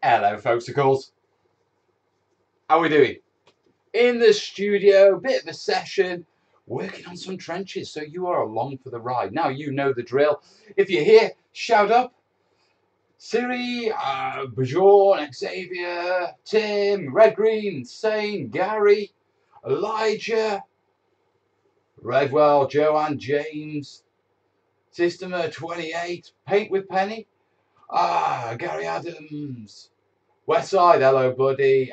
Hello, folksicles. How are we doing? In the studio, bit of a session, working on some trenches, so you are along for the ride. Now you know the drill. If you're here, shout up. Siri, Bjorn, Xavier, Tim, Red Green, Sane, Gary, Elijah, Redwell, Joanne, James, Systemer 28, Paint with Penny, Gary Adams, Westside, hello buddy,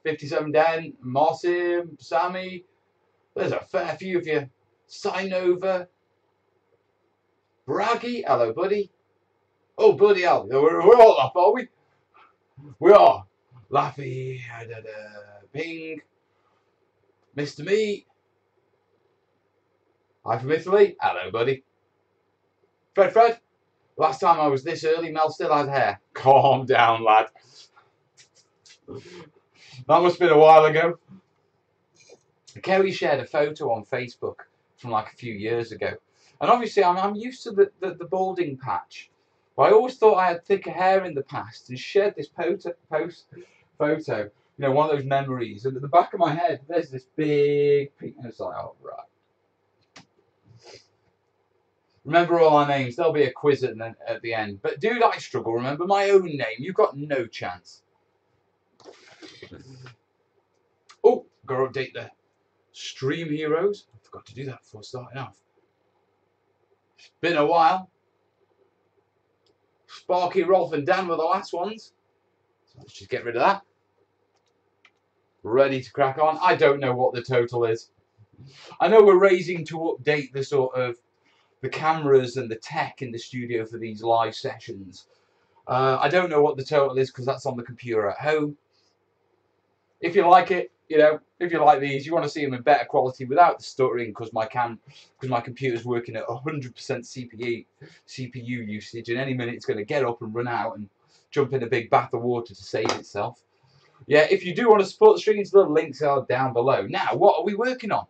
57 Den, Mossim, Sammy, there's a fair few of you. Sinova, Braggy, hello buddy. Oh buddy, hell, we're all up, are we? We are. Laffy, Ping, Mr. Me, hi from Italy, hello buddy. Fred, last time I was this early, Mel still had hair. Calm down, lad. That must have been a while ago. Kerry shared a photo on Facebook from like a few years ago. And obviously I'm used to the balding patch. But I always thought I had thicker hair in the past and shared this photo, you know, one of those memories. And at the back of my head, there's this big pink. And it's like, oh, right. Remember all our names. There'll be a quiz at the end. But dude, I struggle. Remember my own name. You've got no chance. Oh, got to update the stream heroes. I forgot to do that before starting off. It's been a while. Sparky, Rolf and Dan were the last ones. So let's just get rid of that. Ready to crack on. I don't know what the total is. I know we're raising to update the sort of the cameras and the tech in the studio for these live sessions. I don't know what the total is because that's on the computer at home. If you like it, you know, if you like these, you want to see them in better quality without the stuttering because my computer's working at 100% CPU usage, and any minute it's going to get up and run out and jump in a big bath of water to save itself. Yeah, if you do want to support the streams, the links are down below. Now, what are we working on?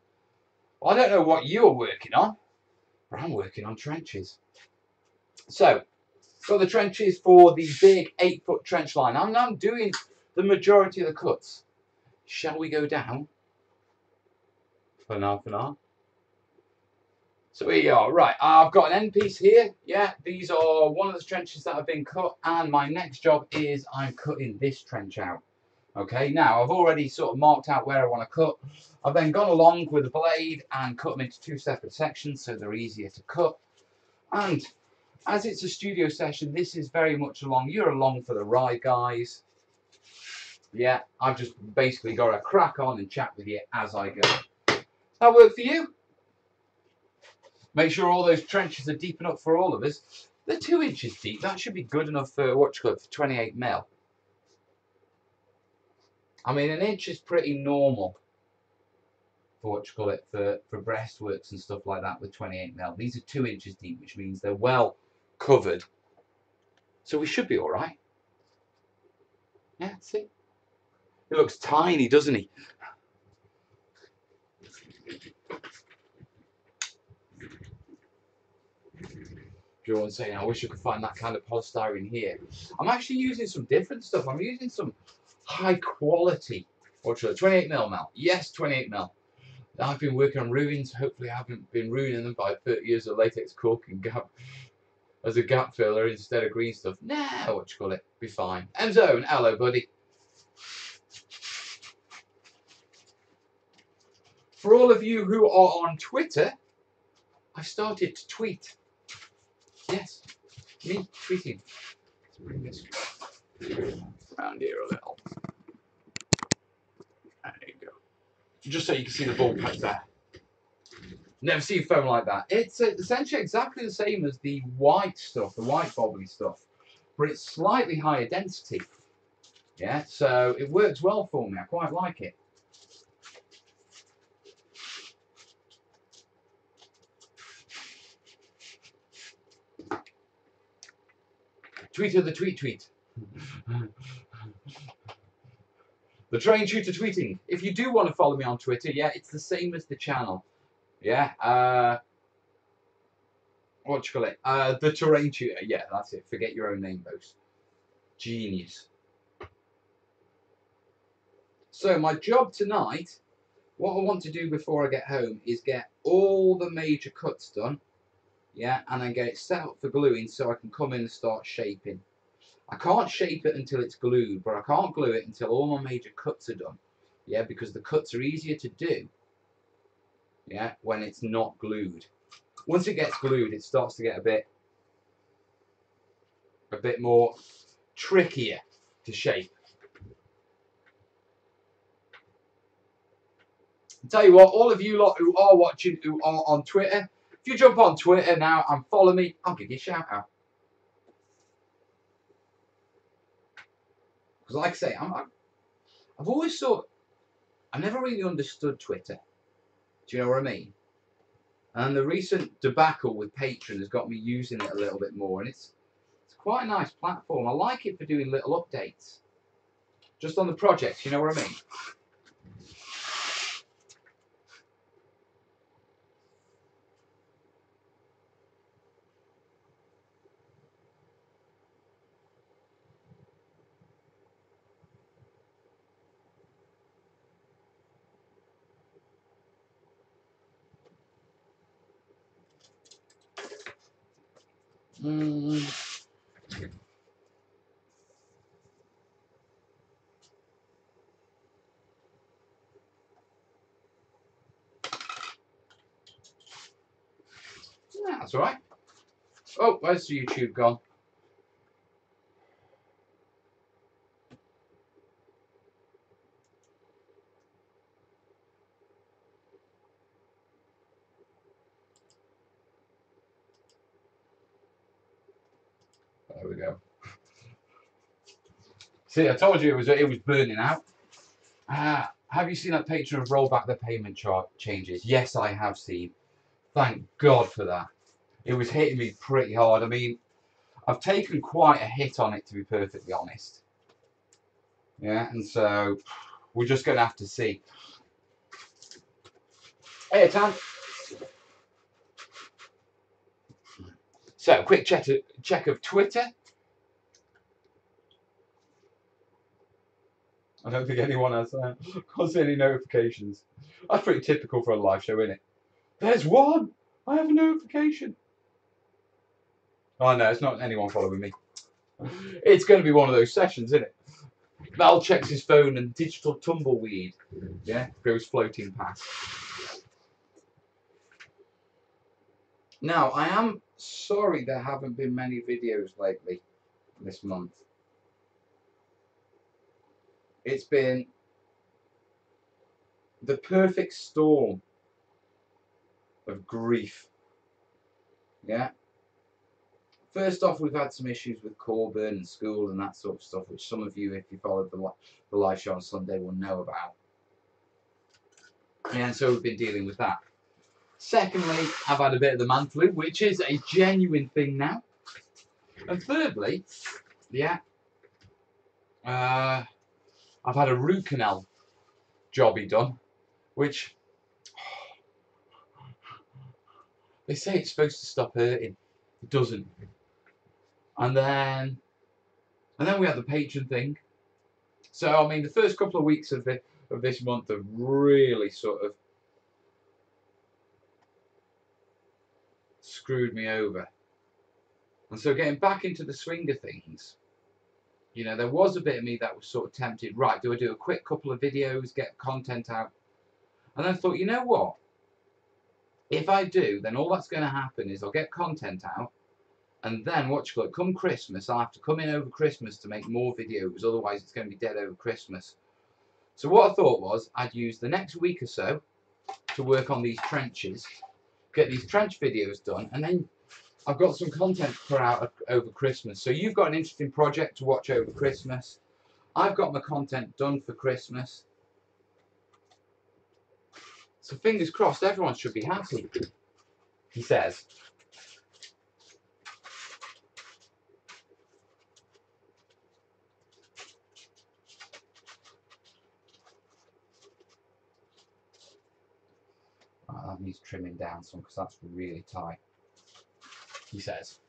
Well, I don't know what you're working on, but I'm working on trenches. So, got the trenches for the big 8-foot trench line. I'm doing the majority of the cuts. Shall we go down? For now. So here you are. Right, I've got an end piece here. Yeah, these are one of the trenches that have been cut, and my next job is I'm cutting this trench out. Okay, now I've already sort of marked out where I want to cut. I've then gone along with a blade and cut them into 2 separate sections so they're easier to cut. And as it's a studio session, this is very much you're along for the ride, guys. Yeah, I've just basically got to crack on and chat with you as I go. That work for you? Make sure all those trenches are deep enough for all of us. They're 2 inches deep. That should be good enough for for 28mm. I mean, an inch is pretty normal for for breastworks and stuff like that with 28mm. These are 2 inches deep, which means they're well covered. So we should be all right. Yeah, see? He looks tiny, doesn't he? Bjorn saying, I wish I could find that kind of polystyrene here. I'm actually using some different stuff. I'm using some high quality, 28mm now. Yes, 28mm. I've been working on ruins. Hopefully I haven't been ruining them by 30 years of latex cork and gap as a gap filler instead of green stuff. Nah, be fine. M-Zone, hello buddy. For all of you who are on Twitter, I started to tweet. Yes, me tweeting. Let's bring this around here a little. There you go. Just so you can see the ball patch there. Never seen foam like that. It's essentially exactly the same as the white stuff, the white bobbly stuff, but it's slightly higher density. Yeah, so it works well for me. I quite like it. Tweet of the tweet. The train shooter tweeting. If you do want to follow me on Twitter, yeah, it's the same as the channel. Yeah, the terrain shooter. Yeah, that's it. Forget your own name, boss. Genius. So my job tonight, what I want to do before I get home is get all the major cuts done, yeah, and then get it set up for gluing so I can come in and start shaping. I can't shape it until it's glued, but I can't glue it until all my major cuts are done, yeah, because the cuts are easier to do, yeah, when it's not glued. Once it gets glued, it starts to get a bit more trickier to shape. I'll tell you what, all of you lot who are watching, who are on Twitter, if you jump on Twitter now and follow me, I'll give you a shout out. Because like I say, I've always thought, I never really understood Twitter. Do you know what I mean? And the recent debacle with Patreon has got me using it a little bit more, and it's quite a nice platform. I like it for doing little updates. Just on the projects, you know what I mean? Yeah, that's all right. Oh, where's the YouTube gone? There we go. See, I told you it was burning out. Have you seen that Patreon have rolled back the payment chart changes? Yes, I have seen. Thank God for that. It was hitting me pretty hard. I mean, I've taken quite a hit on it, to be perfectly honest. Yeah, and so we're just going to have to see. Hey, Tan. So, quick check of Twitter. I don't think anyone has can't see any notifications. That's pretty typical for a live show, isn't it? There's one! I have a notification. Oh no, it's not anyone following me. It's going to be one of those sessions, isn't it? Val checks his phone and digital tumbleweed, yeah, goes floating past. Now, I am sorry there haven't been many videos lately this month. It's been the perfect storm of grief. Yeah. First off, we've had some issues with Corburn and school and that sort of stuff, which some of you, if you followed the live show on Sunday, will know about. Yeah, and so we've been dealing with that. Secondly, I've had a bit of the man flu, which is a genuine thing now. And thirdly, yeah, I've had a root canal jobby done, which they say it's supposed to stop hurting. It doesn't. And then we had the patron thing. So I mean, the first couple of weeks of this month have really sort of screwed me over. And so getting back into the swing of things, you know, there was a bit of me that was sort of tempted. Right, do I do a quick couple of videos, get content out? And I thought, you know what? If I do, then all that's going to happen is I'll get content out, and then come Christmas, I'll have to come in over Christmas to make more videos. Otherwise, it's going to be dead over Christmas. So what I thought was I'd use the next week or so to work on these trenches, get these trench videos done, and then I've got some content to put out over Christmas. So you've got an interesting project to watch over Christmas. I've got my content done for Christmas. So fingers crossed, everyone should be happy, he says. Right, that needs trimming down some because that's really tight, he says.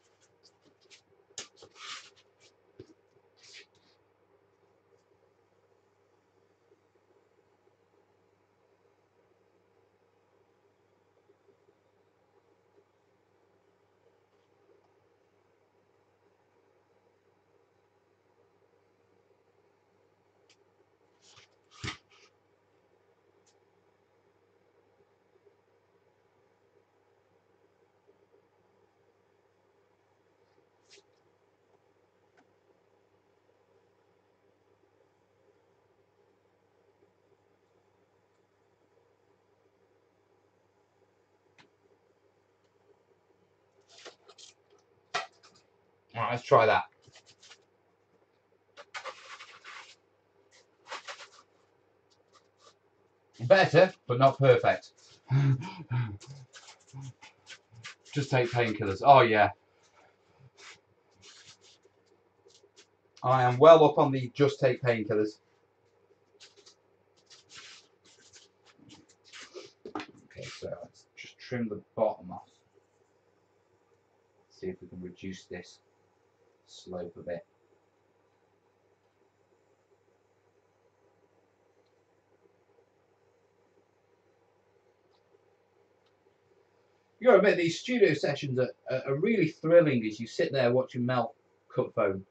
Alright, let's try that. Better, but not perfect. Just take painkillers. Oh yeah. I am well up on the just take painkillers. Okay, so let's just trim the bottom off. See if we can reduce this slope a bit. You got to admit, these studio sessions are really thrilling as you sit there watching melt cut foam.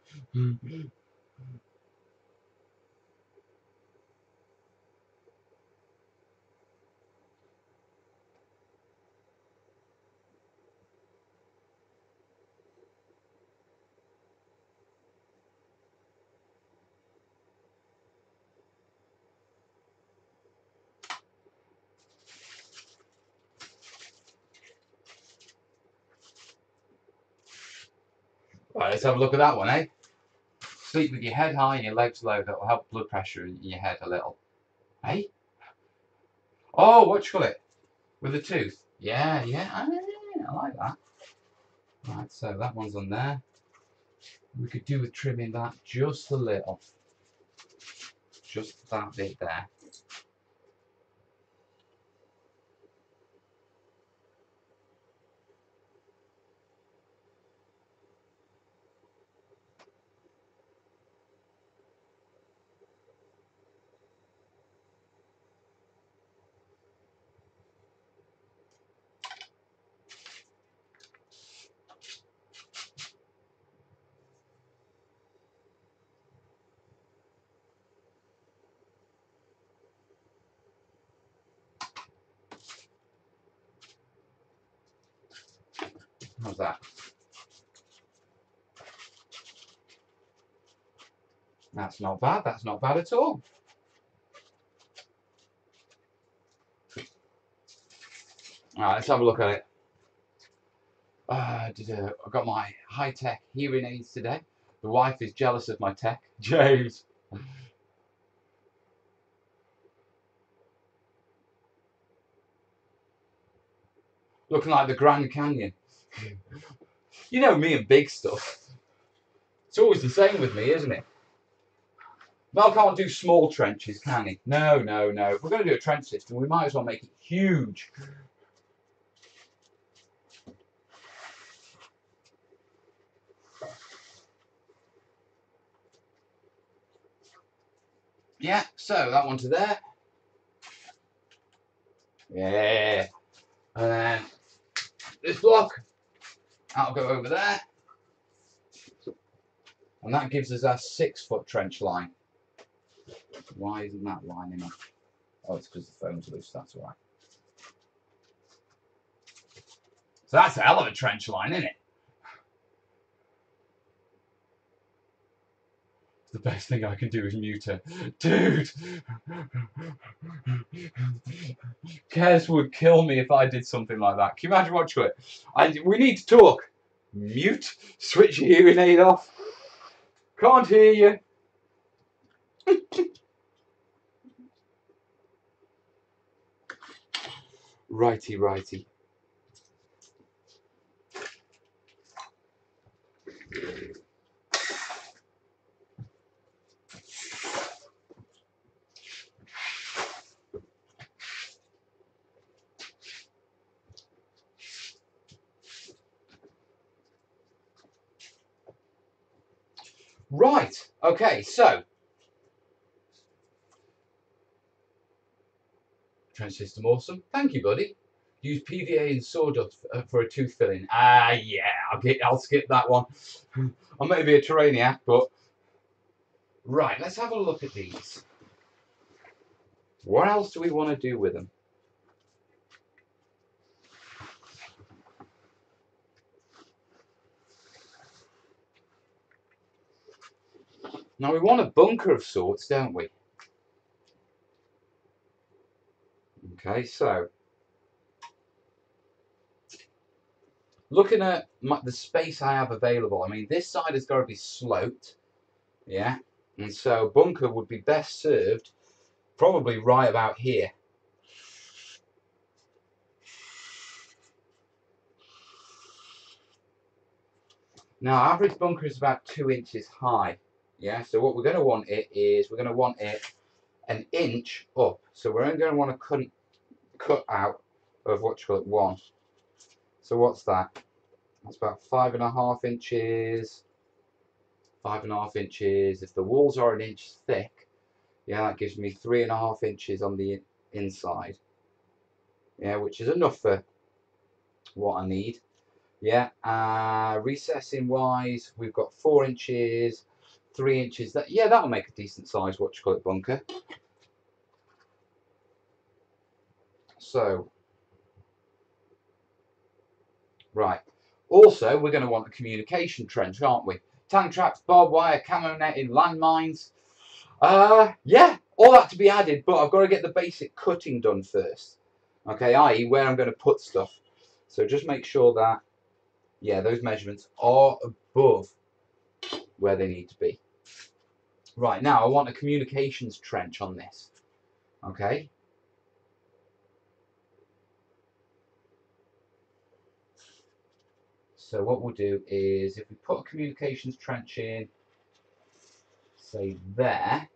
Right, let's have a look at that one, eh? Sleep with your head high and your legs low. That will help blood pressure in your head a little. Eh? Oh, what you call it? With a tooth. Yeah, yeah. I like that. Right, so that one's on there. We could do with trimming that just a little. Just that bit there. How's that? That's not bad. That's not bad at all. Alright, let's have a look at it. I got my high-tech hearing aids today. The wife is jealous of my tech. James. Looking like the Grand Canyon. You know me and big stuff. It's always the same with me, isn't it? Mel can't do small trenches, can he? No, no, no. If we're going to do a trench system, we might as well make it huge. Yeah, so that one to there. Yeah. And then this block, that'll go over there. And that gives us our 6-foot trench line. Why isn't that lining up? Oh, it's because the foam's loose, that's all right. So that's a hell of a trench line, isn't it? The best thing I can do is mute her. Dude! Kez would kill me if I did something like that. Can you imagine what you it? We need to talk. Mute. Switch your hearing aid off. Can't hear you. Righty, righty. Right, okay, so trench system awesome. Thank you, buddy. Use PVA and sawdust for a tooth filling. Yeah, I'll skip that one. I may be a terrainiac, but right, let's have a look at these. What else do we want to do with them? Now we want a bunker of sorts, don't we? Okay, so looking at the space I have available, I mean, this side has got to be sloped, yeah, and so bunker would be best served probably right about here. Now, average bunker is about 2 inches high, yeah, so what we're going to want it is, we're going to want it an inch up, so we're only going to want to cut out of what you call it 1. So what's that? That's about 5.5 inches. 5.5 inches. If the walls are an inch thick, yeah, that gives me 3.5 inches on the inside. Yeah, which is enough for what I need. Yeah, recessing wise, we've got 4 inches, 3 inches. Yeah, that'll make a decent size what you call it bunker. So, right. Also, we're going to want a communication trench, aren't we? Tank traps, barbed wire, camo netting, landmines. Yeah, all that to be added, but I've got to get the basic cutting done first. Okay, i.e. where I'm going to put stuff. So just make sure that, yeah, those measurements are above where they need to be. Right, now I want a communications trench on this. Okay. So what we'll do is, if we put a communications trench in, say there,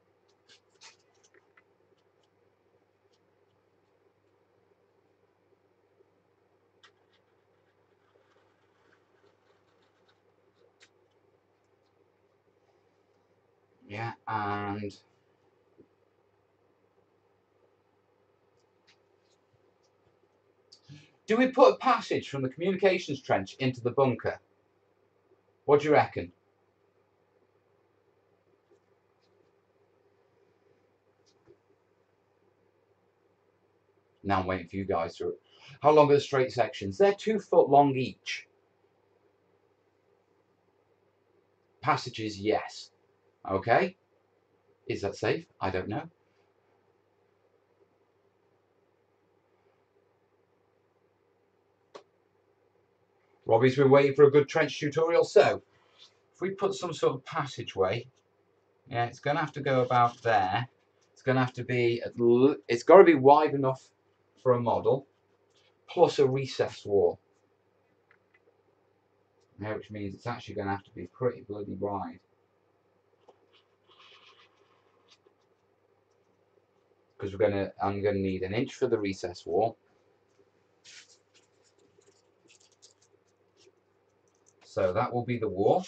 yeah, and do we put a passage from the communications trench into the bunker? What do you reckon? Now I'm waiting for you guys to. How long are the straight sections? They're 2 foot long each. Passages, yes. Okay. Is that safe? I don't know. Robbie's been waiting for a good trench tutorial. So, if we put some sort of passageway, yeah, it's going to have to go about there. It's going to have to be, it's got to be wide enough for a model, plus a recessed wall. Yeah, which means it's actually going to have to be pretty bloody wide. Because I'm going to need an inch for the recessed wall. So that will be the wall.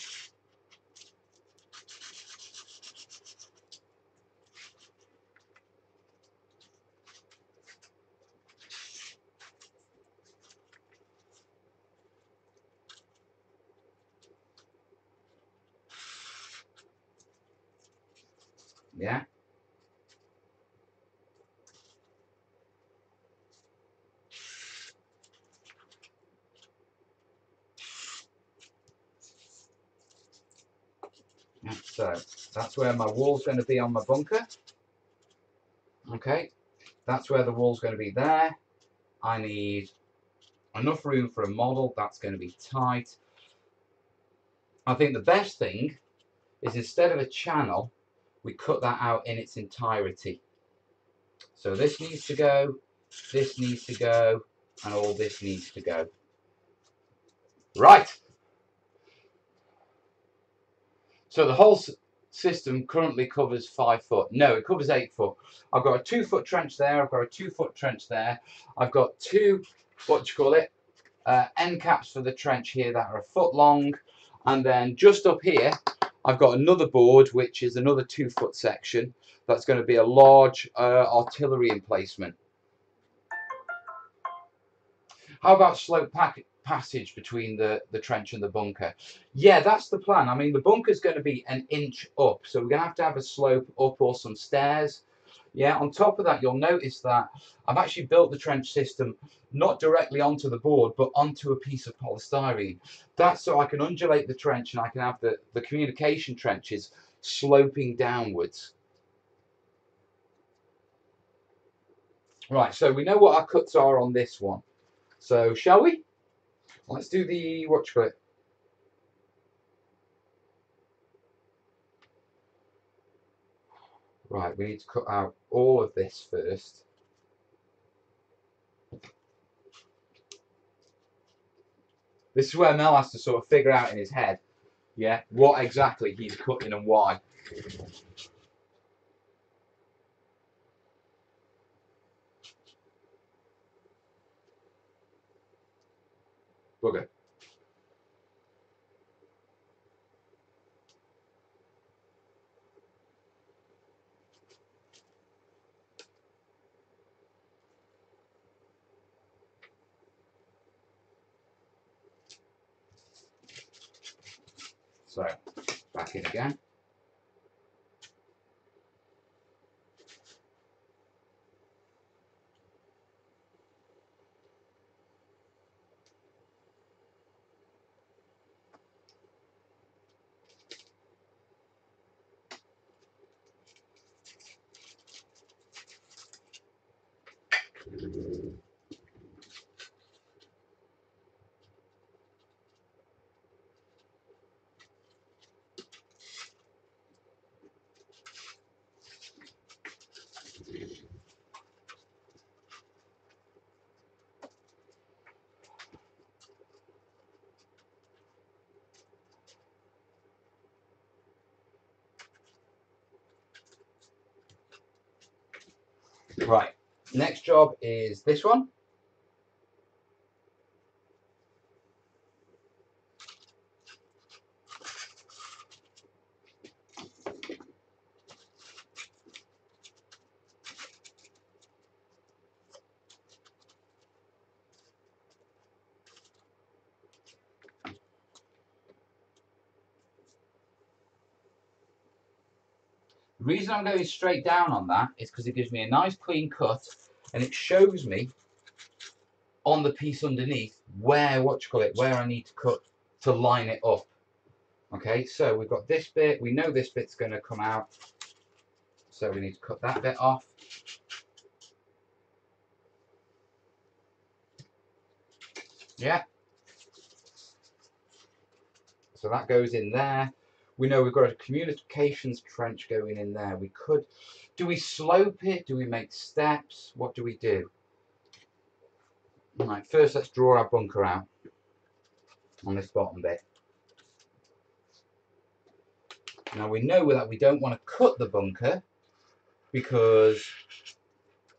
Yeah. So that's where my wall's going to be on my bunker. Okay, that's where the wall's going to be there. I need enough room for a model. That's going to be tight. I think the best thing is, instead of a channel, we cut that out in its entirety. So this needs to go, this needs to go, and all this needs to go. Right. So the whole system currently covers 5 foot. No, it covers 8 foot. I've got a 2 foot trench there. I've got a 2 foot trench there. I've got 2, end caps for the trench here that are 1 foot long. And then just up here, I've got another board, which is another 2 foot section. That's going to be a large artillery emplacement. How about slope passage between the trench and the bunker? Yeah, that's the plan. I mean, the bunker's going to be an inch up, so we're going to have a slope up or some stairs. Yeah, on top of that, you'll notice that I've actually built the trench system not directly onto the board, but onto a piece of polystyrene. That's so I can undulate the trench and I can have the communication trenches sloping downwards. Right, so we know what our cuts are on this one. So, shall we? Let's do the what you call it. Right, we need to cut out all of this first. This is where Mel has to sort of figure out in his head, yeah, what exactly he's cutting and why. Bugger. So, back in again. Right, next job is this one. The reason I'm going straight down on that is because it gives me a nice clean cut and it shows me on the piece underneath where, where I need to cut to line it up. Okay, so we've got this bit, we know this bit's going to come out, so we need to cut that bit off. Yeah. So that goes in there. We know we've got a communications trench going in there. We could, do we slope it? Do we make steps? What do we do? Right, first let's draw our bunker out on this bottom bit. Now we know that we don't want to cut the bunker because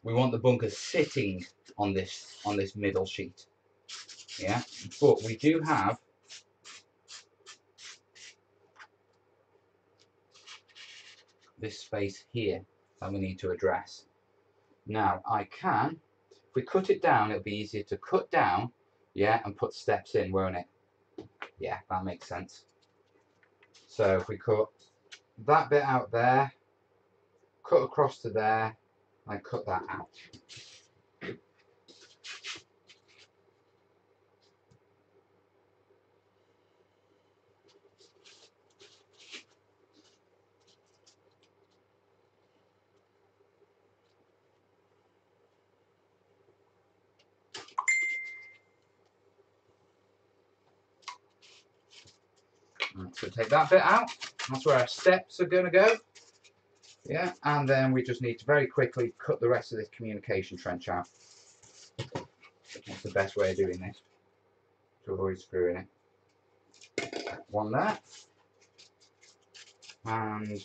we want the bunker sitting on this middle sheet. Yeah, but we do have this space here that we need to address. Now I can, if we cut it down, it'll be easier to cut down, yeah, and put steps in, won't it? Yeah, that makes sense. So if we cut that bit out there, cut across to there, and cut that out. So take that bit out. That's where our steps are going to go. Yeah, and then we just need to very quickly cut the rest of this communication trench out. That's the best way of doing this to avoid screwing it. One there. And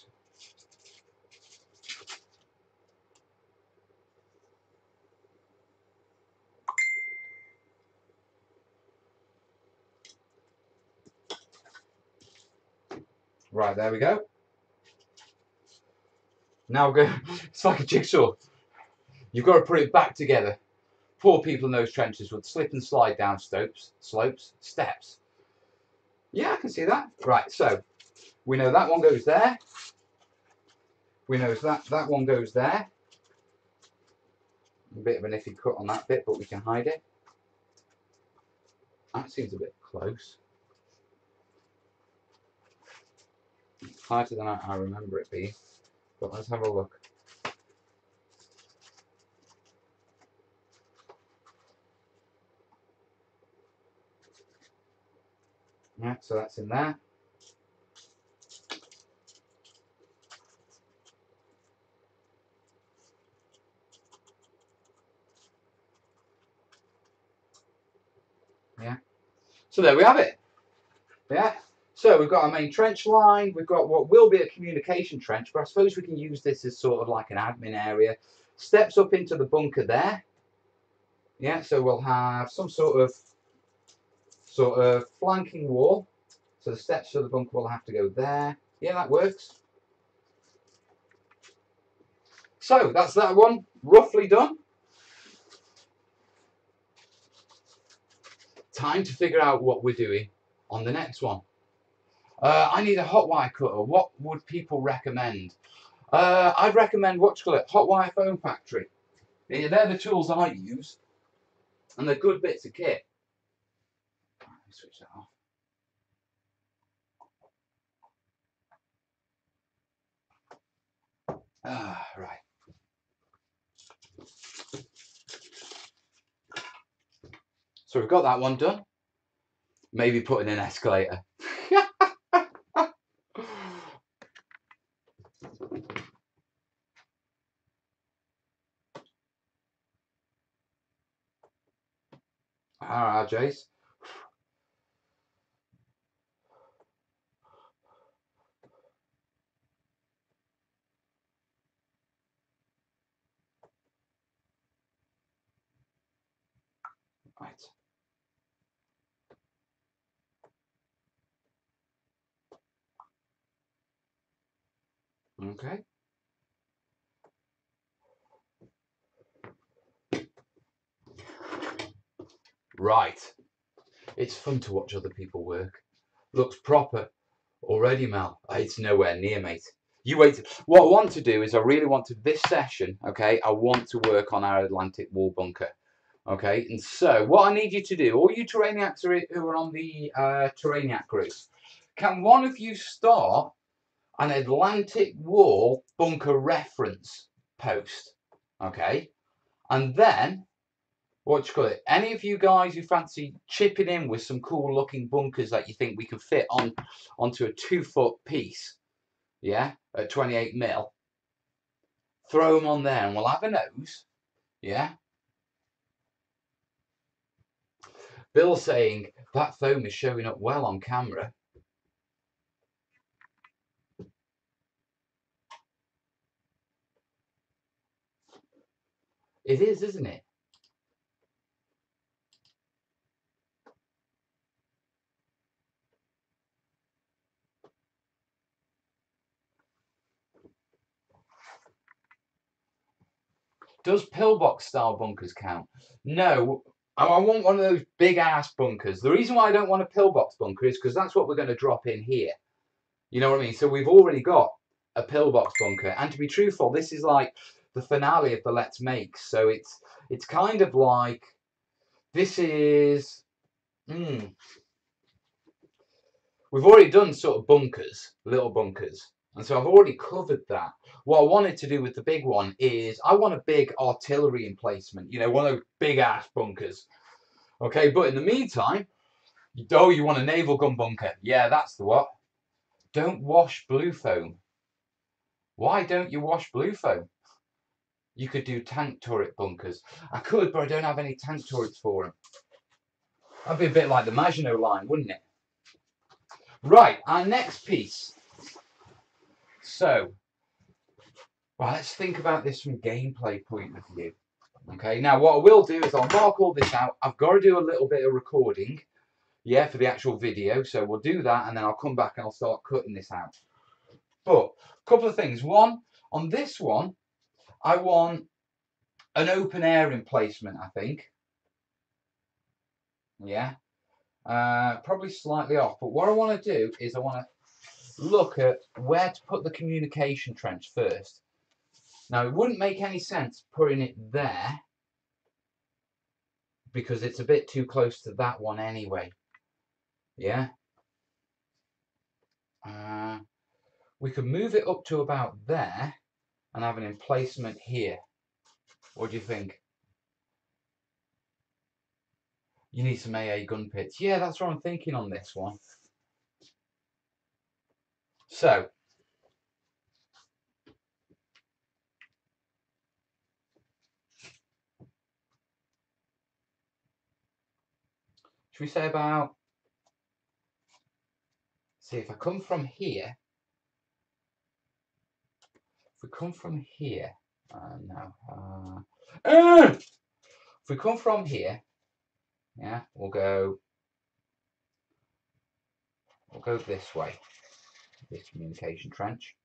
right, there we go. Now we're going, it's like a jigsaw. You've got to put it back together. Poor people in those trenches would slip and slide down slopes, steps. Yeah, I can see that. Right, so we know that one goes there. We know that one goes there. A bit of an iffy cut on that bit, but we can hide it. That seems a bit close. Tighter than I remember it being. But let's have a look. Yeah, so that's in there. Yeah. So there we have it. Yeah. So we've got our main trench line. We've got what will be a communication trench, but I suppose we can use this as sort of like an admin area. Steps up into the bunker there. Yeah. So we'll have some sort of flanking wall. So the steps to the bunker will have to go there. Yeah, that works. So that's that one roughly done. Time to figure out what we're doing on the next one. I need a hot wire cutter. What would people recommend? I'd recommend Hot Wire Foam Factory. They're the tools I use, and they're good bits of kit. Let me switch that off. Right. So we've got that one done. Maybe put in an escalator. Alright, Jace. Right. Okay. Right. It's fun to watch other people work. Looks proper already, Mel. It's nowhere near, mate. You wait. What I want to do is I really want to, this session, okay, I want to work on our Atlantic wall bunker. Okay, and so what I need you to do, all you terrainiacs who are on the terrainiac group, can one of you start an Atlantic wall bunker reference post? Okay, and then what you call it? Any of you guys who fancy chipping in with some cool looking bunkers that you think we can fit onto a 2-foot piece, yeah, at 28 mil, throw them on there, and we'll have a nose, yeah. Bill saying that foam is showing up well on camera. It is, isn't it? Does pillbox style bunkers count? No, I want one of those big ass bunkers. The reason why I don't want a pillbox bunker is because that's what we're going to drop in here. You know what I mean? So we've already got a pillbox bunker, and to be truthful, this is like the finale of the Let's Make. So it's kind of like this is. We've already done sort of bunkers, little bunkers. And so I've already covered that. What I wanted to do with the big one is I want a big artillery emplacement, you know, one of those big ass bunkers. Okay, but in the meantime, you want a naval gun bunker. Yeah, that's the what. Don't wash blue foam. Why don't you wash blue foam? You could do tank turret bunkers. I could, but I don't have any tank turrets for them. That'd be a bit like the Maginot line, wouldn't it? Right, our next piece. So, well, let's think about this from gameplay point of view. Okay, now what I will do is I'll mark all this out. I've got to do a little bit of recording, yeah, for the actual video. So we'll do that, and then I'll come back and I'll start cutting this out. But a couple of things. One, on this one, I want an open air emplacement, I think. Yeah, probably slightly off. But what I want to do is I want to look at where to put the communication trench first. Now, it wouldn't make any sense putting it there because it's a bit too close to that one anyway. Yeah. We could move it up to about there and have an emplacement here. What do you think? You need some AA gun pits. Yeah, that's what I'm thinking on this one. So, should we say about, see if I come from here, if we come from here, if we come from here, yeah, we'll go this way, this communication trench.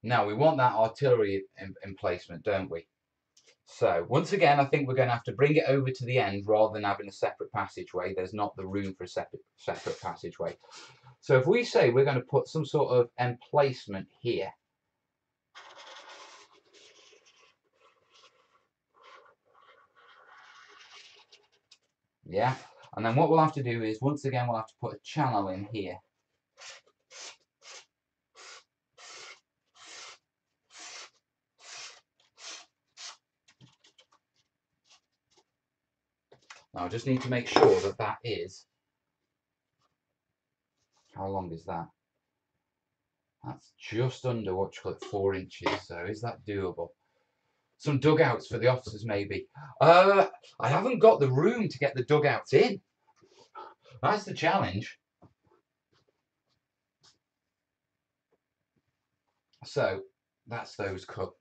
Now we want that artillery emplacement, don't we? So once again, I think we're going to have to bring it over to the end rather than having a separate passageway. There's not the room for a separate passageway. So if we say we're going to put some sort of emplacement here, yeah, and then what we'll have to do is, once again, we'll have to put a channel in here. Now I just need to make sure that that is, how long is that? That's just under, what you call it, 4 inches. So is that doable? Some dugouts for the officers, maybe. I haven't got the room to get the dugouts in. That's the challenge. So that's those cut.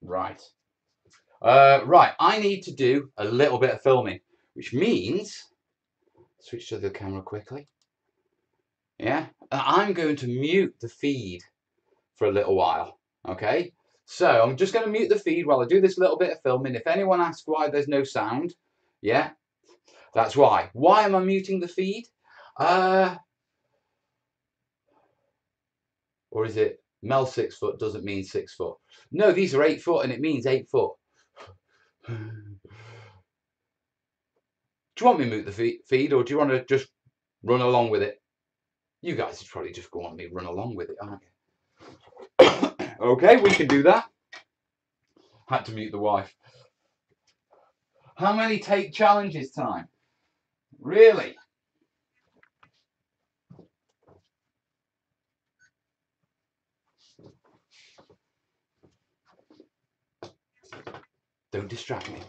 Right. Right, I need to do a little bit of filming, which means, switch to the camera quickly. Yeah, I'm going to mute the feed for a little while. Okay, so I'm just going to mute the feed while I do this little bit of filming. If anyone asks why there's no sound, yeah, that's why. Why am I muting the feed? Or is it Mel 6 foot doesn't mean 6 foot? No, these are 8 foot and it means 8 foot. Do you want me to mute the feed, or do you want to just run along with it? You guys would probably just want me to run along with it, aren't you? Okay, we can do that. Had to mute the wife. How many take challenges time? Really? Don't distract me.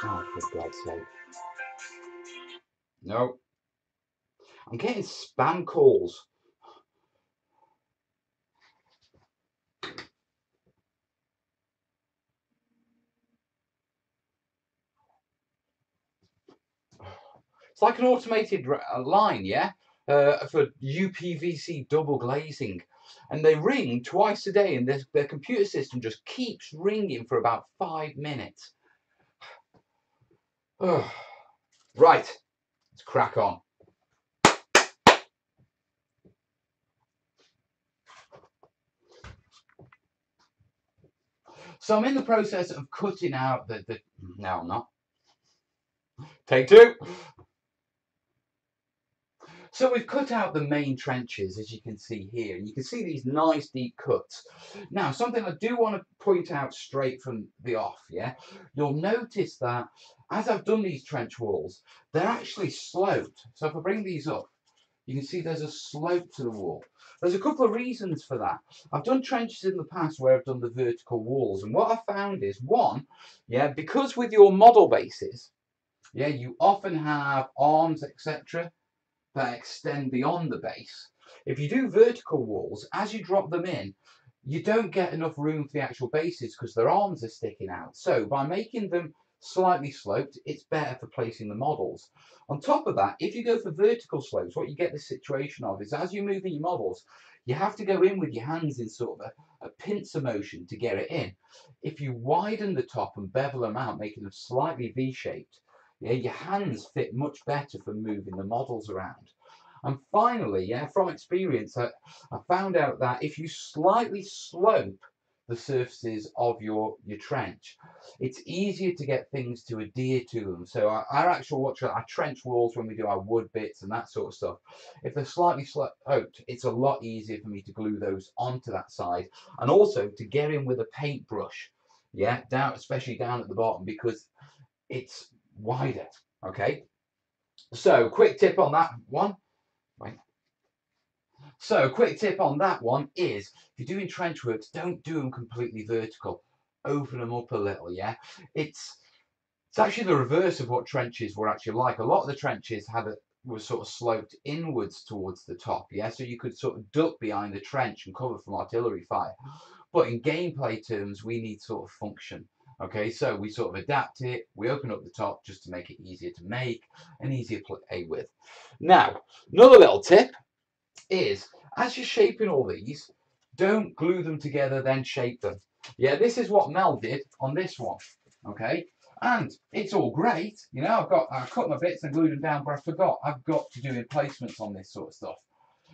Oh, for God's sake. No. I'm getting spam calls. It's like an automated line, yeah? For UPVC double glazing. And they ring twice a day, and their computer system just keeps ringing for about 5 minutes. Right, let's crack on. So I'm in the process of cutting out the no, I'm not. Take 2. So we've cut out the main trenches, as you can see here, and you can see these nice deep cuts. Now, something I do want to point out straight from the off, yeah? You'll notice that as I've done these trench walls, they're actually sloped. So if I bring these up, you can see there's a slope to the wall. There's a couple of reasons for that. I've done trenches in the past where I've done the vertical walls, and what I found is, one, yeah, because with your model bases, yeah, you often have arms, etc., that extend beyond the base. If you do vertical walls, as you drop them in, you don't get enough room for the actual bases because their arms are sticking out. So by making them slightly sloped, it's better for placing the models. On top of that, if you go for vertical slopes, what you get the situation of is as you move in your models, you have to go in with your hands in sort of a pincer motion to get it in. If you widen the top and bevel them out, making them slightly V-shaped, yeah, your hands fit much better for moving the models around. And finally, yeah, from experience, I found out that if you slightly slope the surfaces of your trench, it's easier to get things to adhere to them. So our trench walls, when we do our wood bits and that sort of stuff, if they're slightly sloped, it's a lot easier for me to glue those onto that side, and also to get in with a paintbrush, yeah, down, especially down at the bottom, because it's wider. Okay, so quick tip on that one. Right. So quick tip on that one is, if you're doing trench works, don't do them completely vertical. Open them up a little, yeah? It's actually the reverse of what trenches were actually like. A lot of the trenches were sort of sloped inwards towards the top, yeah? So you could sort of duck behind the trench and cover from artillery fire. But in gameplay terms, we need sort of function. Okay, so we sort of adapt it. We open up the top just to make it easier to make and easier to play with. Now, another little tip is, as you're shaping all these, don't glue them together, then shape them. Yeah, this is what Mel did on this one, okay? And it's all great, you know, I cut my bits and glued them down, but I forgot I've got to do emplacements on this sort of stuff,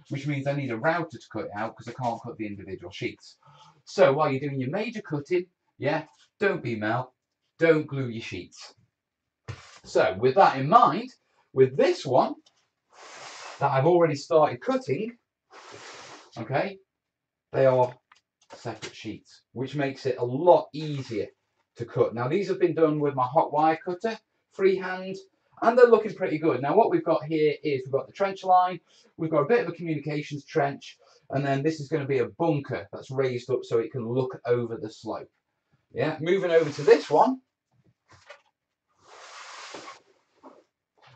which means I need a router to cut it out because I can't cut the individual sheets. So while you're doing your major cutting, yeah, don't be Mel, don't glue your sheets. So with that in mind, with this one, that I've already started cutting, okay, they are separate sheets, which makes it a lot easier to cut. Now these have been done with my hot wire cutter, freehand, and they're looking pretty good. Now what we've got here is we've got the trench line, we've got a bit of a communications trench, and then this is going to be a bunker that's raised up so it can look over the slope. Yeah, moving over to this one,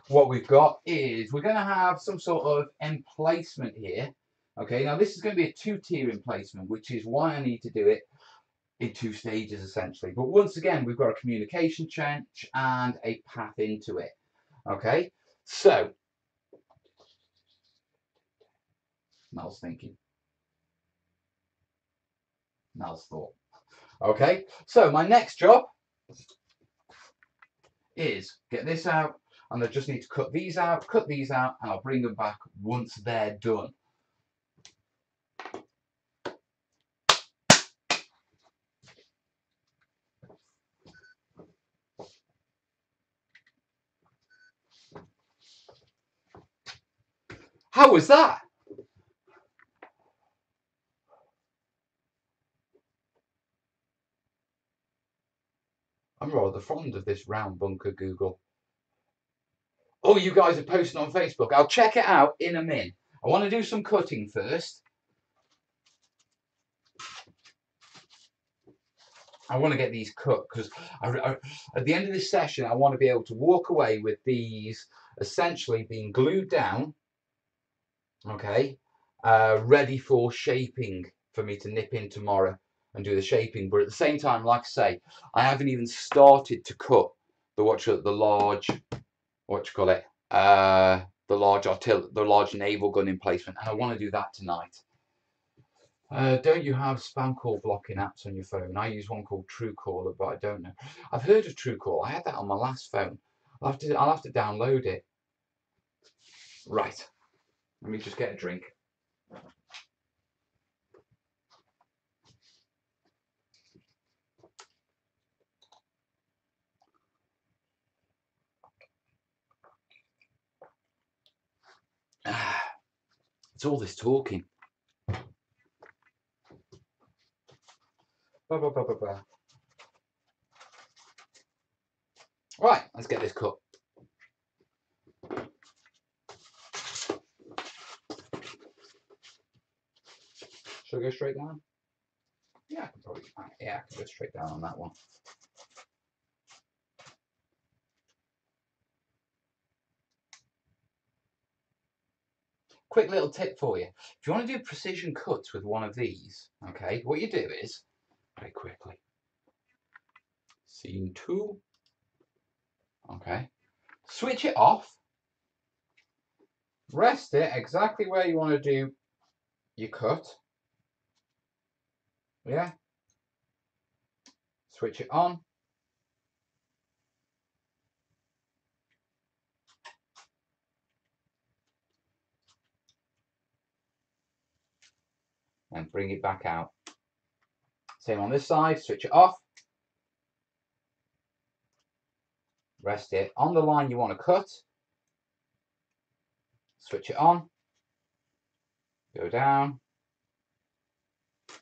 what we've got is we're going to have some sort of emplacement here. Okay, now this is going to be a two-tier emplacement, which is why I need to do it in two stages essentially. But once again, we've got a communication trench and a path into it. Okay, so Mel's thinking. Mel's thought. Okay, so my next job is get this out, and I just need to cut these out, and I'll bring them back once they're done. How was that? I'm rather fond of this round bunker Google. Oh, you guys are posting on Facebook. I'll check it out in a minute. I want to do some cutting first. I want to get these cut because at the end of this session, I want to be able to walk away with these essentially being glued down, okay, ready for shaping for me to nip in tomorrow and do the shaping. But at the same time, like I say, I haven't even started to cut the large, the large naval gun emplacement, and I want to do that tonight. Don't you have spam call blocking apps on your phone? I use one called Truecaller, but I don't know. I've heard of Truecaller. I had that on my last phone. I'll have to download it. Right. Let me just get a drink. It's all this talking. Right, let's get this cut. Should I go straight down? Yeah, I can probably. Yeah, I can go straight down on that one. Quick little tip for you. If you want to do precision cuts with one of these, okay, what you do is, very quickly, scene 2, okay, switch it off, rest it exactly where you want to do your cut, yeah, switch it on, and bring it back out. Same on this side, switch it off, rest it on the line you want to cut, switch it on, go down,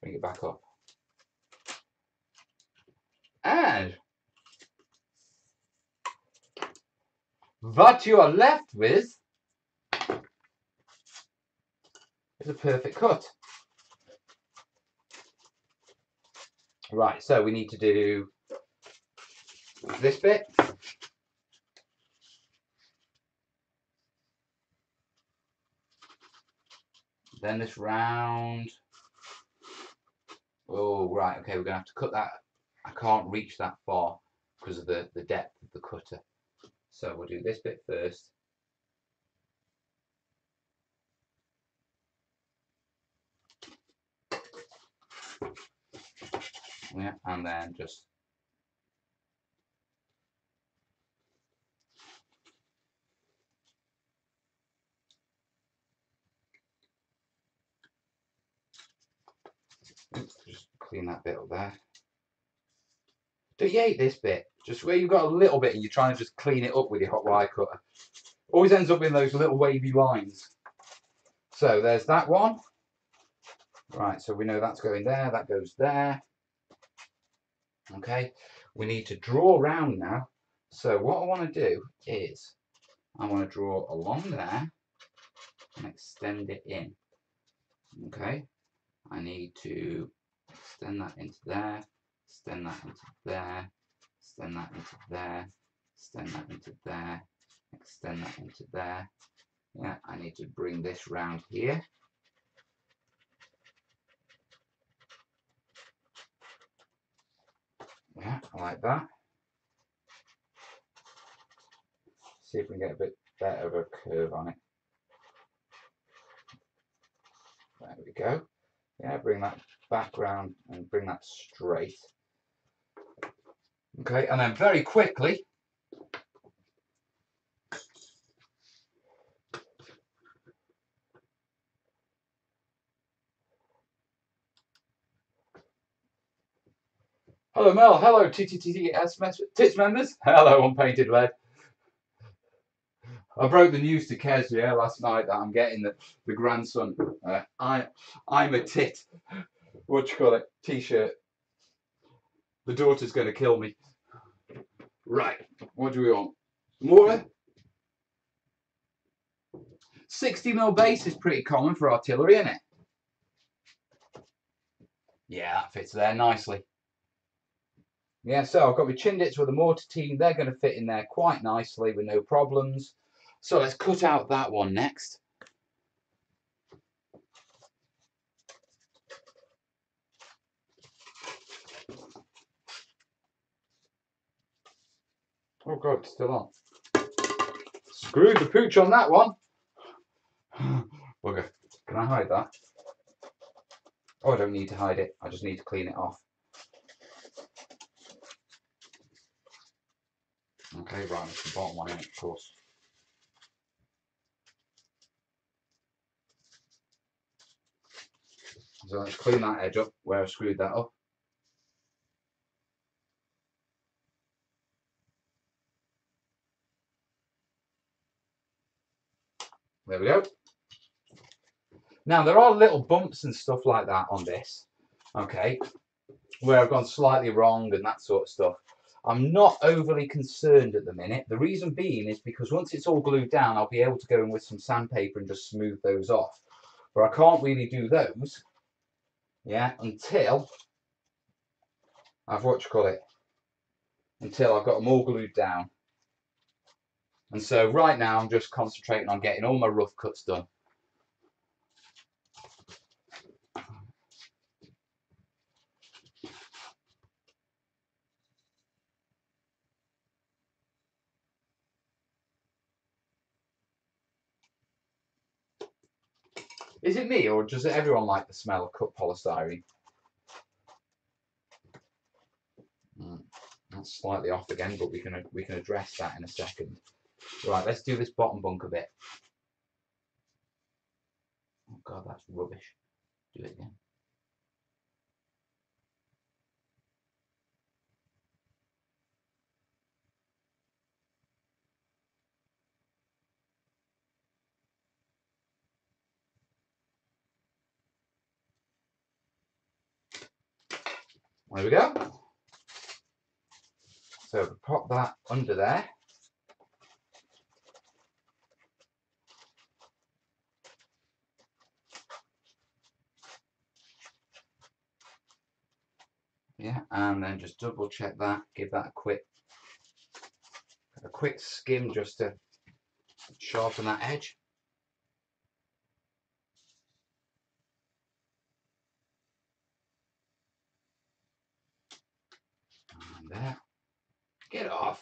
bring it back up. And what you are left with is a perfect cut. Right, so we need to do this bit. Then this round. Oh, right, okay, we're going to have to cut that. I can't reach that far because of the depth of the cutter. So we'll do this bit first. Yeah, and then just clean that bit up there. Don't you hate this bit? Just where you've got a little bit and you're trying to just clean it up with your hot wire cutter. Always ends up in those little wavy lines. So there's that one. Right, so we know that's going there, that goes there. Okay, we need to draw around now. So what I want to do is I want to draw along there and extend it in. Okay, I need to extend that into there, extend that into there, extend that into there, extend that into there, extend that into there. Yeah, I need to bring this round here. Yeah, like that. See if we can get a bit better of a curve on it. There we go. Yeah, bring that back round and bring that straight. Okay, and then very quickly, hello Mel, hello TTTS members, hello Unpainted Lead. I broke the news to Kez, yeah, last night that I'm getting the grandson. I'm a tit. What you call it? T-shirt. The daughter's going to kill me. Right. What do we want? More? 60mm base is pretty common for artillery, isn't it? Yeah, that fits there nicely. Yeah, so I've got my Chindits with a mortar team. They're going to fit in there quite nicely with no problems. So let's cut out that one next. Oh God, it's still on. Screwed the pooch on that one. Okay, can I hide that? Oh, I don't need to hide it. I just need to clean it off. Okay, right, it's the bottom one in it, of course. So let's clean that edge up where I screwed that up. There we go. Now there are little bumps and stuff like that on this, okay, where I've gone slightly wrong and that sort of stuff. I'm not overly concerned at the minute. The reason being is because once it's all glued down, I'll be able to go in with some sandpaper and just smooth those off. But I can't really do those Yeah, until I've until I've got them all glued down. And so right now I'm just concentrating on getting all my rough cuts done. Is it me, or does everyone like the smell of cut polystyrene? That's slightly off again, but we can address that in a second. Right, let's do this bottom bunk a bit. Oh God, that's rubbish. Do it again. There we go. So pop that under there. Yeah, and then just double check that, give that a quick skim just to sharpen that edge. And there. Get off.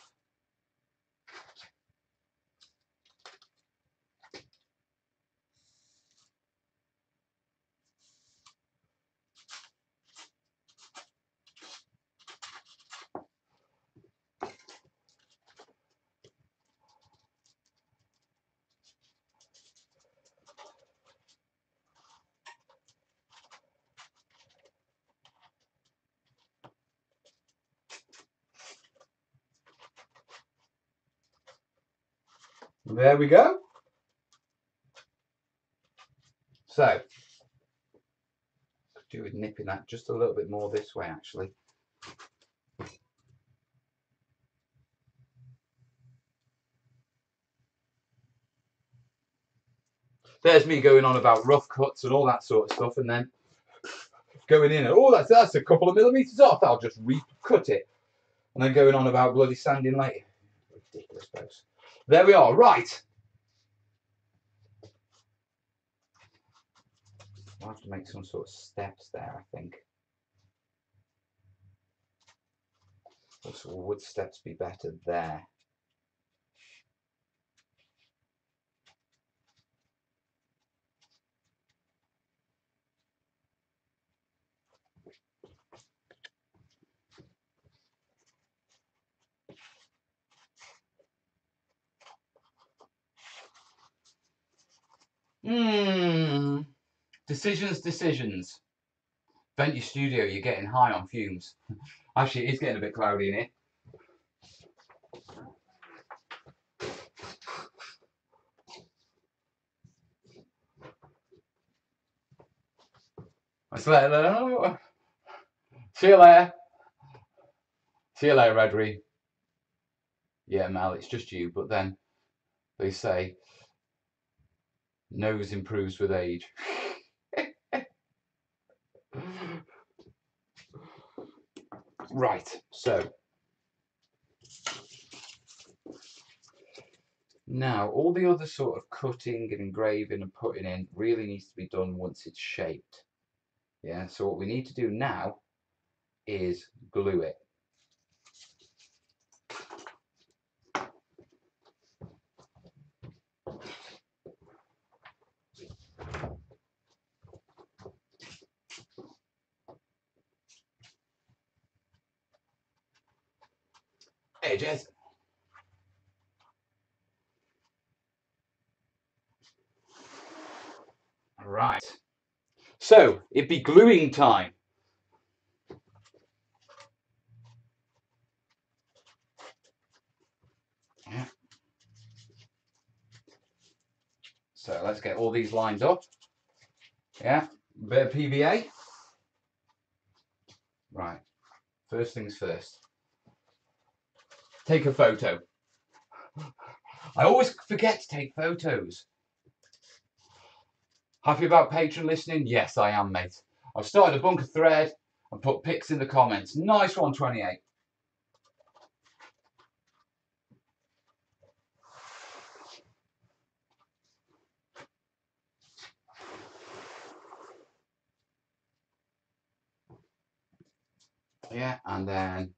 There we go. So, could do with nipping that just a little bit more this way, actually. There's me going on about rough cuts and all that sort of stuff, and then going in and, oh, that's a couple of millimeters off. I'll just recut it, and then going on about bloody sanding later. Ridiculous, folks. There we are. Right. I'll have to make some sort of steps there, I think. Also, would steps be better there? Decisions. Vent your studio, you're getting high on fumes. Actually, it is getting a bit cloudy in here. Let's let it know. See you later. See you later, Redry. Yeah, Mel, it's just you. But then they say nose improves with age. Right, so now all the other sort of cutting and engraving and putting in really needs to be done once it's shaped. Yeah, so what we need to do now is glue it. Edges. Right. So it'd be gluing time. Yeah. So let's get all these lined up. Yeah, bit of PVA. Right. First things first. Take a photo. I always forget to take photos. Happy about Patreon listening? Yes, I am, mate. I've started a bunker thread and put pics in the comments. Nice one, 28. Yeah, and then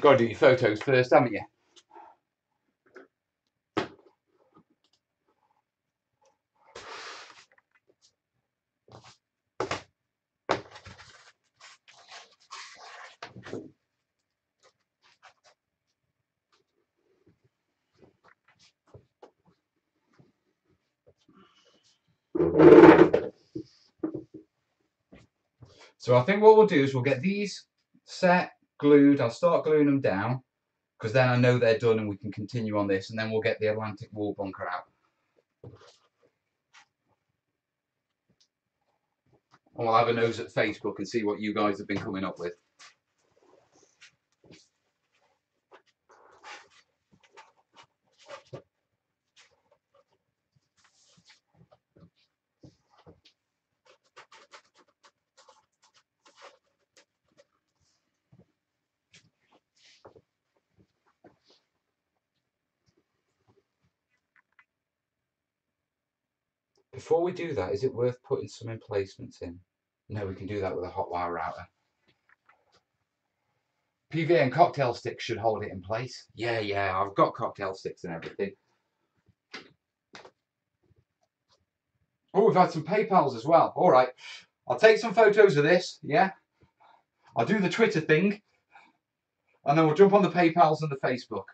got to do your photos first, haven't you? So I think what we'll do is we'll get these set, glued. I'll start gluing them down because then I know they're done and we can continue on this, and then we'll get the Atlantic wall bunker out. And we'll have a nose at Facebook and see what you guys have been coming up with. Before we do that, is it worth putting some emplacements in? No, we can do that with a hot wire router. PVA and cocktail sticks should hold it in place. Yeah, I've got cocktail sticks and everything. Oh, we've had some PayPals as well. All right, I'll take some photos of this, yeah? I'll do the Twitter thing, and then we'll jump on the PayPals and the Facebook.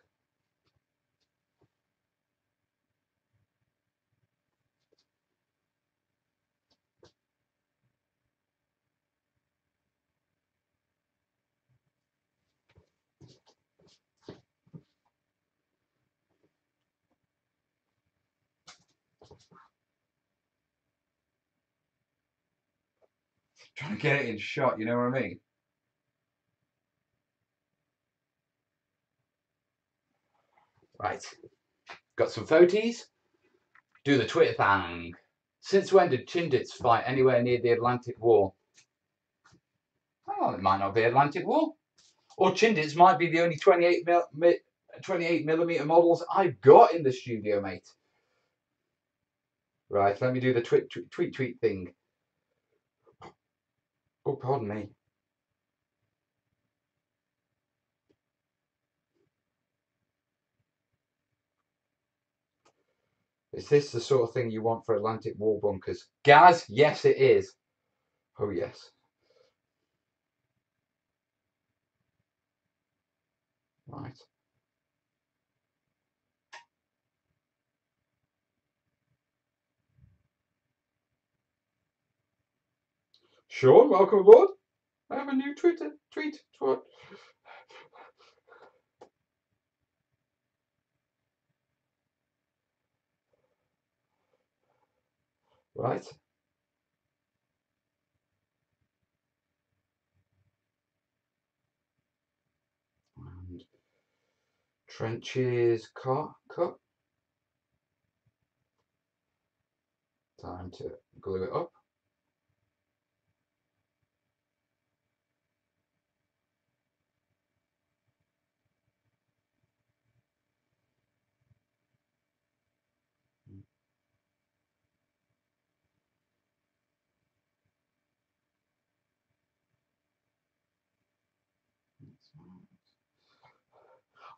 Trying to get it in shot, you know what I mean? Right, got some photos. Do the Twitter thing. Since when did Chindits fight anywhere near the Atlantic Wall? Oh, it might not be Atlantic Wall. Or Chindits might be the only 28mm models I've got in the studio, mate. Right, let me do the tweet thing. Oh, pardon me. Is this the sort of thing you want for Atlantic wall bunkers? Gaz, yes it is. Oh yes. Right. Sean, welcome aboard. I have a new tweet. Right. And trenches cut. Time to glue it up.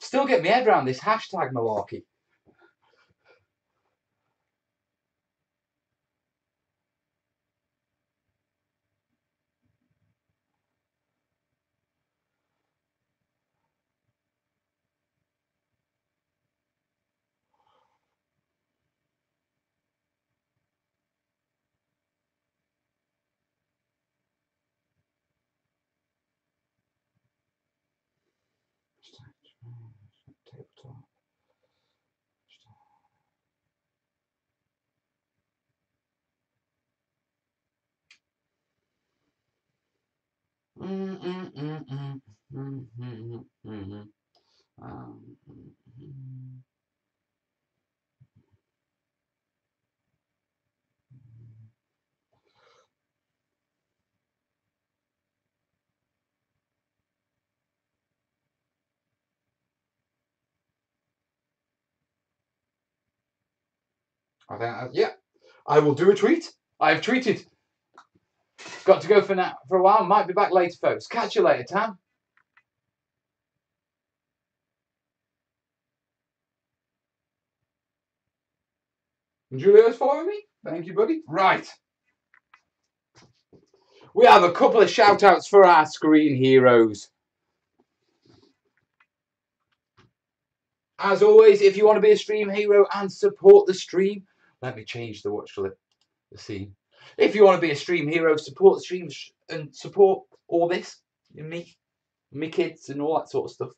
Still get my head around this hashtag malarkey. Tabletop. I think, yeah, I will do a tweet. I have tweeted. Got to go for now for a while. Might be back later, folks. Catch you later, Tam. Julio's following me. Thank you, buddy. Right. We have a couple of shout outs for our screen heroes. As always, if you want to be a stream hero and support the stream, let me change the watch for the scene. If you want to be a stream hero, support the stream and support all this, me kids and all that sort of stuff.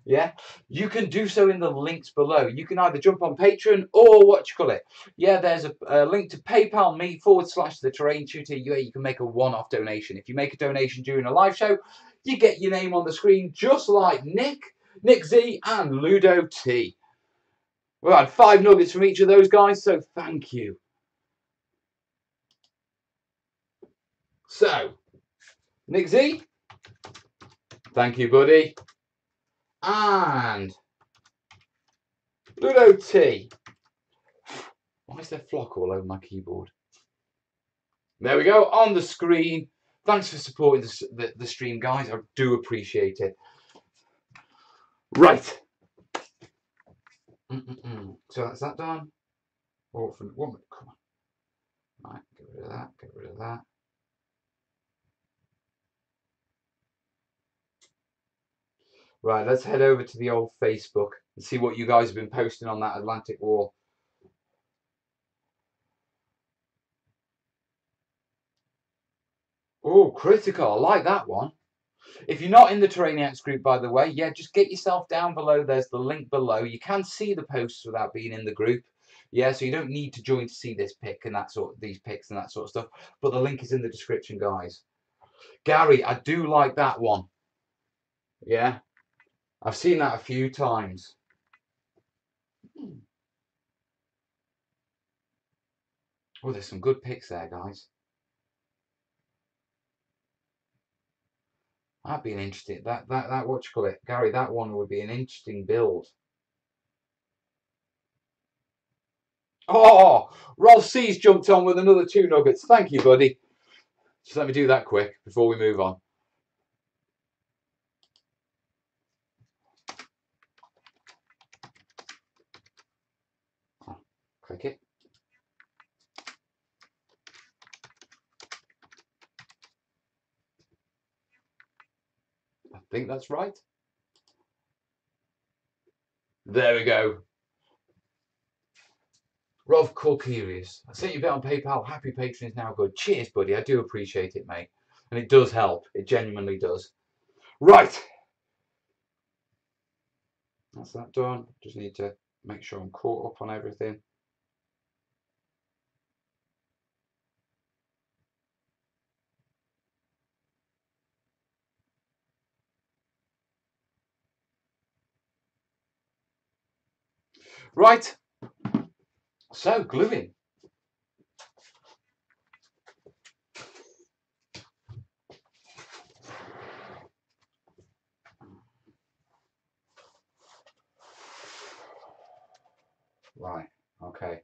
Yeah, you can do so in the links below. You can either jump on Patreon or what you call it. Yeah, there's a link to PayPal me / the terrain tutor. You can make a one-off donation. If you make a donation during a live show, you get your name on the screen, just like Nick Z, and Ludo T. We've had 5 nuggets from each of those guys, so thank you. So, Nick Z, thank you, buddy. And Ludo T. Why is there flock all over my keyboard? There we go, on the screen. Thanks for supporting the stream, guys. I do appreciate it. Right. So that's that done. Orphan woman, come on. Right, get rid of that, get rid of that. Right, let's head over to the old Facebook and see what you guys have been posting on that Atlantic wall. Oh, critical. I like that one. If you're not in the Terrainiacs group, by the way, yeah, just get yourself down below. There's the link below. You can see the posts without being in the group. Yeah, so you don't need to join to see this pick and these picks and that sort of stuff. But the link is in the description, guys. Gary, I do like that one. Yeah, I've seen that a few times. Oh, there's some good picks there, guys. That'd be an interesting. That what you call it, Gary? That one would be an interesting build. Oh, Rolf C's jumped on with another 2 nuggets. Thank you, buddy. Just let me do that quick before we move on. Oh, click it. I think that's right. There we go. Rolf Corkerius. I sent you a bit on PayPal. Happy patron is now good. Cheers, buddy. I do appreciate it, mate. And it does help. It genuinely does. Right. That's that done. Just need to make sure I'm caught up on everything. Right. So, gluing. Right, okay.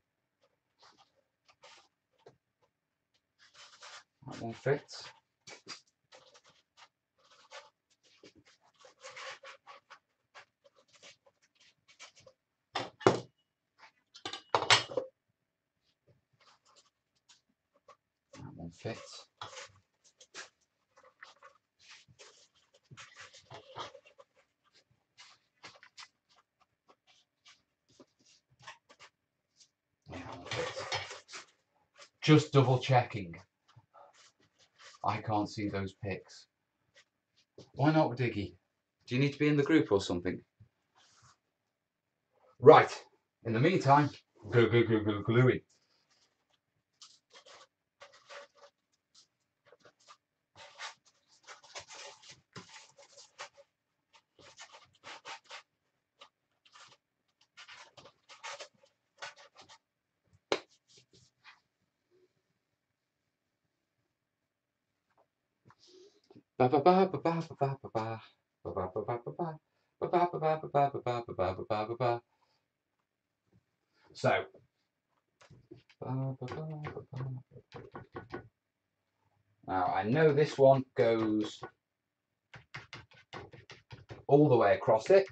That one fits. That one fits. Just double checking. I can't see those pics. Why not, Diggy? Do you need to be in the group or something? Right. In the meantime, gluing. So, Now I know this one goes all the way across it.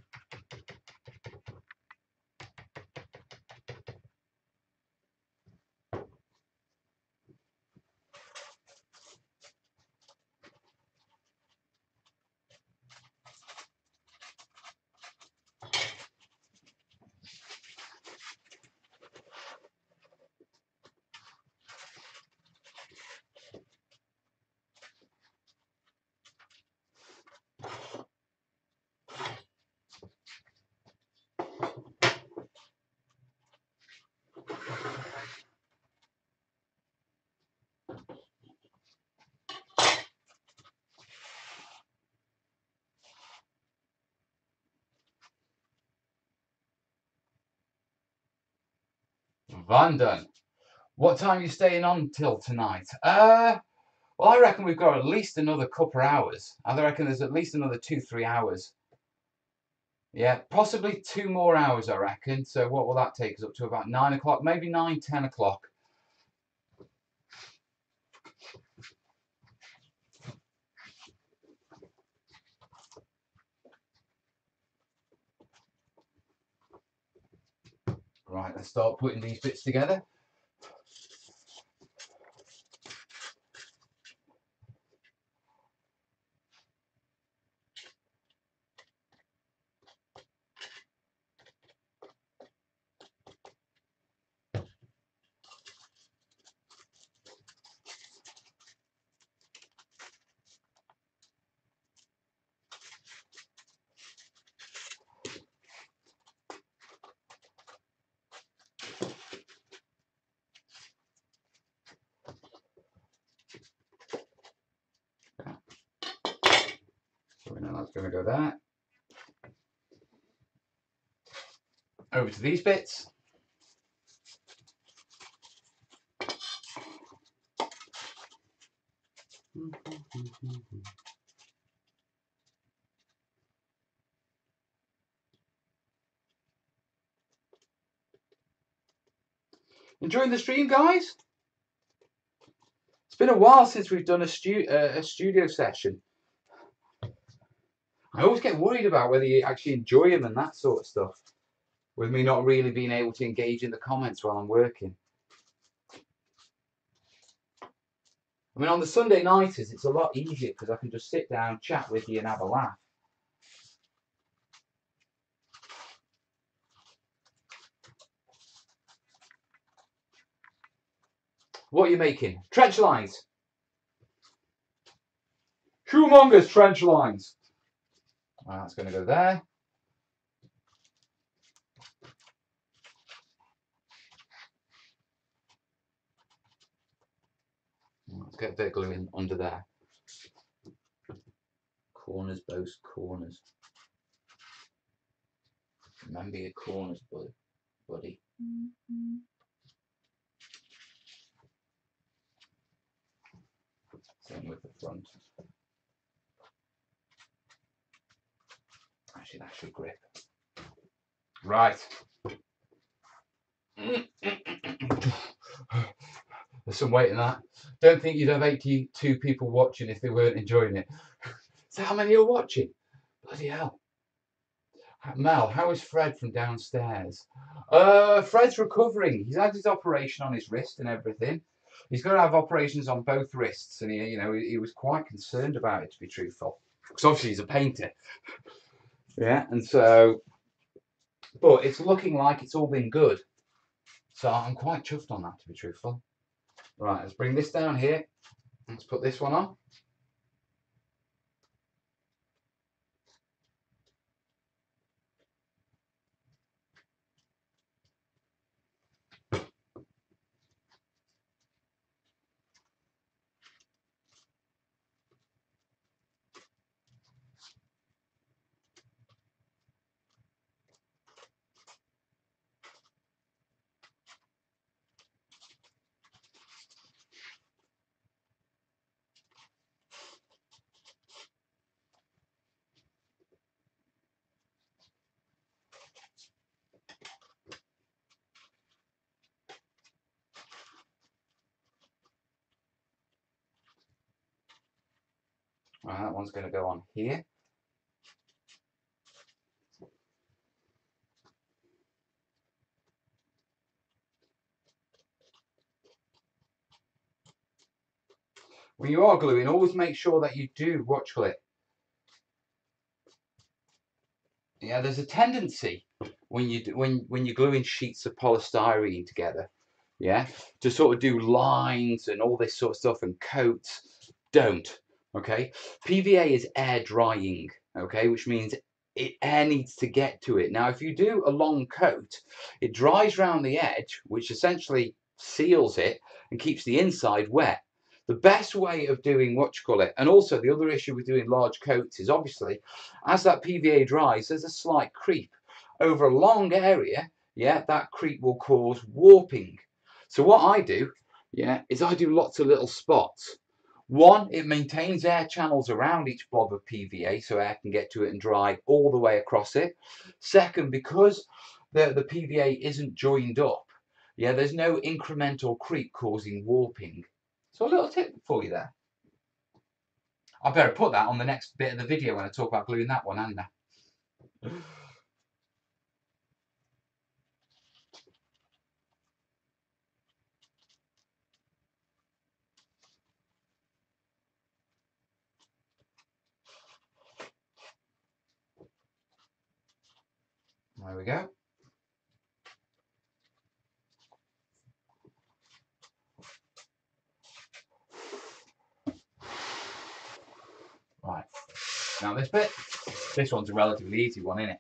Van done. What time are you staying on till tonight? Well, I reckon we've got at least another couple of hours. I reckon there's at least another 2-3 hours. Yeah, possibly 2 more hours, I reckon. So what will that take us up to? About 9 o'clock, maybe 9, 10 o'clock. Right, let's start putting these bits together. So we know that's going to go there. Over to these bits. Enjoying the stream, guys? It's been a while since we've done a studio session. I always get worried about whether you actually enjoy them and that sort of stuff, with me not really being able to engage in the comments while I'm working. I mean, on the Sunday nighters, it's a lot easier because I can just sit down, chat with you and have a laugh. What are you making? Trench lines. Humongous trench lines. Right, that's going to go there. Let's get a bit of glue in under there. Corners, both corners. Remember your corners, buddy. Same with the front. Actually, that should grip. Right. There's some weight in that. Don't think you'd have 82 people watching if they weren't enjoying it. So how many are watching? Bloody hell. Mel, how is Fred from downstairs? Fred's recovering. He's had his operation on his wrist and everything. He's got to have operations on both wrists, and he was quite concerned about it, to be truthful, because obviously he's a painter. Yeah, and so, but it's looking like it's all been good. So I'm quite chuffed on that, to be truthful. Right, let's bring this down here. Let's put this one on. Right, that one's going to go on here. When you are gluing, always make sure that you do watch it. Yeah, there's a tendency when you're gluing sheets of polystyrene together, yeah, to sort of do lines and all this sort of stuff and coats. Don't. Okay, PVA is air drying. Okay, which means air needs to get to it. Now, if you do a long coat, it dries around the edge, which essentially seals it and keeps the inside wet. The best way of doing and also the other issue with doing large coats is obviously as that PVA dries, there's a slight creep. Over a long area, yeah, that creep will cause warping. So what I do, yeah, is I do lots of little spots. One, it maintains air channels around each blob of PVA so air can get to it and dry all the way across it. Second, because the PVA isn't joined up, yeah, there's no incremental creep causing warping. So a little tip for you there. I better put that on the next bit of the video when I talk about gluing that one, hadn't I? There we go. Right. Now this one's a relatively easy one, isn't it?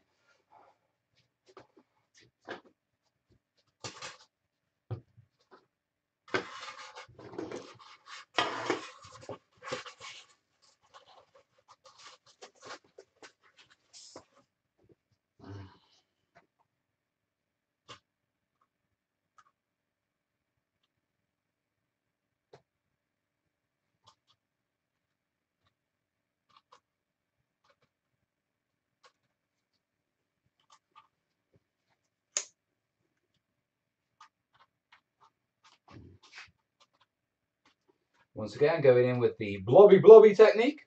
Once again, going in with the blobby technique.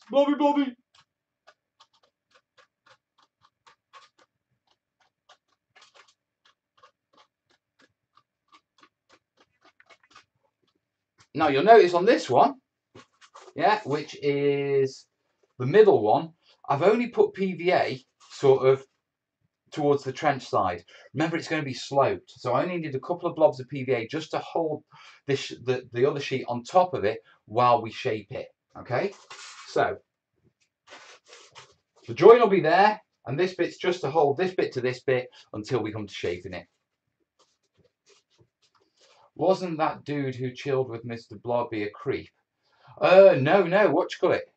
Blobby. Now you'll notice on this one, yeah, which is the middle one, I've only put PVA sort of towards the trench side. Remember, it's going to be sloped, so I only need a couple of blobs of PVA just to hold the other sheet on top of it while we shape it. Okay, so the join will be there, and this bit's just to hold this bit to this bit until we come to shaping it. Wasn't that dude who chilled with Mr. Blobby a creep? No, what you call it?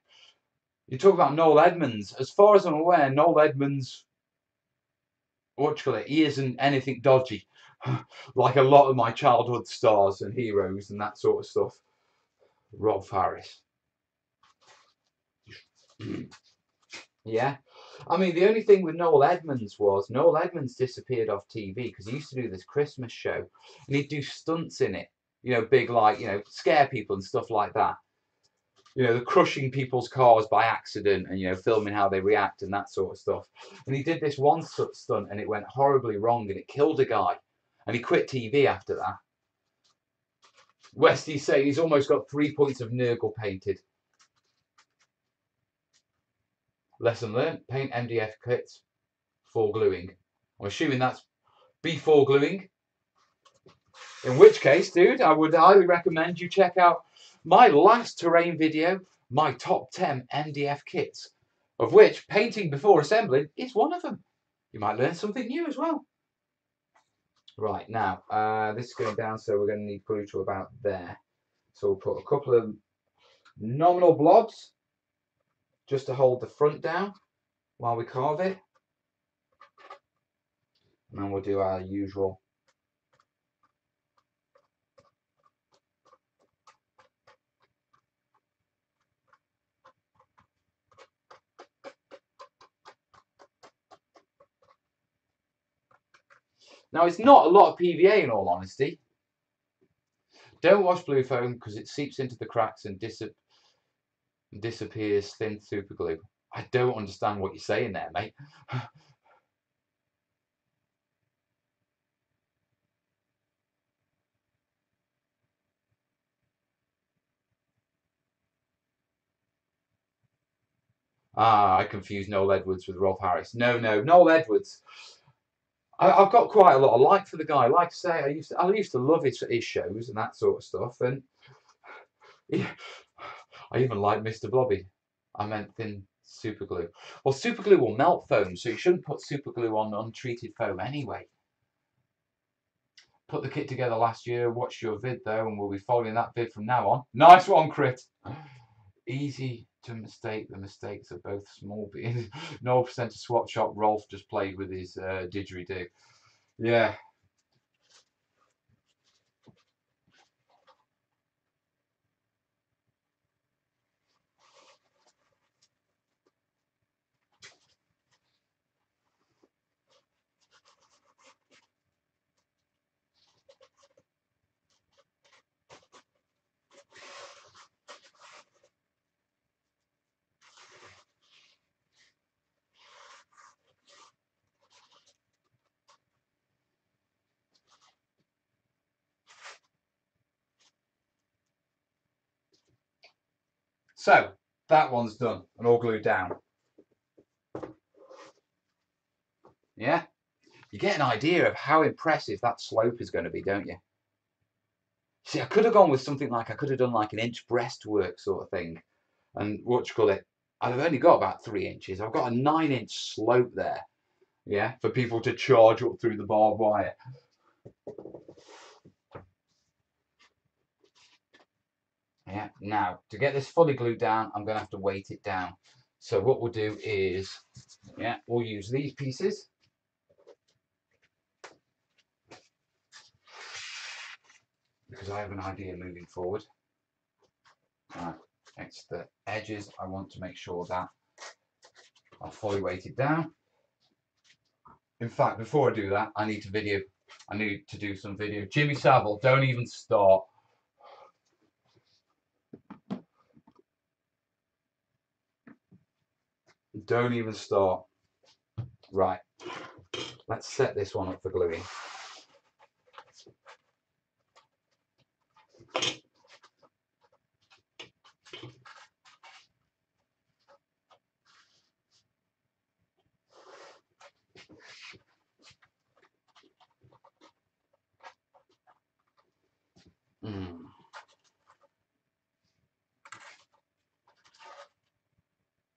You talk about Noel Edmonds. As far as I'm aware, Noel Edmonds, what you call it, he isn't anything dodgy. Like a lot of my childhood stars and heroes and that sort of stuff. Rob Harris. Yeah. I mean, the only thing with Noel Edmonds was Noel Edmonds disappeared off TV because he used to do this Christmas show and he'd do stunts in it. You know, big like, you know, scare people and stuff like that. You know, the crushing people's cars by accident and, you know, filming how they react and that sort of stuff. And he did this one stunt and it went horribly wrong and it killed a guy. And he quit TV after that. Westy saying he's almost got 3 points of Nurgle painted. Lesson learned, paint MDF kits for gluing. I'm assuming that's before gluing. In which case, dude, I would highly recommend you check out my last terrain video, my top 10 MDF kits, of which painting before assembling is one of them. You might learn something new as well. Right, now, this is going down, so we're going to need glue to about there. So we'll put a couple of nominal blobs just to hold the front down while we carve it. And then we'll do our usual Now, it's not a lot of PVA in all honesty. Don't wash blue foam because it seeps into the cracks and Disappears thin super glue. I don't understand what you're saying there, mate. Ah, I confused Noel Edwards with Rolf Harris. No, Noel Edwards. I've got quite a lot of like for the guy. Like I say, I used to love his shows and that sort of stuff. And yeah, I even like Mr. Blobby. I meant thin super glue. Well, super glue will melt foam, so you shouldn't put super glue on untreated foam anyway. Put the kit together last year. Watched your vid though, and we'll be following that vid from now on. Nice one, Crit. Easy to mistake. The mistakes are both small. No percent of swap shop. Rolf just played with his didgeridoo. Yeah. So that one's done and all glued down. Yeah. You get an idea of how impressive that slope is going to be, don't you? See, I could have gone with something like, I could have done like an inch breastwork sort of thing. And what you call it, I'd have only got about 3 inches. I've got a 9-inch slope there. Yeah, for people to charge up through the barbed wire. Yeah, now to get this fully glued down, I'm going to have to weight it down. So what we'll do is, yeah, we'll use these pieces. Because I have an idea moving forward. Right, it's the edges. I want to make sure that I'll fully weight it down. In fact, before I do that, I need to do some video. Jimmy Savile, don't even start. Don't even start. Right, let's set this one up for gluing.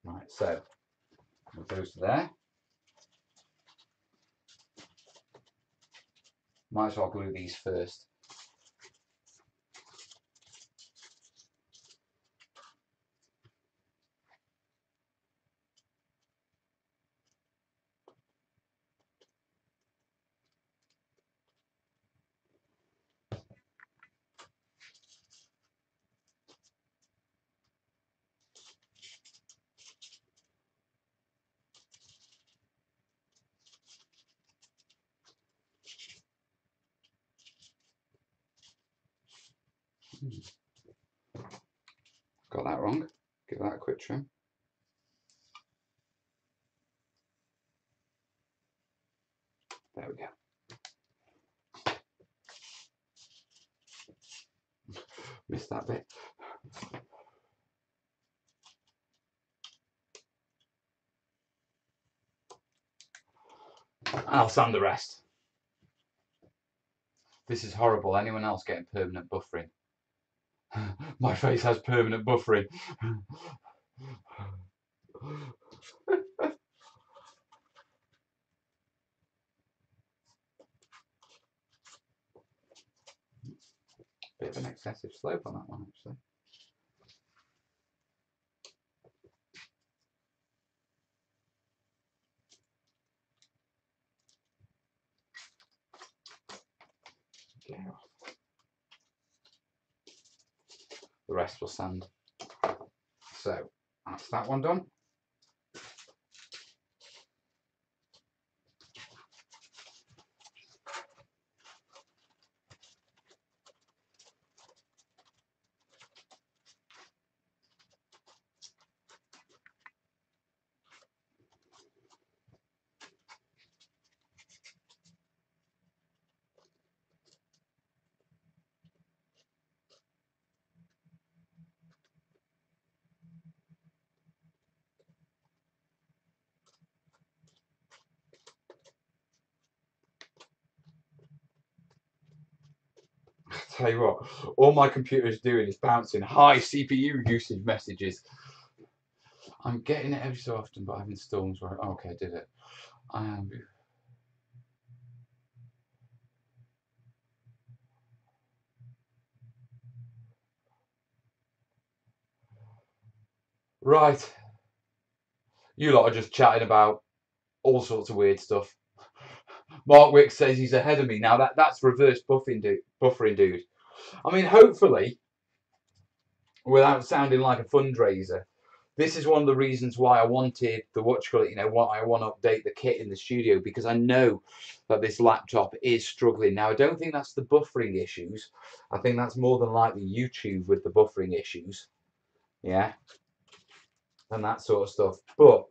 Right, so it goes to there. Might as well glue these first. Got that wrong. Give that a quick trim. There we go. Missed that bit. I'll sand the rest. This is horrible. Anyone else getting permanent buffering? My face has permanent buffering. Bit of an excessive slope on that one, actually. Okay. The rest will sand. So that's that one done. Tell you what, all my computer is doing is bouncing high CPU usage messages. I'm getting it every so often, but I've installed right. Oh, okay, I did it. I am. Right. You lot are just chatting about all sorts of weird stuff. Mark Wick says he's ahead of me now. That's reverse buffering, dude. I mean, hopefully, without sounding like a fundraiser, this is one of the reasons why I wanted the why I want to update the kit in the studio, because I know that this laptop is struggling. Now, I don't think that's the buffering issues. I think that's more than likely YouTube with the buffering issues. Yeah. And that sort of stuff. But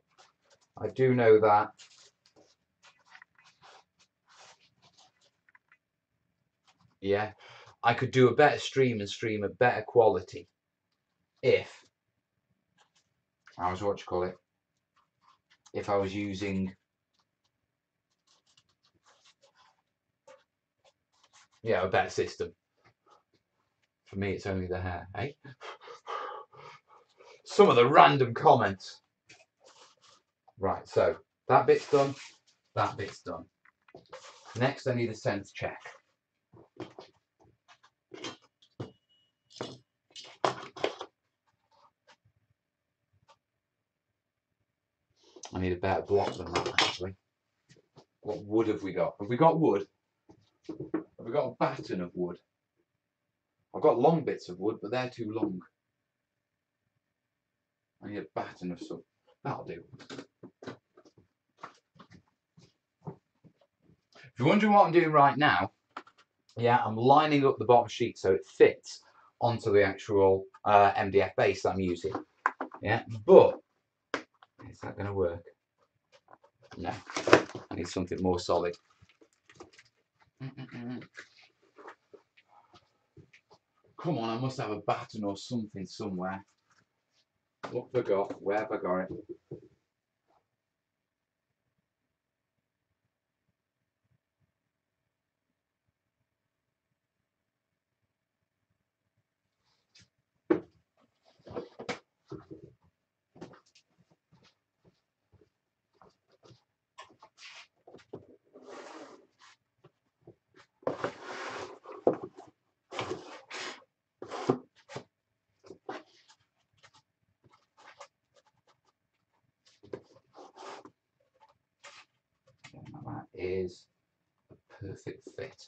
I do know that yeah, I could do a better stream and stream at better quality if I was if I was using a better system. For me, it's only the hair, eh? Some of the random comments. Right, so that bit's done. That bit's done. Next, I need a sense check. I need a better block than that, actually. What wood have we got? Have we got wood? Have we got a batten of wood? I've got long bits of wood, but they're too long. I need a batten of some. That'll do. If you're wondering what I'm doing right now, yeah, I'm lining up the bottom sheet so it fits onto the actual MDF base that I'm using. Yeah, but is that going to work? No, I need something more solid. Come on, I must have a batten or something somewhere. What have I got? Where have I got it? That is a perfect fit.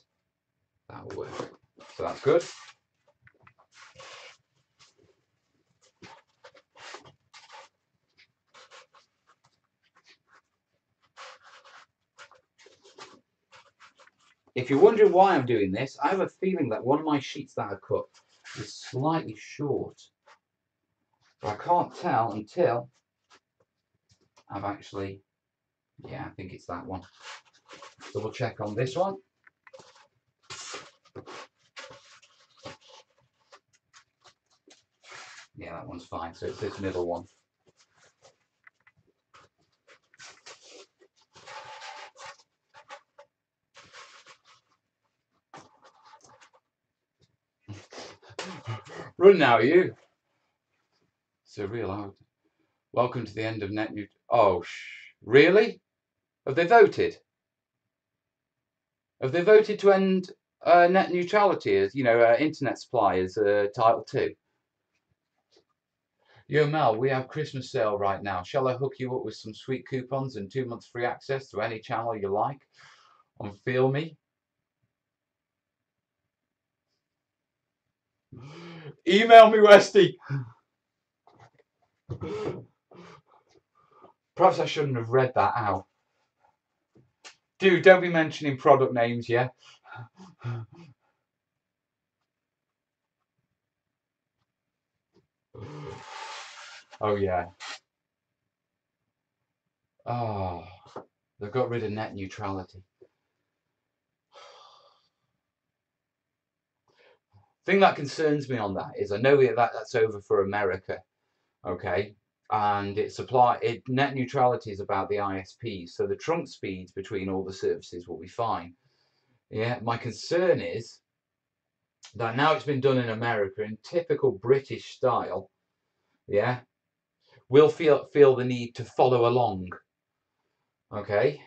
That'll work. So that's good. If you're wondering why I'm doing this, I have a feeling that one of my sheets that I cut is slightly short. But I can't tell until I've actually, I think it's that one. Double check on this one. Yeah, that one's fine. So it's this middle one. Run now, you. Surreal. Welcome to the end of net new. Oh, really? Have they voted? Have they voted to end net neutrality as internet supply as Title 2? Yo, Mel, we have Christmas sale right now. Shall I hook you up with some sweet coupons and 2 months free access to any channel you like on Feel Me? Email me, Westy. Perhaps I shouldn't have read that out. Dude, don't be mentioning product names, yeah? Oh, yeah. Oh, they've got rid of net neutrality. The thing that concerns me on that is I know that's over for America, okay? And net neutrality is about the ISPs, so the trunk speeds between all the services will be fine. Yeah, my concern is that now it's been done in America in typical British style, yeah, we'll feel the need to follow along. Okay.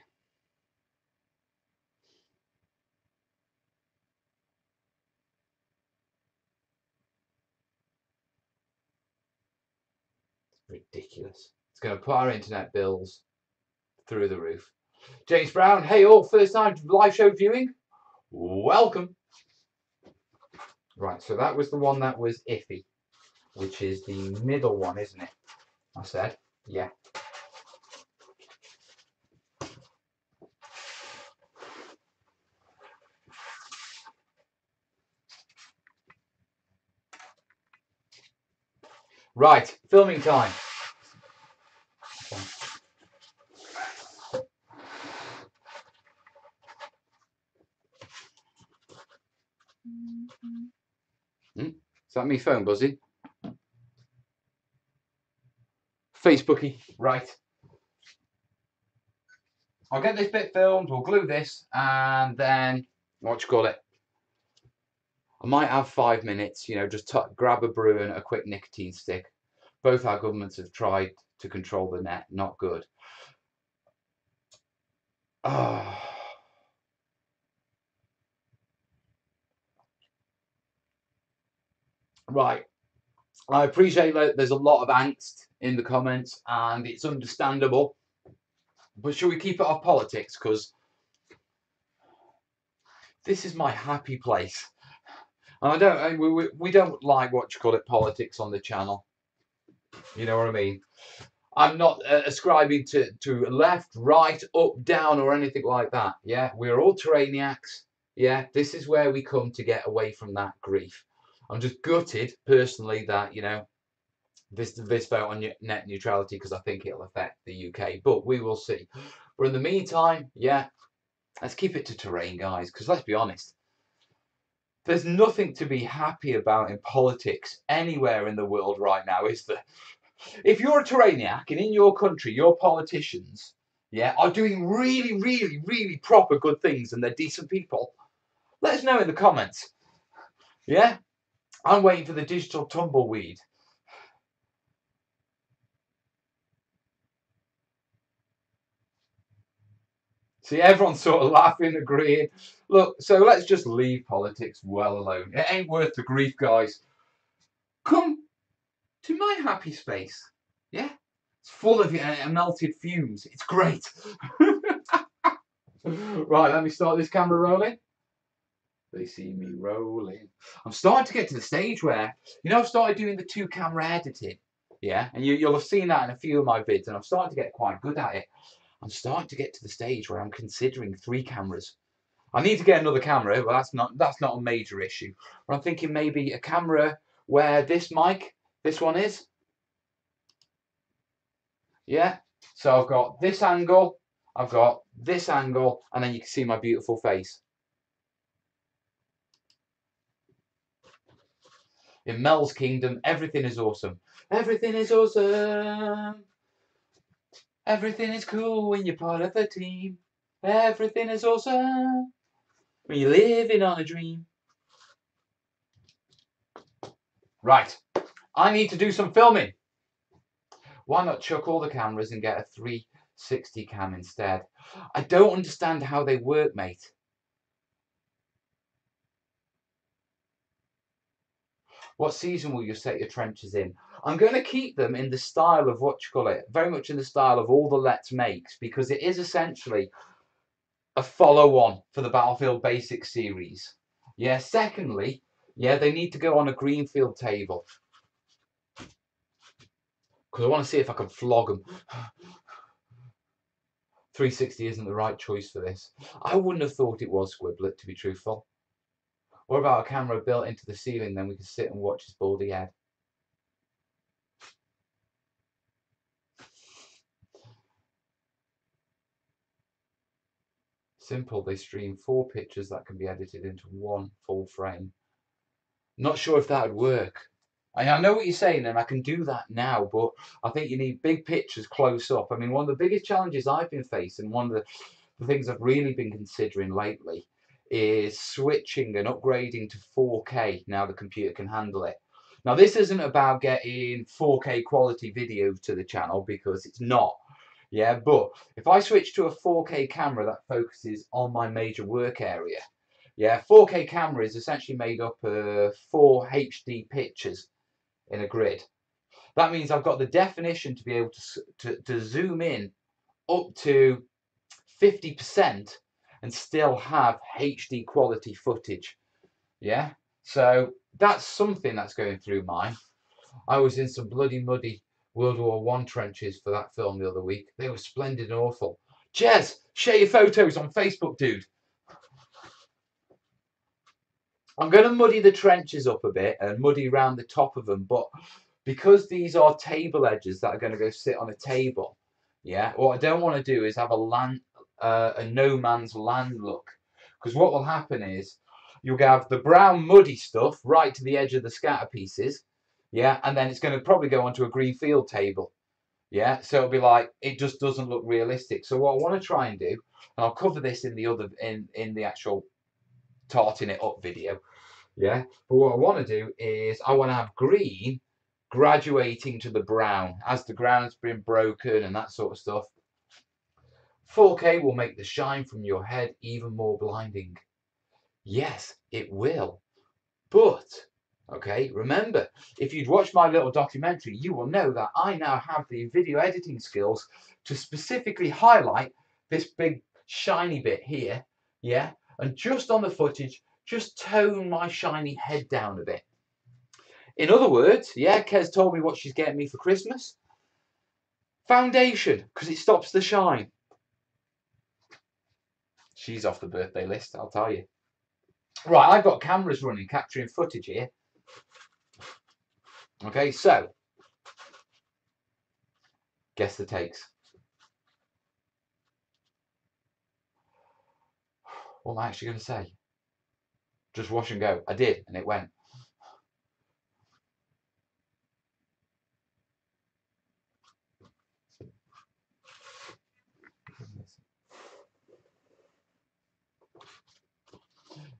Ridiculous. It's going to put our internet bills through the roof. James Brown, hey all, first time live show viewing? Welcome. Right, so that was the one that was iffy, which is the middle one, isn't it? I said, yeah. Right, filming time. Is that me phone buzzing? Facebooky. Right. I'll get this bit filmed, we'll glue this, and then, what do you call it? I might have 5 minutes, you know, just grab a brew and a quick nicotine stick. Both our governments have tried to control the net, not good. Oh. Right. I appreciate that there's a lot of angst in the comments, and it's understandable. But should we keep it off politics? Because this is my happy place. And we don't like what you call it politics on the channel. You know what I mean? I'm not ascribing to left, right, up, down, or anything like that. Yeah, we're all terrainiacs. Yeah, this is where we come to get away from that grief. I'm just gutted personally that, you know, this vote on net neutrality, because I think it'll affect the UK, but we will see. But in the meantime, yeah, let's keep it to terrain, guys, because let's be honest, there's nothing to be happy about in politics anywhere in the world right now, is there? If you're a terrainiac and in your country, your politicians, yeah, are doing really, really, really proper good things and they're decent people, let us know in the comments. Yeah, I'm waiting for the digital tumbleweed. See, everyone's sort of laughing, agreeing. Look, so let's just leave politics well alone. It ain't worth the grief, guys. Come to my happy space. Yeah, it's full of melted fumes. It's great. Right, let me start this camera rolling. They see me rolling. I'm starting to get to the stage where, you know, I've started doing the 2-camera editing. Yeah, and you'll have seen that in a few of my vids, and I'm starting to get quite good at it. I'm starting to get to the stage where I'm considering 3 cameras. I need to get another camera, but that's not a major issue. But I'm thinking maybe a camera where this mic, this one is. Yeah. So I've got this angle, I've got this angle, and then you can see my beautiful face. In Mel's kingdom, everything is awesome. Everything is awesome. Everything is cool when you're part of the team. Everything is awesome when you're living on a dream. Right. I need to do some filming. Why not chuck all the cameras and get a 360 cam instead? I don't understand how they work, mate. What season will you set your trenches in? I'm going to keep them in the style of what you call it, very much in the style of all the Let's Makes, because it is essentially a follow-on for the Battlefield Basics series. Yeah, secondly, yeah, they need to go on a greenfield table, because I want to see if I can flog them. 360 isn't the right choice for this. I wouldn't have thought it was Squiblet, to be truthful. What about a camera built into the ceiling, then we can sit and watch his baldy head? Simple, they stream 4 pictures that can be edited into 1 full frame. Not sure if that would work. I know what you're saying, and I can do that now, but I think you need big pictures close up. I mean, one of the biggest challenges I've been facing, one of the things I've really been considering lately, is switching and upgrading to 4K now the computer can handle it. Now this isn't about getting 4K quality video to the channel, because it's not. Yeah, but if I switch to a 4K camera that focuses on my major work area, yeah, 4K camera is essentially made up of 4 HD pictures in a grid. That means I've got the definition to be able to zoom in up to 50% and still have HD quality footage. Yeah, so that's something that's going through mine. I was in some bloody muddy World War I trenches for that film the other week. They were splendid and awful. Jez, share your photos on Facebook, dude. I'm going to muddy the trenches up a bit and muddy around the top of them, but because these are table edges that are going to go sit on a table, yeah, what I don't want to do is have a no man's land look, because what will happen is you'll have the brown muddy stuff right to the edge of the scatter pieces, yeah, and then it's going to probably go onto a green field table, yeah, so it'll be like, it just doesn't look realistic. So what I want to try and do, and I'll cover this in the other in the actual tarting it up video, yeah, but what I want to do is I want to have green graduating to the brown as the ground's been broken and that sort of stuff. 4K will make the shine from your head even more blinding. Yes, it will. But, okay, remember, if you'd watched my little documentary, you will know that I now have the video editing skills to specifically highlight this big shiny bit here, yeah, and just on the footage, just tone my shiny head down a bit. In other words, yeah, Kez told me what she's getting me for Christmas. Foundation, because it stops the shine. She's off the birthday list, I'll tell you. Right, I've got cameras running, capturing footage here. Okay, so, guess the takes. What am I actually going to say? Just wash and go. I did, and it went.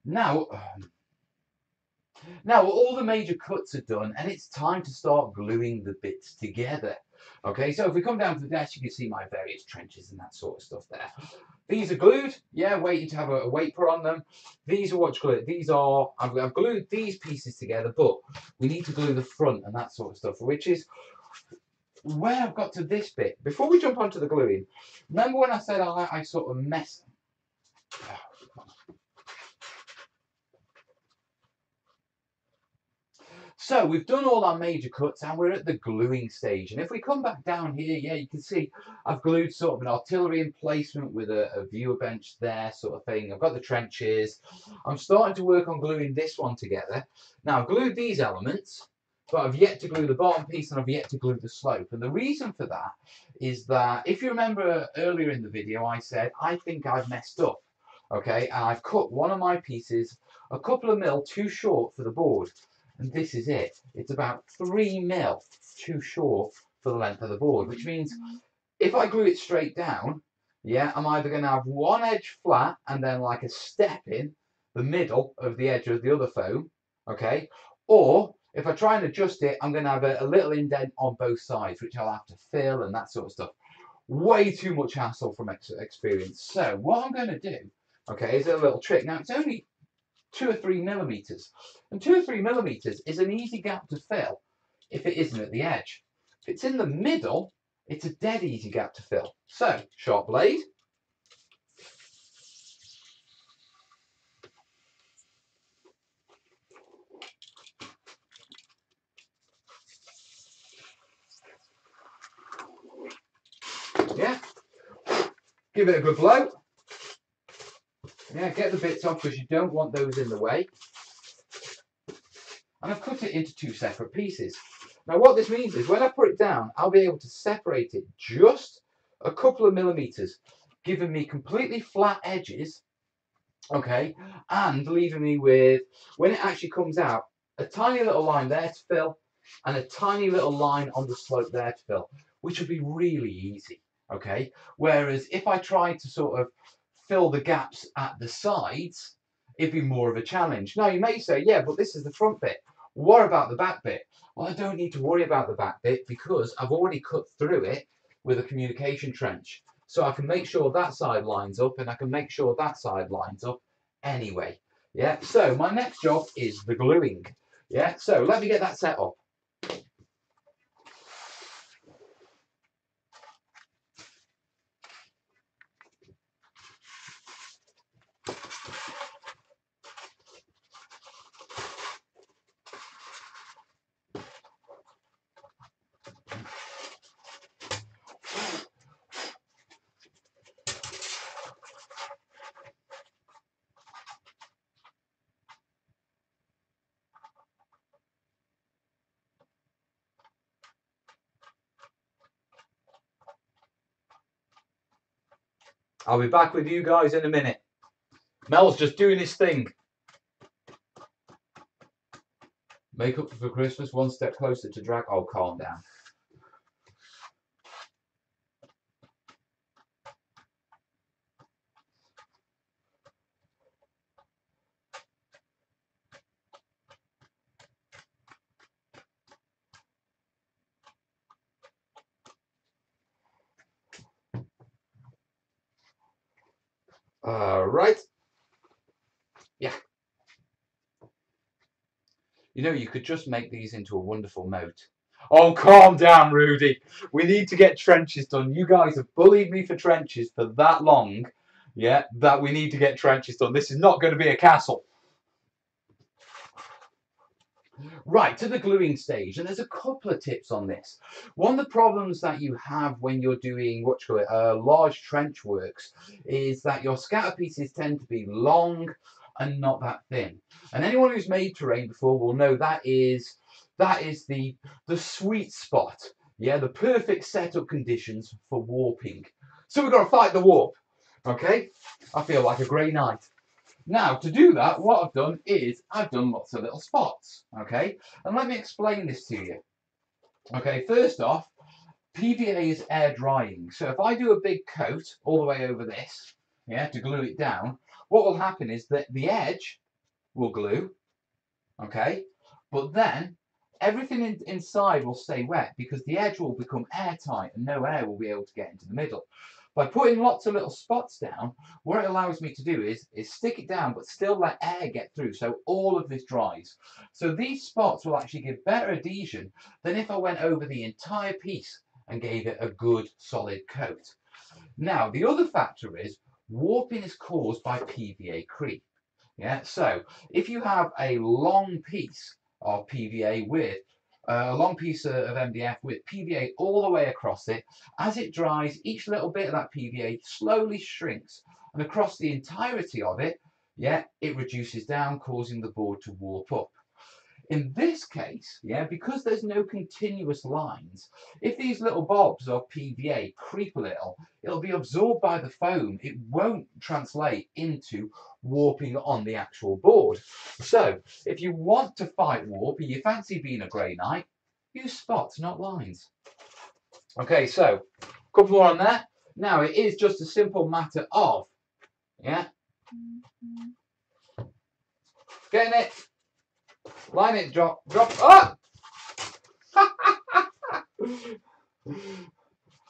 Now all the major cuts are done, and it's time to start gluing the bits together. Okay, so if we come down to the desk, you can see my various trenches and that sort of stuff there. These are glued, yeah, waiting to have a weight put on them. These are what's glued. These are, I've glued these pieces together, but we need to glue the front and that sort of stuff, which is where I've got to this bit. Before we jump onto the gluing, remember when I said I sort of mess. So we've done all our major cuts and we're at the gluing stage. And if we come back down here, yeah, you can see I've glued sort of an artillery emplacement with a viewer bench there, sort of thing. I've got the trenches. I'm starting to work on gluing this one together. Now I've glued these elements, but I've yet to glue the bottom piece and I've yet to glue the slope. And the reason for that is that if you remember earlier in the video, I said, I think I've messed up. Okay, and I've cut one of my pieces a couple of mil too short for the board. And this is it. It's about 3 mil too short for the length of the board, which means if I glue it straight down, yeah, I'm either going to have one edge flat and then like a step in the middle of the edge of the other foam, okay? Or if I try and adjust it, I'm going to have a little indent on both sides, which I'll have to fill and that sort of stuff. Way too much hassle from experience. So what I'm going to do, okay, is a little trick. Now, it's only 2 or 3 millimeters. And 2 or 3 millimeters is an easy gap to fill if it isn't at the edge. If it's in the middle, it's a dead easy gap to fill. So, sharp blade. Yeah. Give it a good blow. Yeah, get the bits off because you don't want those in the way. And I've cut it into 2 separate pieces. Now what this means is when I put it down, I'll be able to separate it just a couple of millimeters, giving me completely flat edges, okay, and leaving me with, when it actually comes out, a tiny little line there to fill and a tiny little line on the slope there to fill, which will be really easy, okay? Whereas if I try to sort of fill the gaps at the sides, it'd be more of a challenge. Now you may say, yeah, but this is the front bit. What about the back bit? Well, I don't need to worry about the back bit because I've already cut through it with a communication trench. So I can make sure that side lines up and I can make sure that side lines up anyway. Yeah, so my next job is the gluing. Yeah, so let me get that set up. I'll be back with you guys in a minute. Mel's just doing his thing. Make up for Christmas, one step closer to drag. Oh, calm down. Right. Yeah. You know, you could just make these into a wonderful moat. Oh, calm down, Rudy. We need to get trenches done. You guys have bullied me for trenches for that long, yeah, that we need to get trenches done. This is not going to be a castle. Right, to the gluing stage, and there's a couple of tips on this. One of the problems that you have when you're doing, large trench works is that your scatter pieces tend to be long and not that thin. And anyone who's made terrain before will know that is the sweet spot, yeah, the perfect setup conditions for warping. So we've got to fight the warp, okay? I feel like a grey knight. Now, to do that, what I've done is I've done lots of little spots, okay? And let me explain this to you. Okay, first off, PVA is air drying. So if I do a big coat all the way over this, yeah, to glue it down, what will happen is that the edge will glue, okay? But then everything inside will stay wet because the edge will become airtight and no air will be able to get into the middle. By putting lots of little spots down, what it allows me to do is stick it down but still let air get through so all of this dries. So these spots will actually give better adhesion than if I went over the entire piece and gave it a good solid coat. Now, the other factor is warping is caused by PVA creep. Yeah, so if you have a long piece of PVA with a long piece of MDF with PVA all the way across it, as it dries, each little bit of that PVA slowly shrinks, and across the entirety of it, yeah, it reduces down, causing the board to warp up. In this case, yeah, because there's no continuous lines, if these little bobs of PVA creep a little, it'll be absorbed by the foam. It won't translate into warping on the actual board. So, if you want to fight warp, or you fancy being a grey knight, use spots, not lines. Okay, so, a couple more on there. Now, it is just a simple matter of, yeah, getting it, line it, drop, ah!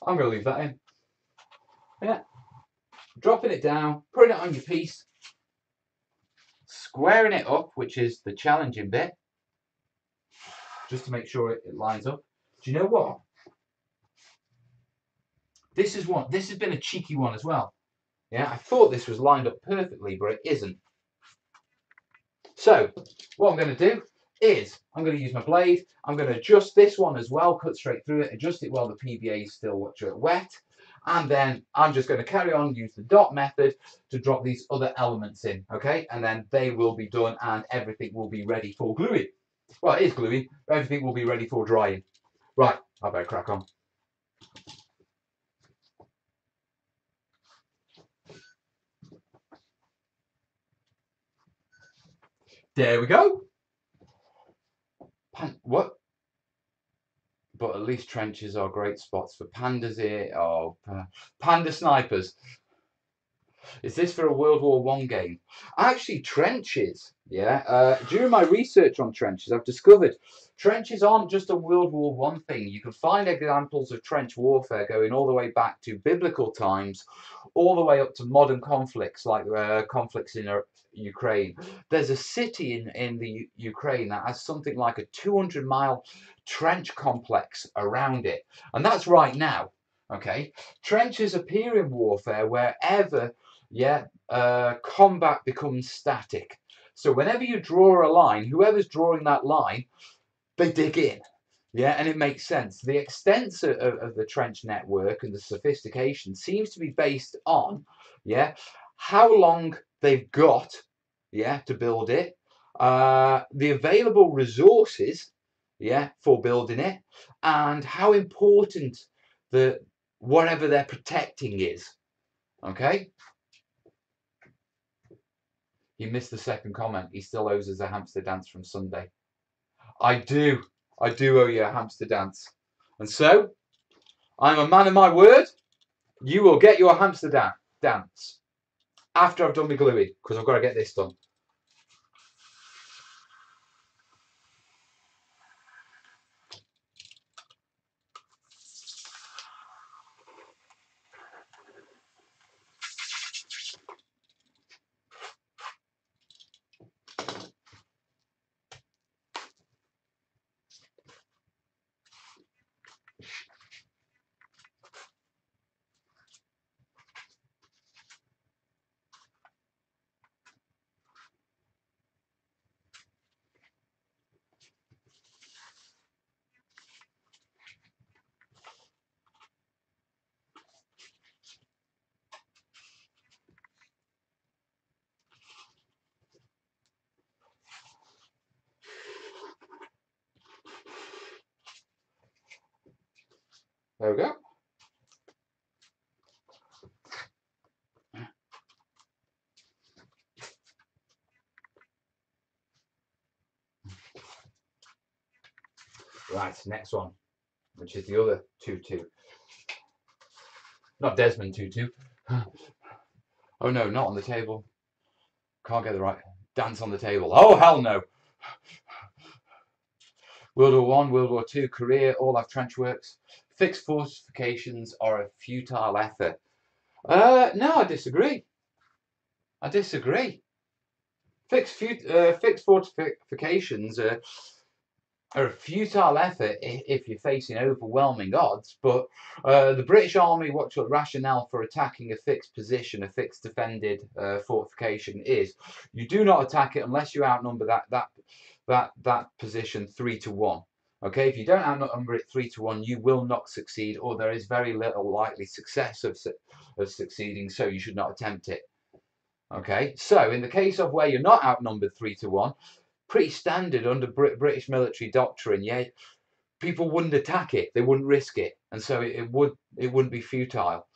I'm going to leave that in. Yeah. Dropping it down, putting it on your piece, squaring it up, which is the challenging bit, just to make sure it lines up. Do you know what? This has been a cheeky one as well. Yeah, I thought this was lined up perfectly, but it isn't. So, what I'm going to do is I'm going to use my blade. I'm going to adjust this one as well, cut straight through it, adjust it while the PVA is still wet. And then I'm just going to carry on, use the dot method to drop these other elements in, okay? And then they will be done and everything will be ready for gluing. Well, it is gluing, but everything will be ready for drying. Right, I better crack on. There we go. What? But at least trenches are great spots for pandas here, or panda snipers. Is this for a World War One game? Actually, trenches. Yeah. During my research on trenches, I've discovered trenches aren't just a World War One thing. You can find examples of trench warfare going all the way back to biblical times, all the way up to modern conflicts like conflicts in Ukraine. There's a city in the Ukraine that has something like a 200-mile trench complex around it, and that's right now. Okay, trenches appear in warfare wherever combat becomes static. So whenever you draw a line, whoever's drawing that line, they dig in. Yeah, and it makes sense. The extent of the trench network and the sophistication seems to be based on, how long they've got, to build it, the available resources, for building it, and how important the whatever they're protecting is. Okay. He missed the second comment. He still owes us a hamster dance from Sunday. I do owe you a hamster dance. And so, I'm a man of my word. You will get your hamster dance after I've done my gluing, because I've got to get this done. There we go. Right, next one, which is the other 2-2. Not Desmond 2-2. Oh no, not on the table. Can't get the right dance on the table. Oh hell no. World War One, World War Two, Korea, all have trench works. Fixed fortifications are a futile effort. No, I disagree. Fixed fortifications are a futile effort if you're facing overwhelming odds, but the British Army, what's your rationale for attacking a fixed position, a fixed defended fortification is, you do not attack it unless you outnumber that position 3-1. Okay, if you don't outnumber it 3-1, you will not succeed, or there is very little likely success of succeeding, so you should not attempt it. Okay, so in the case of where you're not outnumbered 3-1, pretty standard under British military doctrine, people wouldn't attack it, they wouldn't risk it, and so it wouldn't be futile.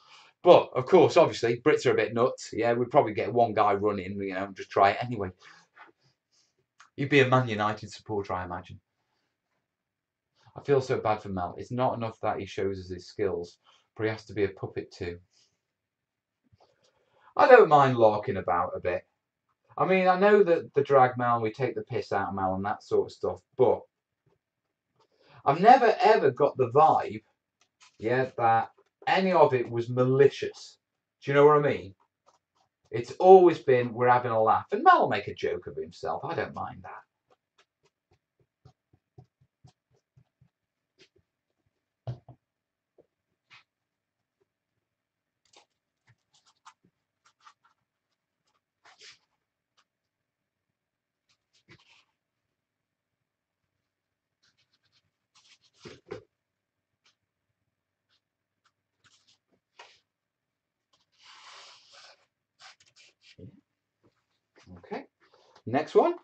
But of course, obviously, Brits are a bit nuts. We'd probably get one guy running, and just try it anyway. You'd be a Man United supporter, I imagine. I feel so bad for Mel. It's not enough that he shows us his skills, but he has to be a puppet too. I don't mind larking about a bit. I mean, I know that the drag Mel, we take the piss out of Mel and that sort of stuff, but I've never ever got the vibe, that any of it was malicious. Do you know what I mean? It's always been, we're having a laugh. And Mel will make a joke of himself. I don't mind that. Okay, next one.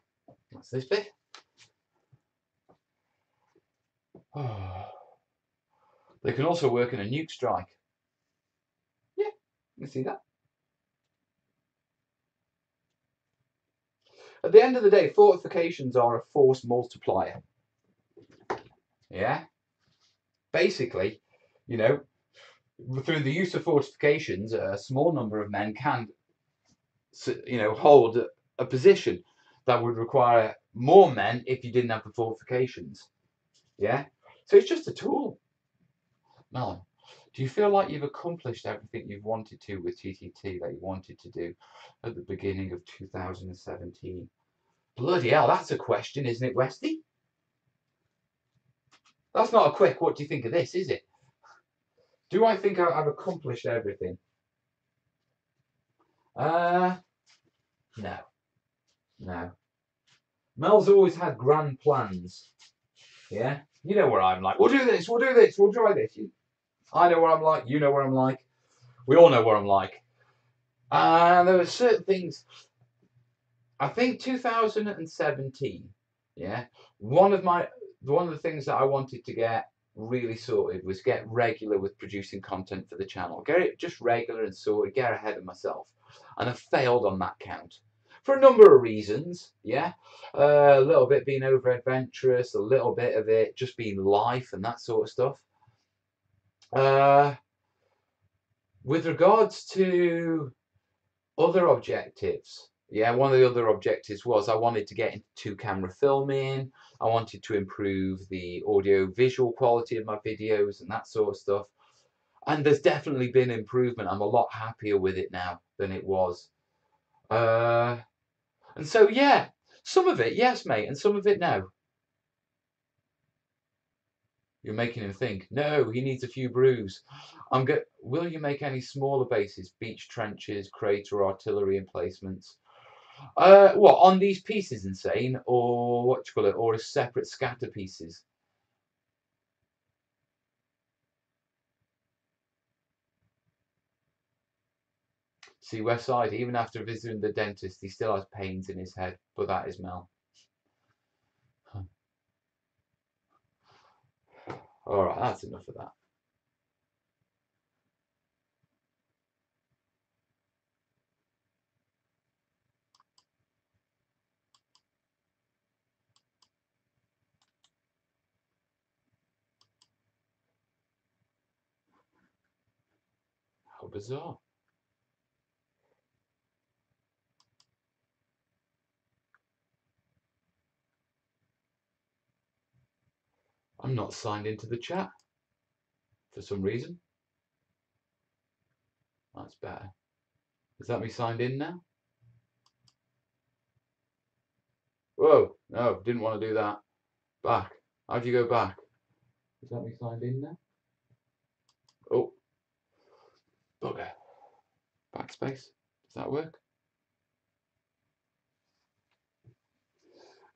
What's this bit? They can also work in a nuke strike. Yeah, you can see that. At the end of the day, fortifications are a force multiplier. Yeah. Basically, through the use of fortifications, a small number of men can you know, hold a position that would require more men if you didn't have the fortifications. Yeah, so it's just a tool. Melon, do you feel like you've accomplished everything you've wanted to with TTT that you wanted to do at the beginning of 2017? Bloody hell, that's a question, isn't it, Westy? That's not a quick, what do you think of this, is it? Do I think I've accomplished everything? No. No. Mel's always had grand plans. Yeah? You know where I'm like, we'll do this, we'll do this, we'll try this. I know what I'm like, you know what I'm like. We all know what I'm like. And there were certain things, I think 2017, yeah, one of the things that I wanted to get really sorted was get regular with producing content for the channel. Get it just regular and sorted, get ahead of myself. And I failed on that count. For a number of reasons, yeah. A little bit being over adventurous, a little bit of it just being life and that sort of stuff. With regards to other objectives, yeah, one of the other objectives was I wanted to get into 2-camera filming. I wanted to improve the audio visual quality of my videos and that sort of stuff. And there's definitely been improvement. I'm a lot happier with it now than it was. And so, yeah, some of it, yes, mate, and some of it, no. You're making him think. No, he needs a few brews. Will you make any smaller bases, beach trenches, crater, artillery emplacements? What, on these pieces, Insane, or what you call it, or as separate scatter pieces? See, West Side, even after visiting the dentist, he still has pains in his head, but that is Mel. Alright, that's enough of that. How bizarre. I'm not signed into the chat for some reason. That's better. Is that me signed in now? Whoa, no, didn't want to do that. Back. How do you go back? Is that me signed in now? Oh, bugger. Backspace. Does that work?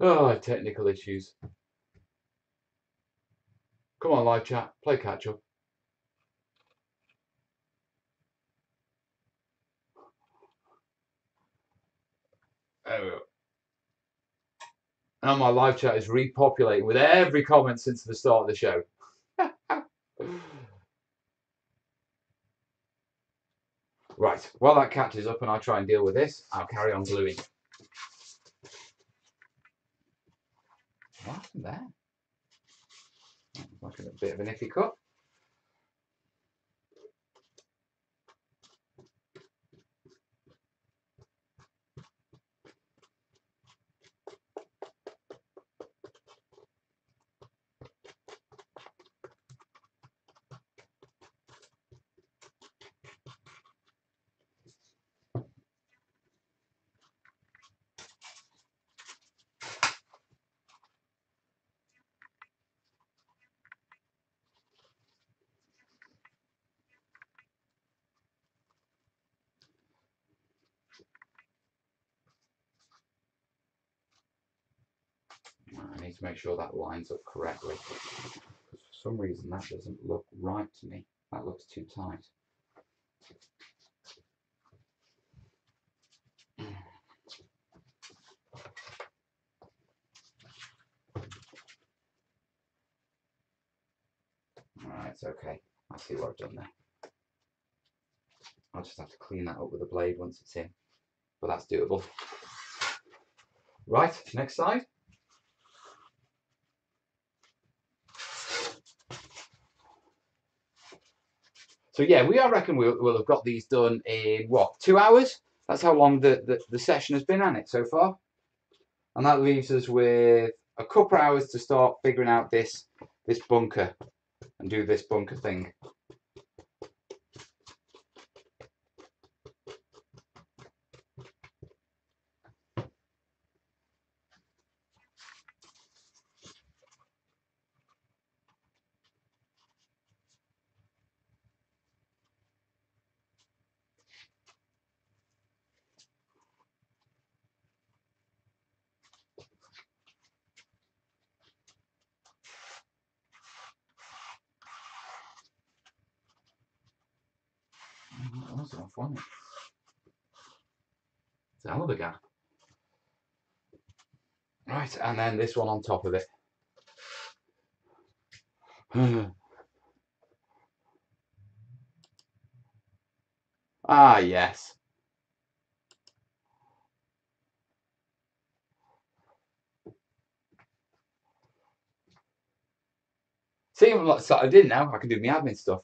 Oh, technical issues. Come on, live chat. Play catch up. There we go. Now my live chat is repopulating with every comment since the start of the show. Right, while that catches up and I try and deal with this, I'll carry on gluing. What happened there? Like a bit of an iffy cut. I need to make sure that lines up correctly. For some reason that doesn't look right to me. That looks too tight. Alright, it's okay. I see what I've done there. I'll just have to clean that up with a blade once it's in. But that's doable. Right, next side. So yeah, I reckon we'll have got these done in, what, 2 hours? That's how long the session has been on it so far. And that leaves us with a couple of hours to start figuring out this bunker and do this bunker thing. That's not funny. It's a hell of a gap. Right, and then this one on top of it. Ah, yes. See, like I did now. I can do my admin stuff.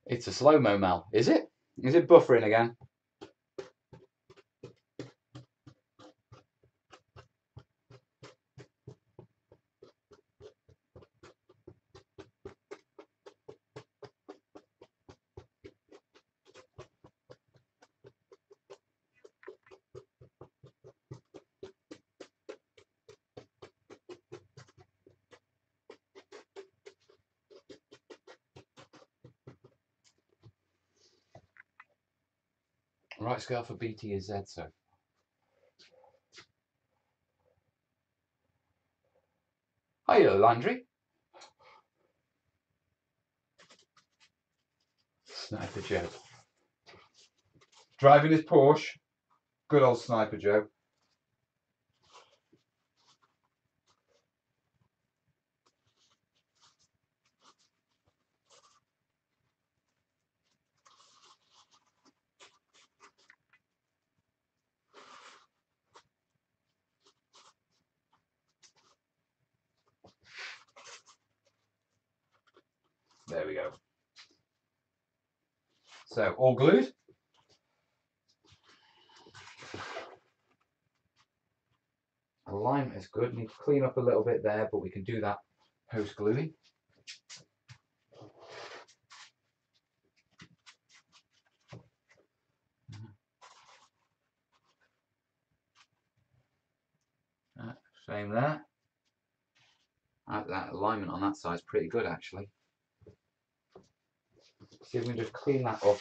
It's a slow-mo, Mel. Is it? Is it buffering again? Right scale for BT is Z, so. Hiya, Landry. Sniper Joe. Driving his Porsche. Good old Sniper Joe. There we go. So, all glued. Alignment is good. Need to clean up a little bit there, but we can do that post-gluing. Same there. That alignment on that side is pretty good, actually. See if we can just clean that up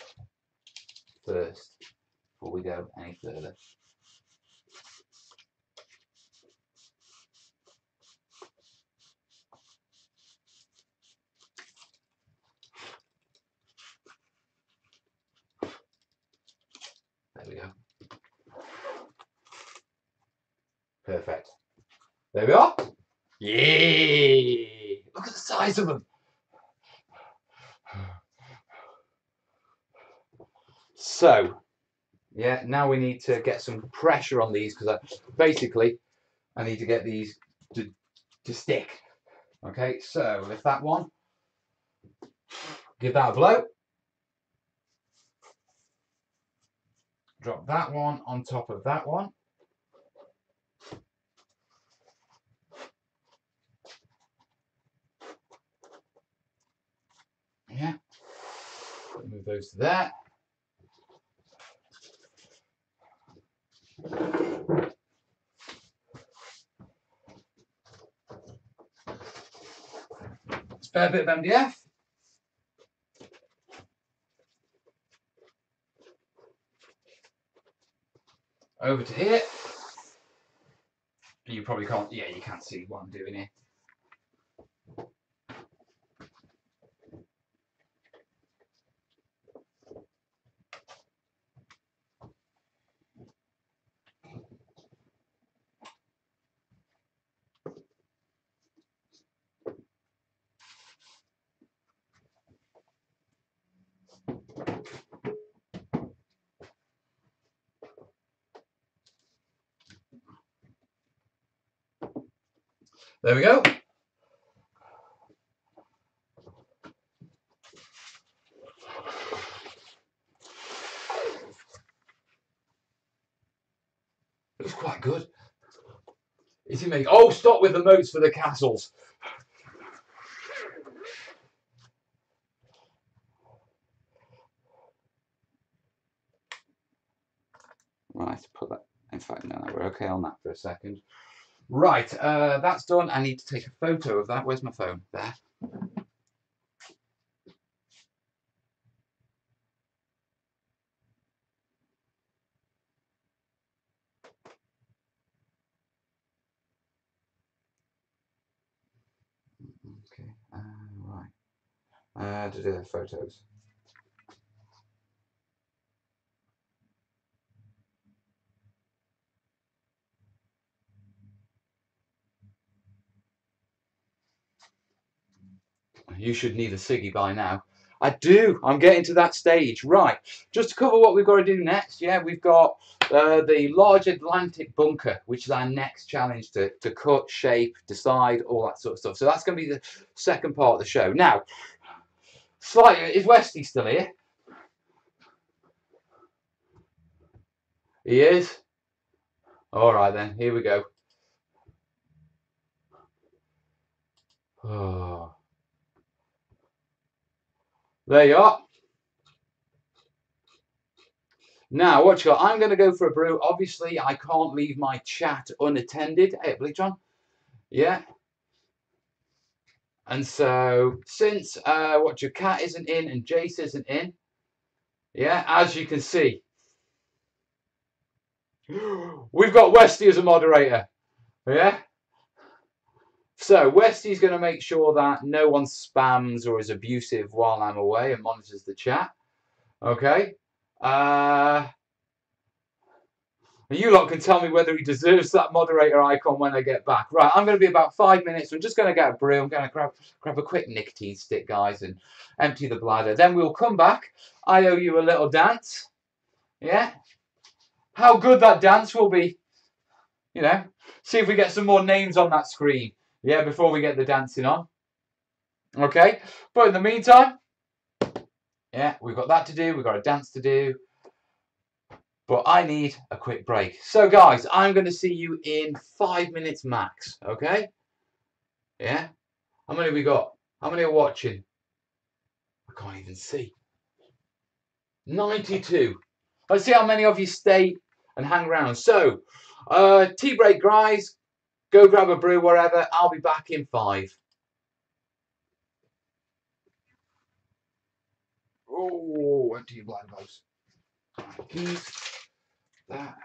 first before we go any further. There we go. Perfect. There we are. Yay! Look at the size of them. So, yeah, now we need to get some pressure on these because basically I need to get these to stick. Okay, so lift that one, give that a blow, drop that one on top of that one. Yeah, move those to there. Spare bit of MDF. Over to here. You probably can't, yeah, you can't see what I'm doing here. There we go. me. Oh, stop with the moats for the castles. Right, put that. In fact, no, we're okay on that for a second. Right, that's done. I need to take a photo of that. Where's my phone? There. Okay, right. To do the photos. You should need a ciggy by now. I do. I'm getting to that stage. Right. Just to cover what we've got to do next. Yeah, we've got the large Atlantic bunker, which is our next challenge to cut, shape, decide, all that sort of stuff. So that's going to be the second part of the show. Now, is Westy still here? He is. All right then. Here we go. Oh. There you are. Now, what you got? I'm going to go for a brew. Obviously, I can't leave my chat unattended. Hey, Bleachon. Yeah. And so, since what your cat isn't in and Jace isn't in, yeah, as you can see, we've got Westy as a moderator. Yeah. So Westy's going to make sure that no one spams or is abusive while I'm away and monitors the chat. Okay. You lot can tell me whether he deserves that moderator icon when I get back. Right, I'm going to be about 5 minutes. I'm just going to get a brew. I'm going to grab a quick nicotine stick, guys, and empty the bladder. Then we'll come back. I owe you a little dance. Yeah? How good that dance will be. You know? See if we get some more names on that screen. Yeah, before we get the dancing on. Okay? But in the meantime, yeah, we've got that to do. We've got a dance to do. But I need a quick break. So, guys, I'm going to see you in 5 minutes max. Okay? Yeah? How many have we got? How many are watching? I can't even see. 92. Let's see how many of you stay and hang around. So, tea break, guys. Go grab a brew, wherever. I'll be back in 5. Oh, empty your bladder, boys. Keys. That.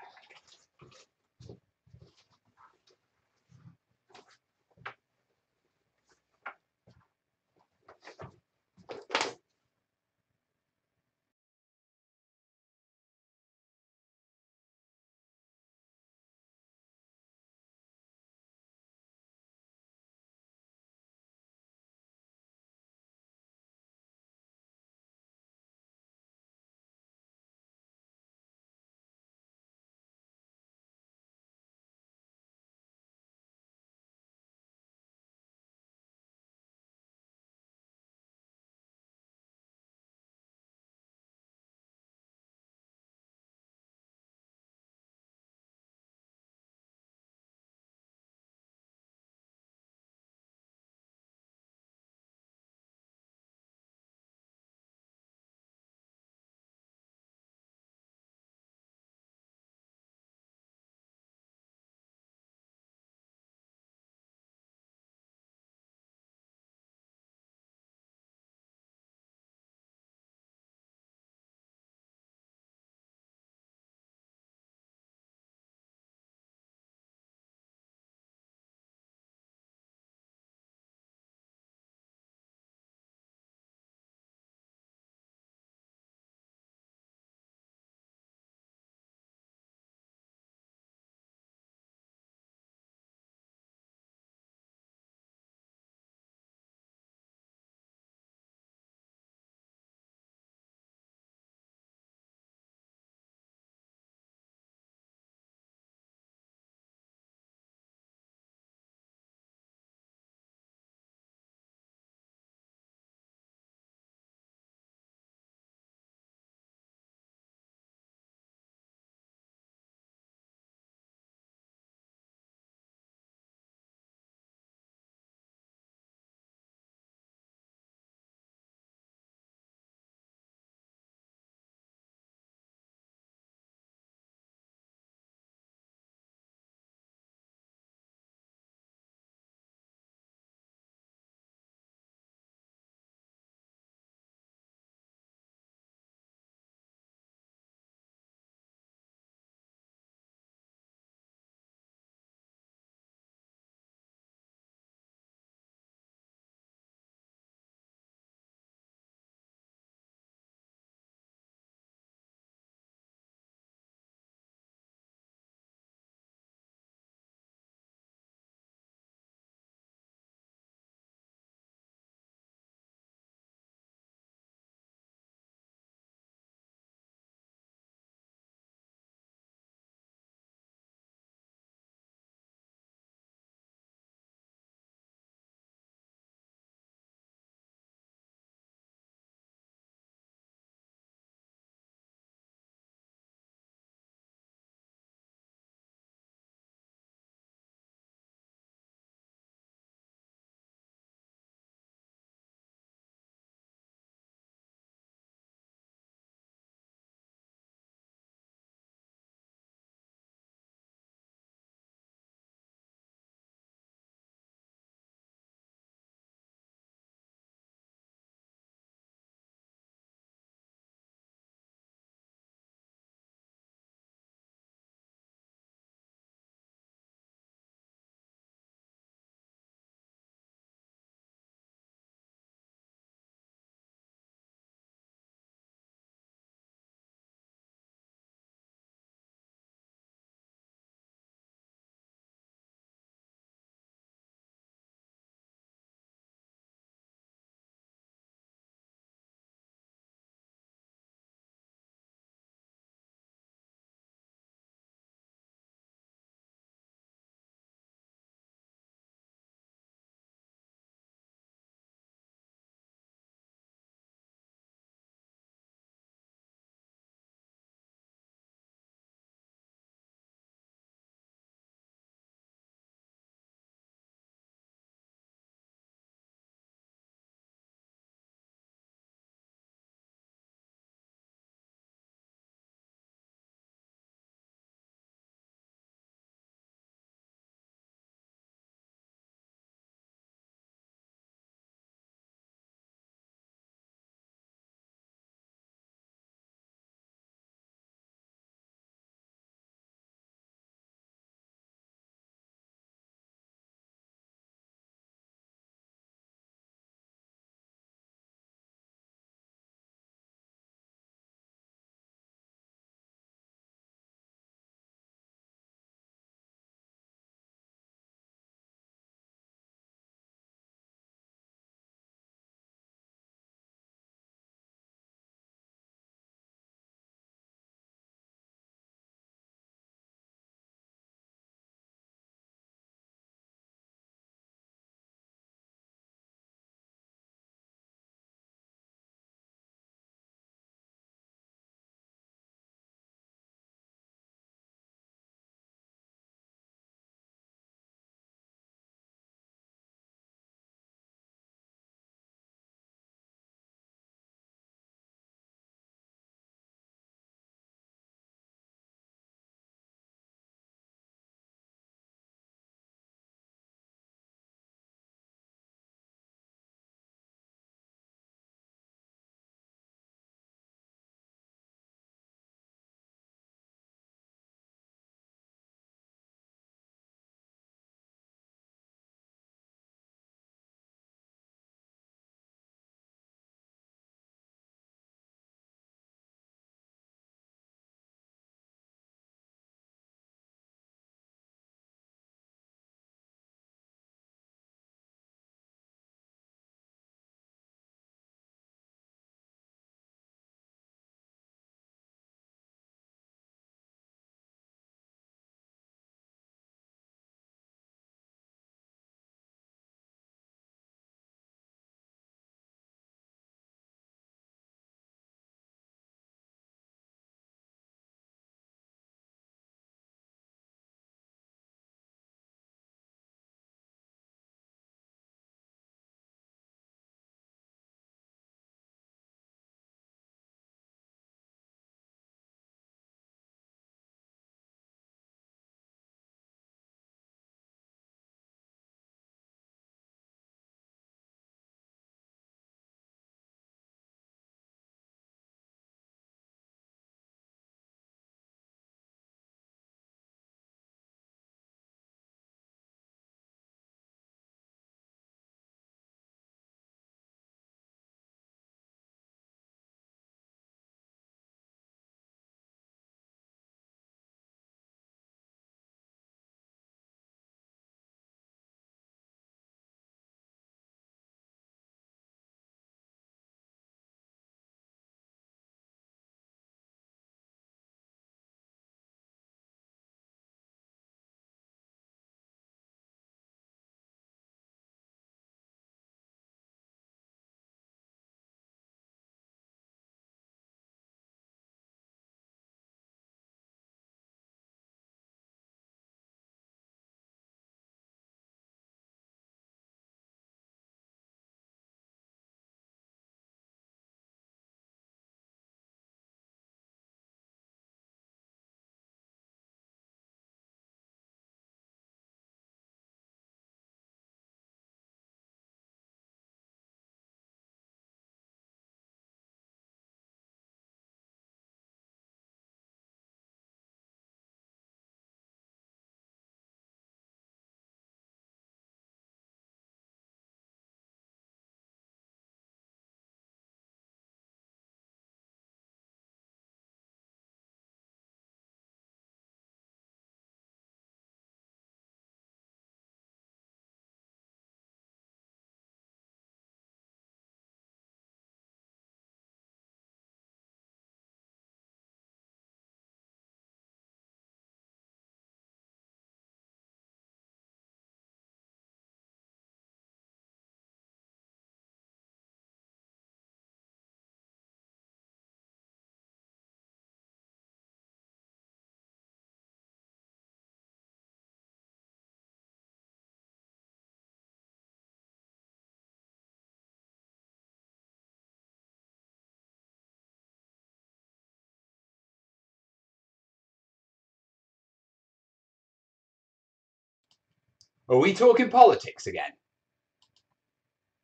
Are we talking politics again?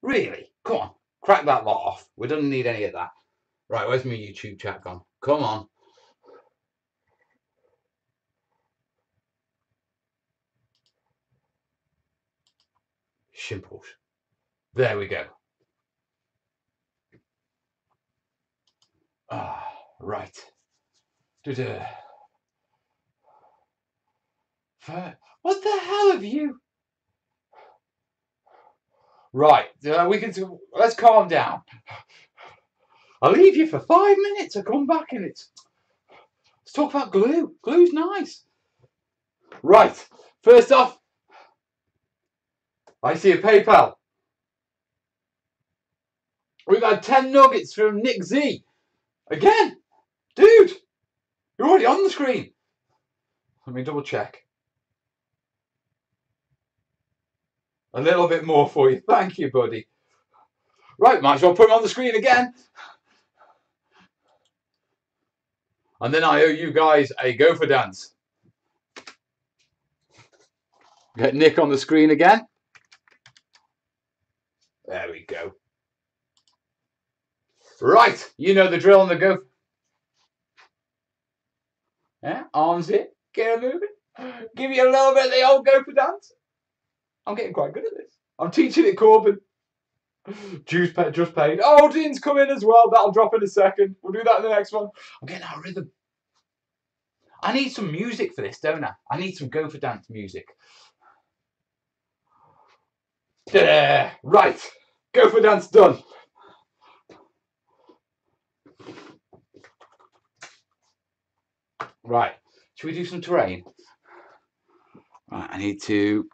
Really? Come on, crack that lot off. We don't need any of that. Right, where's my YouTube chat gone? Come on. Simples. There we go. Ah, right. What the hell have you? Right, let's calm down. I'll leave you for 5 minutes. I come back and let's talk about glue. Glue's nice. Right, first off, I see a PayPal. We've had 10 nuggets from Nick Z. Again, dude, you're already on the screen. Let me double check. A little bit more for you. Thank you, buddy. Right, might as well put him on the screen again. And then I owe you guys a gopher dance. Get Nick on the screen again. There we go. Right, you know the drill on the gopher. Yeah, arms in, get her moving. Give you a little bit of the old gopher dance. I'm getting quite good at this. I'm teaching it, Corbin. Just paid. Oh, Dean's come in as well. That'll drop in a second. We'll do that in the next one. I'm getting out of rhythm. I need some music for this, don't I? I need some gopher dance music. There. Right. Gopher dance done. Right. Should we do some terrain? Right. I need to.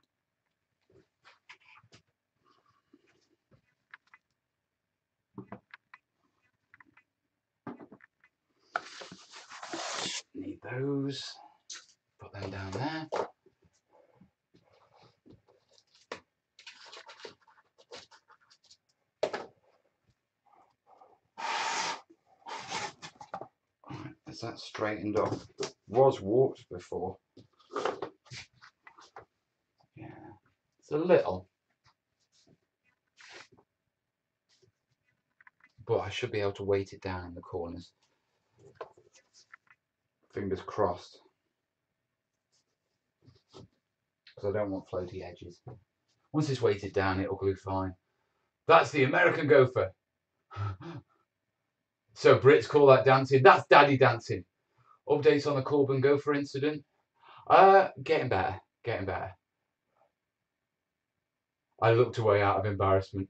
Need those. Put them down there. Right, is that straightened off? It was warped before. Yeah, it's a little. But I should be able to weight it down in the corners. Fingers crossed. Because I don't want floaty edges. Once it's weighted down, it'll glue fine. That's the American gopher. So Brits call that dancing. That's daddy dancing. Updates on the Corbin gopher incident. Getting better. Getting better. I looked away out of embarrassment.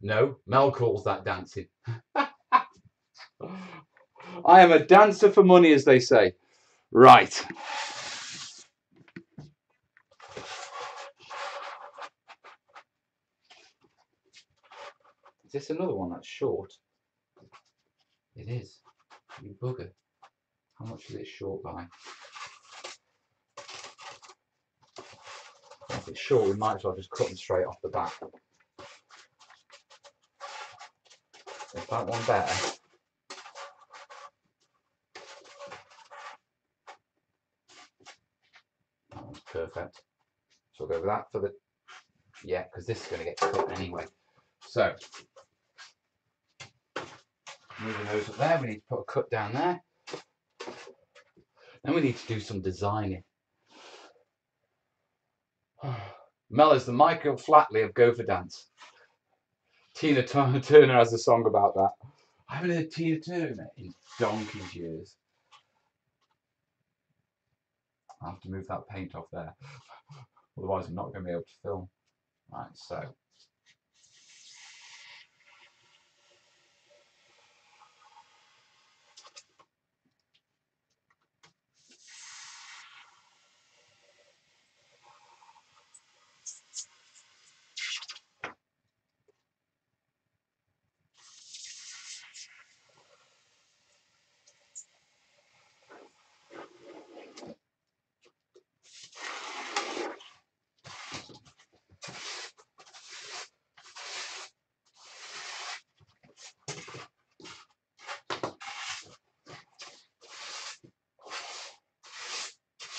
No, Mel calls that dancing. I am a dancer for money, as they say. Right. Is this another one that's short? It is. You bugger. How much is it short by? If it's short, we might as well just cut them straight off the back. Is that one better? That one's perfect. So we'll go with that for the... Yeah, because this is going to get cut anyway. So, moving those up there, we need to put a cut down there. Then we need to do some designing. Mel is the Michael Flatley of Gopher Dance. Tina Turner has a song about that. I haven't heard Tina Turner in donkey's years. I'll have to move that paint off there. Otherwise I'm not going to be able to film. Right, so.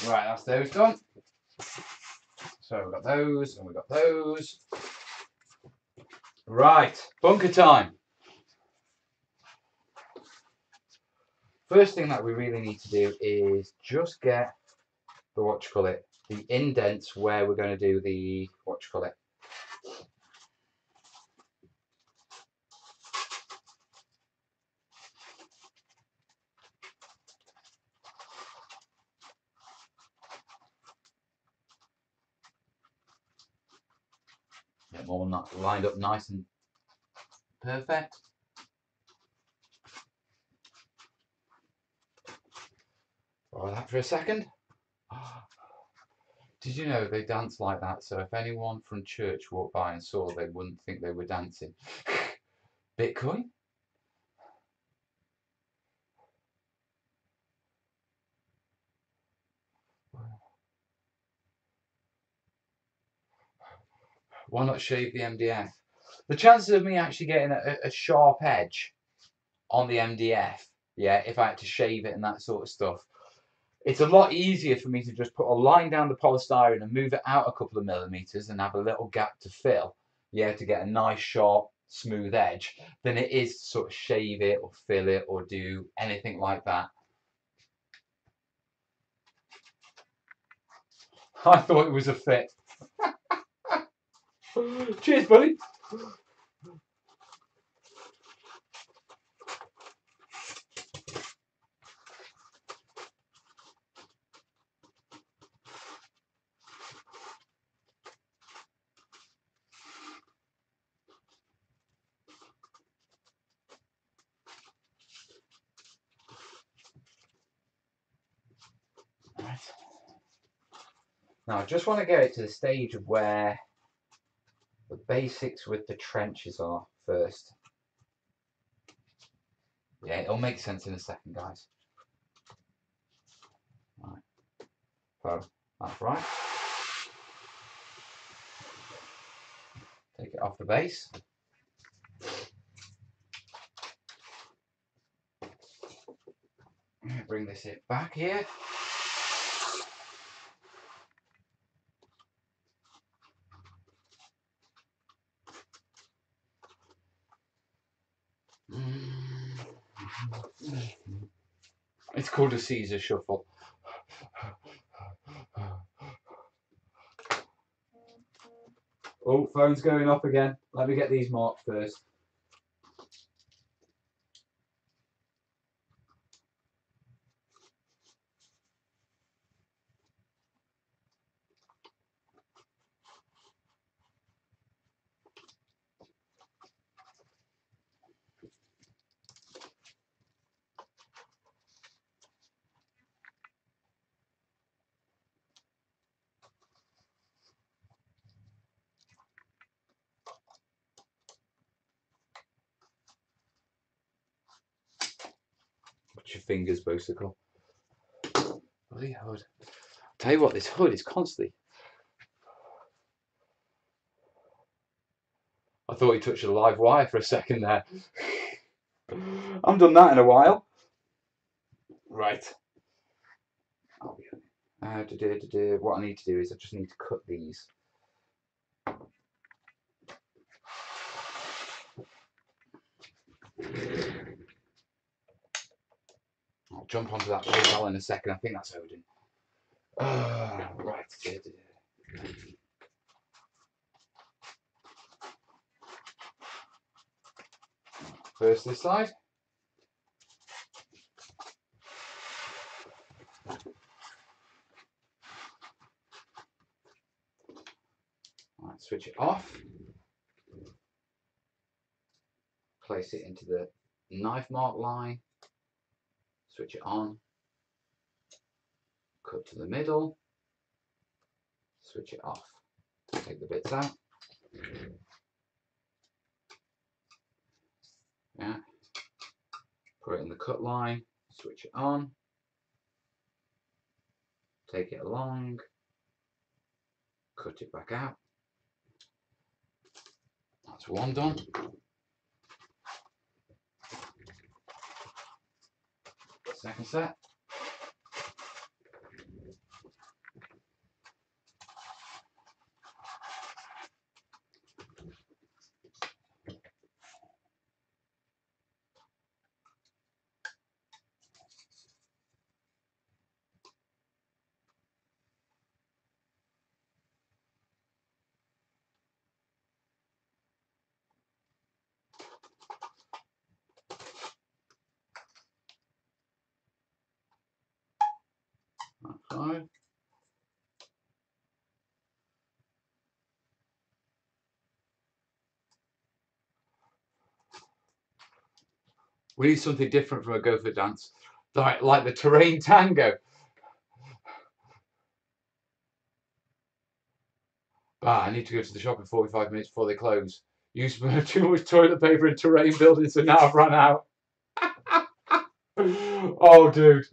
Right, that's those done. So we've got those and we've got those. Right, bunker time. First thing that we really need to do is just get the the indents where we're going to do the get them all lined up nice and perfect. Follow that for a second. Did you know they dance like that? So if anyone from church walked by and saw, they wouldn't think they were dancing. Bitcoin? Why not shave the MDF? The chances of me actually getting a sharp edge on the MDF, yeah, if I had to shave it and that sort of stuff, it's a lot easier for me to just put a line down the polystyrene and move it out a couple of millimeters and have a little gap to fill, yeah, to get a nice sharp smooth edge, than it is to sort of shave it or fill it or do anything like that. I thought it was a fit. Cheers, buddy. Right. Now I just want to get it to the stage of where the basics with the trenches are first. Yeah, it'll make sense in a second, guys. Right. So that's right. Take it off the base. Bring this back here. It's called a Caesar shuffle. Oh, phone's going off again. Let me get these marked first. Watch your fingers, Bosicle. Bloody hood. I'll tell you what, this hood is constantly. I thought you touched a live wire for a second there. I haven't done that in a while. Right. What I need to do is I just need to cut these. I'll jump onto that PayPal in a second. I think that's Odin. Right. First this side. Right, switch it off. Place it into the knife mark line. Switch it on. Cut to the middle. Switch it off. Take the bits out. Yeah. Put it in the cut line. Switch it on. Take it along. Cut it back out. That's one done. Second set. side. We need something different from a gopher dance, like the terrain tango. I need to go to the shop in 45 minutes before they close. Used too much toilet paper and terrain building, so now I've run out. Oh, dude.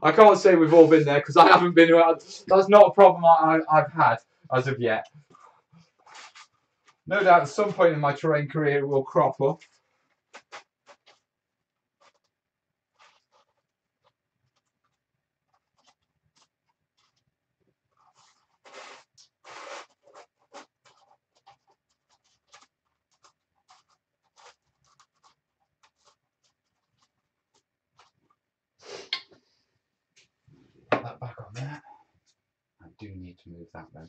I can't say we've all been there because I haven't been. That's not a problem I've had as of yet. No doubt at some point in my terrain career it will crop up. Put that back on there. I do need to move that then.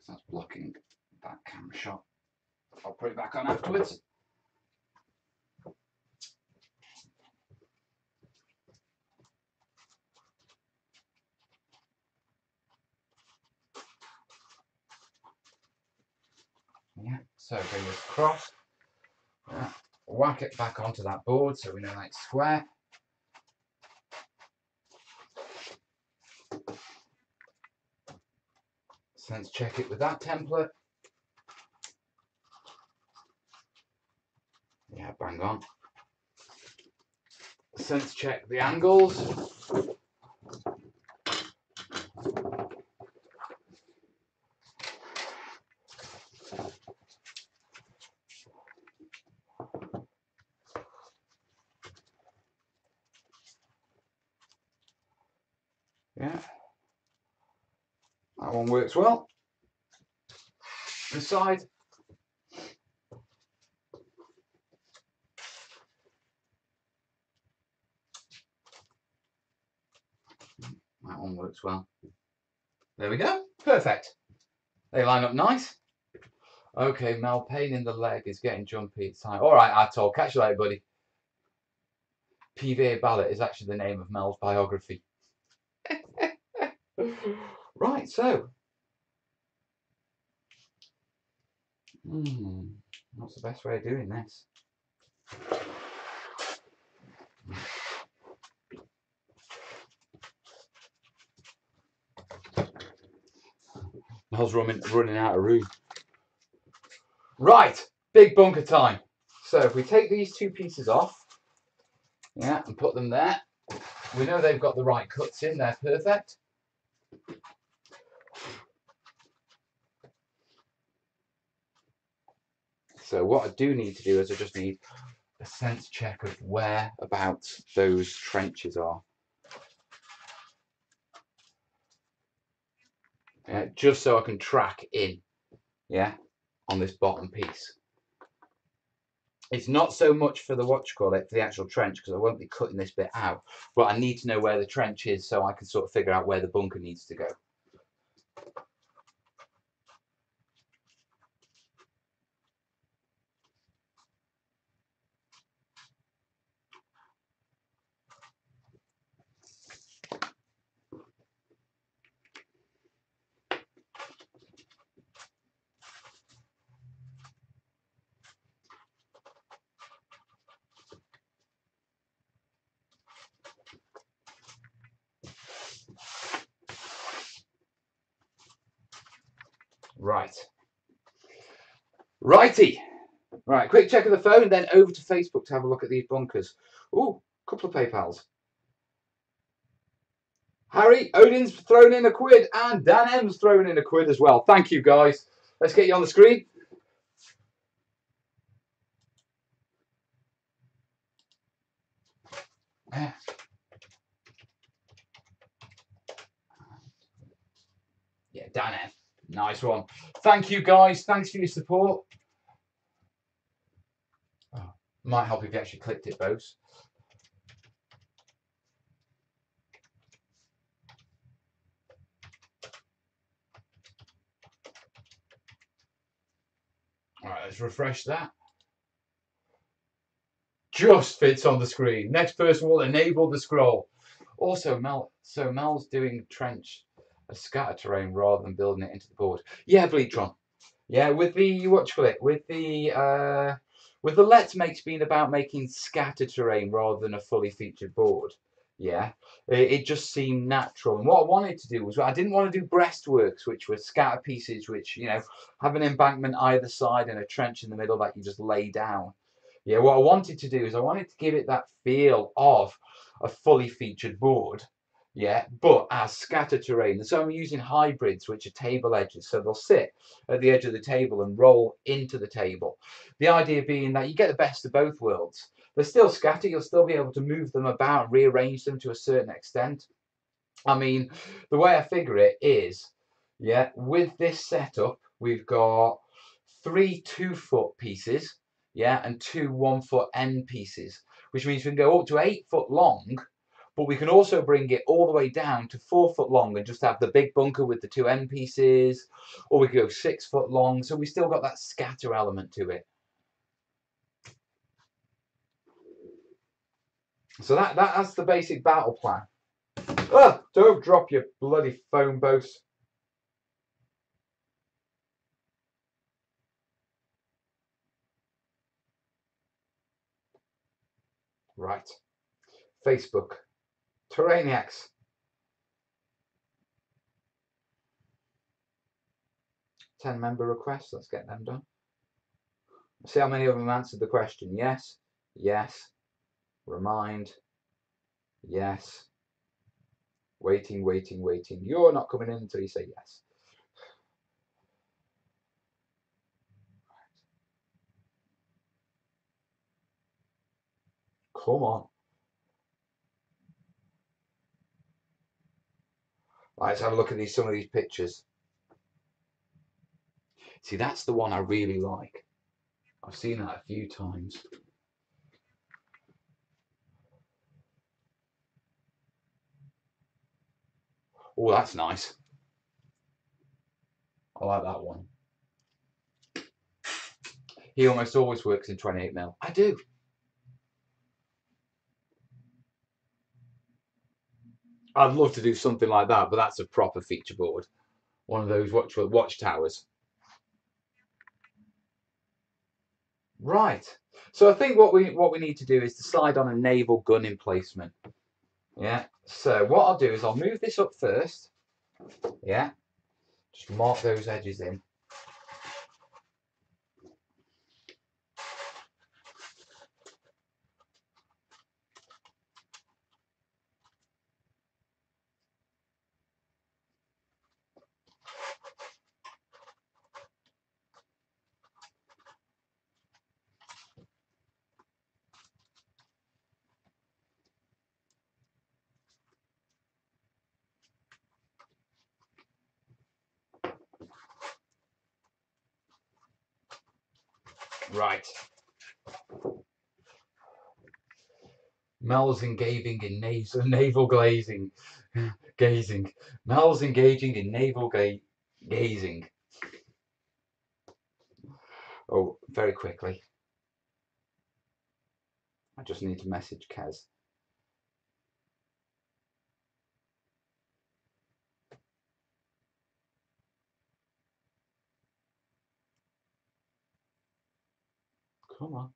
That's blocking that camera shot. I'll put it back on afterwards. Yeah, so bring this across. Yeah. Whack it back onto that board so we know that it's square. Sense check it with that template. Yeah, bang on. Sense check the angles. Yeah, that one works well. This side. That one works well. There we go. Perfect. They line up nice. Okay, Mel, pain in the leg is getting jumpy. It's time. All right, Atul. Catch you later, buddy. PVA Ballot is actually the name of Mel's biography. Right, so. What's the best way of doing this? Mel's running out of room. Right, big bunker time. So if we take these two pieces off, yeah, and put them there, we know they've got the right cuts in, they're perfect. So what I do need to do is I just need a sense check of where about those trenches are. Yeah, just so I can track in, yeah, on this bottom piece. It's not so much for the for the actual trench, because I won't be cutting this bit out, but I need to know where the trench is so I can sort of figure out where the bunker needs to go. Right. Righty. Right, quick check of the phone, then over to Facebook to have a look at these bunkers. Ooh, a couple of PayPals. Harry, Odin's thrown in a quid, and Dan M's thrown in a quid as well. Thank you, guys. Let's get you on the screen. Yeah, Dan M. Nice one. Thank you, guys. Thanks for your support. Oh, might help if you actually clicked it, Bose. All right, let's refresh that. Just fits on the screen. Next person will enable the scroll. Also, Mel's doing trench a scatter terrain rather than building it into the board. Yeah, Bleatron. Yeah, with the with the Let's Makes being about making scatter terrain rather than a fully featured board. Yeah, it just seemed natural. And what I wanted to do was, I didn't want to do breastworks, which were scatter pieces, which, you know, have an embankment either side and a trench in the middle that you just lay down. Yeah, what I wanted to do is I wanted to give it that feel of a fully featured board. Yeah, but as scatter terrain. So I'm using hybrids, which are table edges. So they'll sit at the edge of the table and roll into the table. The idea being that you get the best of both worlds. They're still scattered, you'll still be able to move them about and rearrange them to a certain extent. I mean, the way I figure it is, yeah, with this setup, we've got 3 2-foot pieces, yeah, and 2 1-foot end pieces, which means we can go up to 8 foot long, but we can also bring it all the way down to 4 foot long and just have the big bunker with the 2 end pieces, or we could go 6 foot long, so we still got that scatter element to it. So that's the basic battle plan. Oh, don't drop your bloody phone, Bose. Right. Facebook. Terrainiacs. 10 member requests. Let's get them done. See how many of them answered the question. Yes. Yes. Remind. Yes. Waiting, waiting, waiting. You're not coming in until you say yes. Come on. Right, let's have a look at some of these pictures. See, that's the one I really like. I've seen that a few times. Oh, that's nice. I like that one. He almost always works in 28mm. I do. I'd love to do something like that, but that's a proper feature board. One of those watchtowers. Right. So I think what we need to do is decide on a naval gun emplacement. Yeah. So what I'll do is I'll move this up first. Yeah. Just mark those edges in. Right. Mel's engaging in naval glazing. Gazing. Mel's engaging in naval gazing. Oh, very quickly. I just need to message Kaz. Come on.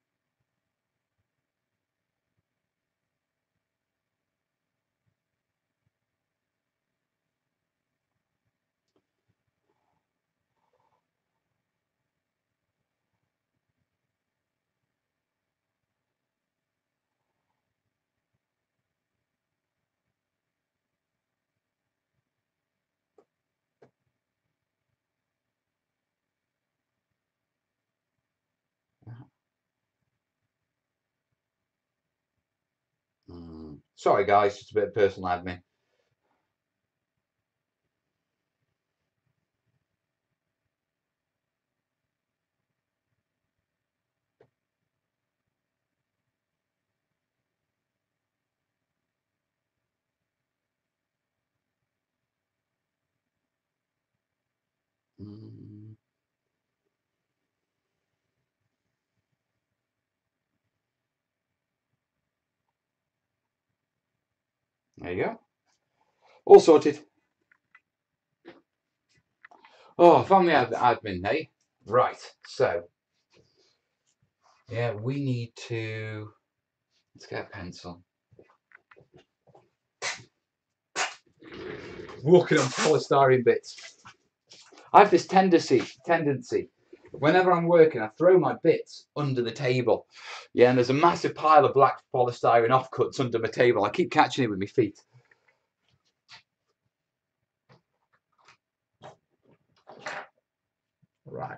Sorry, guys, just a bit of personal admin. There you go. All sorted. Oh, family admin, eh? Right, so, yeah, we need to, let's get a pencil. Walking on polystyrene bits. I have this tendency, whenever I'm working, I throw my bits under the table. Yeah, and there's a massive pile of black polystyrene offcuts under my table. I keep catching it with my feet. Right,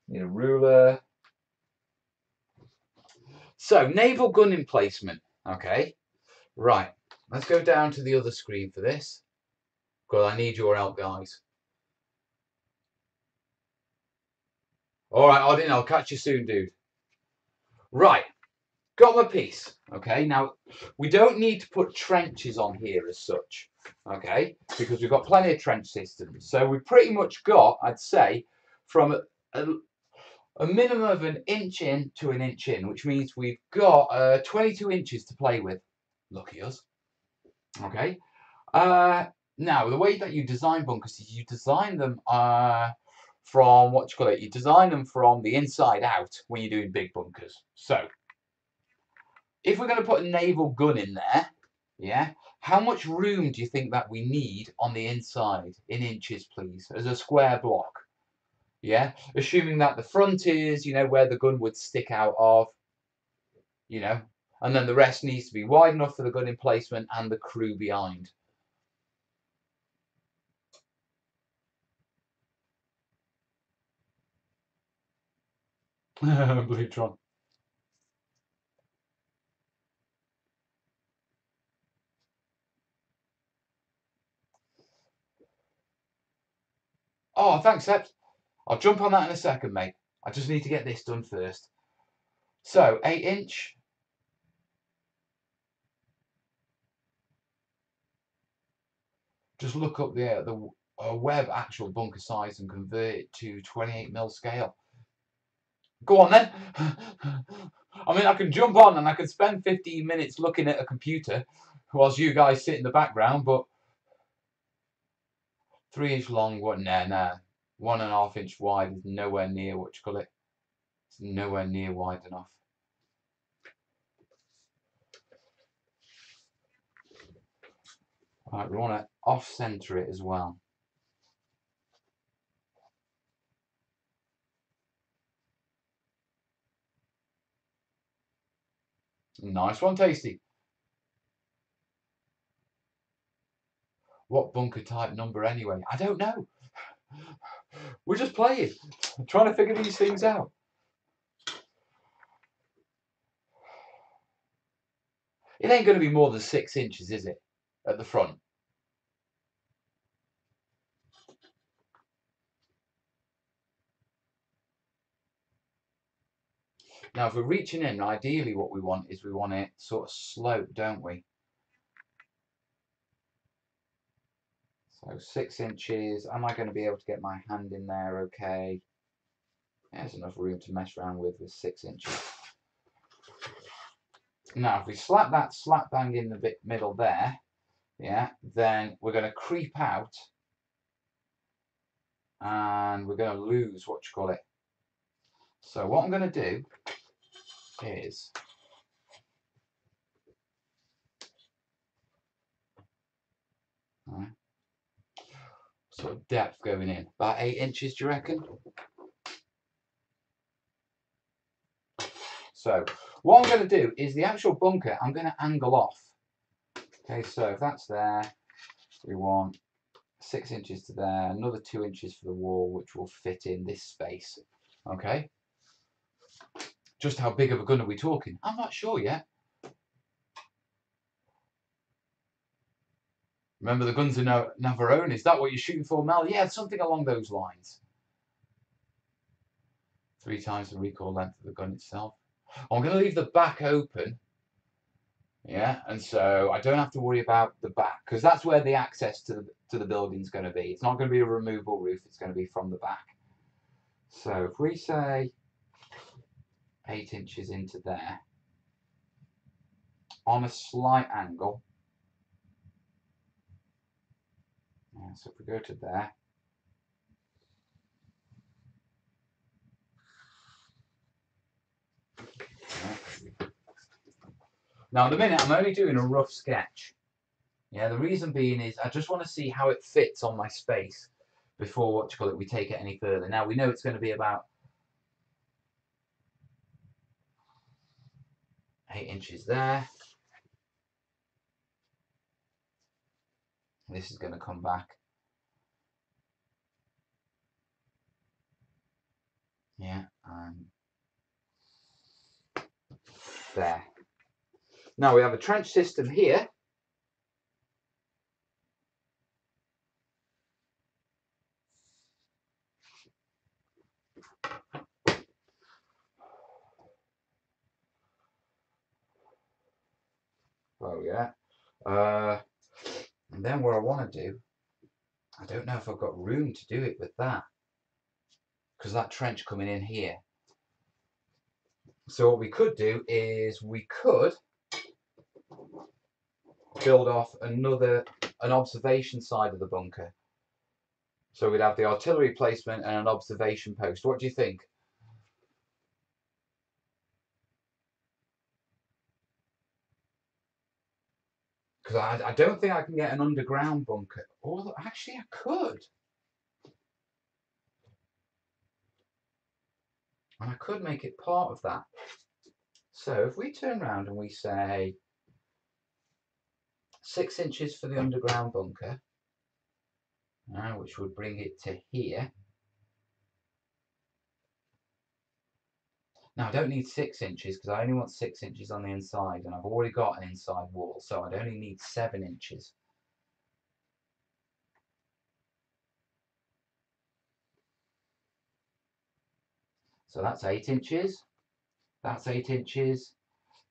need a ruler. So, naval gun emplacement, okay. Right, let's go down to the other screen for this. Because I need your help, guys. Alright, Odin, I'll catch you soon, dude. Right, got my piece, okay. Now, we don't need to put trenches on here as such, okay, because we've got plenty of trench systems. So we've pretty much got, I'd say, from a minimum of an inch in to an inch in, which means we've got 22 inches to play with. Lucky us. Okay. Now, the way that you design bunkers is you design them from, what you call it, you design them from the inside out when you're doing big bunkers. So, if we're going to put a naval gun in there, yeah, how much room do you think that we need on the inside in inches, please, as a square block? Yeah, assuming that the front is, you know, where the gun would stick out of, you know, and then the rest needs to be wide enough for the gun emplacement and the crew behind. Bluetron. Oh, thanks, Seps. I'll jump on that in a second, mate. I just need to get this done first. So, 8-inch. Just look up the web actual bunker size and convert it to 28mm scale. Go on then. I mean, I can jump on and I can spend 15 minutes looking at a computer whilst you guys sit in the background, but 3-inch long, what? Nah. 1.5 inch wide is nowhere near what you call it. It's nowhere near wide enough. Right, we want to off-center it as well. Nice one, Tasty. What bunker type number anyway? I don't know. We're just playing, trying to figure these things out. It ain't going to be more than 6 inches, is it? At the front. Now, if we're reaching in, ideally what we want is we want it sort of sloped, don't we? So 6 inches. Am I going to be able to get my hand in there okay? There's enough room to mess around with 6 inches. Now, if we slap that slap bang in the middle there, yeah, then we're going to creep out and we're going to lose what you call it. So what I'm going to do is sort of depth going in, about 8 inches, do you reckon? So what I'm going to do is the actual bunker, I'm going to angle off. Okay, so if that's there, we want 6 inches to there, another 2 inches for the wall, which will fit in this space. Okay. Just how big of a gun are we talking? I'm not sure yet. Remember, the guns are never own. Is that what you're shooting for, Mel? Yeah, something along those lines. 3 times the recoil length of the gun itself. I'm going to leave the back open. Yeah, and so I don't have to worry about the back because that's where the access to the building is going to be. It's not going to be a removable roof. It's going to be from the back. So if we say 8 inches into there on a slight angle, Yeah, so if we go to there. Yeah. Now, at the minute, I'm only doing a rough sketch. Yeah, the reason being is I just want to see how it fits on my space before, we take it any further. Now, we know it's going to be about 8 inches there. This is going to come back. Yeah, and there. Now we have a trench system here. Oh yeah. And then what I want to do, I don't know if I've got room to do it with that, because that trench coming in here. So what we could do is we could build off an observation side of the bunker. So we'd have the artillery placement and an observation post. What do you think? Because I don't think I can get an underground bunker. Or actually, I could. And I could make it part of that. So if we turn around and we say 6 inches for the underground bunker, which would bring it to here. Now I don't need 6 inches because I only want 6 inches on the inside, and I've already got an inside wall, so I'd only need 7 inches. So that's 8 inches, that's 8 inches,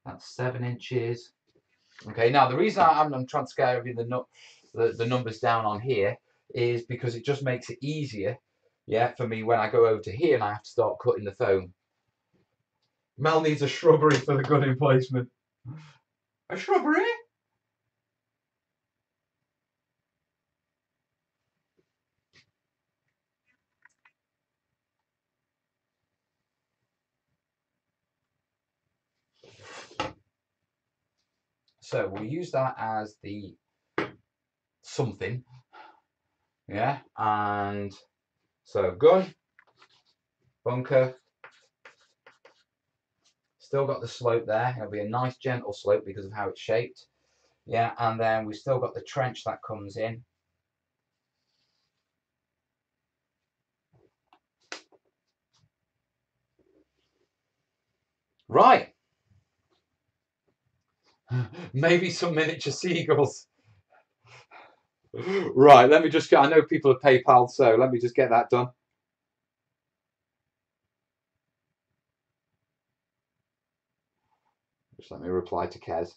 that's 7 inches. Okay, now the reason I'm trying to scale the numbers down on here is because it just makes it easier, yeah, for me when I go over to here and I have to start cutting the foam. Mel needs a shrubbery for the gun emplacement. A shrubbery? So we'll use that as the something, yeah, and so gun, bunker, still got the slope there. It'll be a nice gentle slope because of how it's shaped, yeah, and then we've still got the trench that comes in. Right. Maybe some miniature seagulls. Right, let me just get, I know people have PayPal, so let me just get that done. Just let me reply to Kez.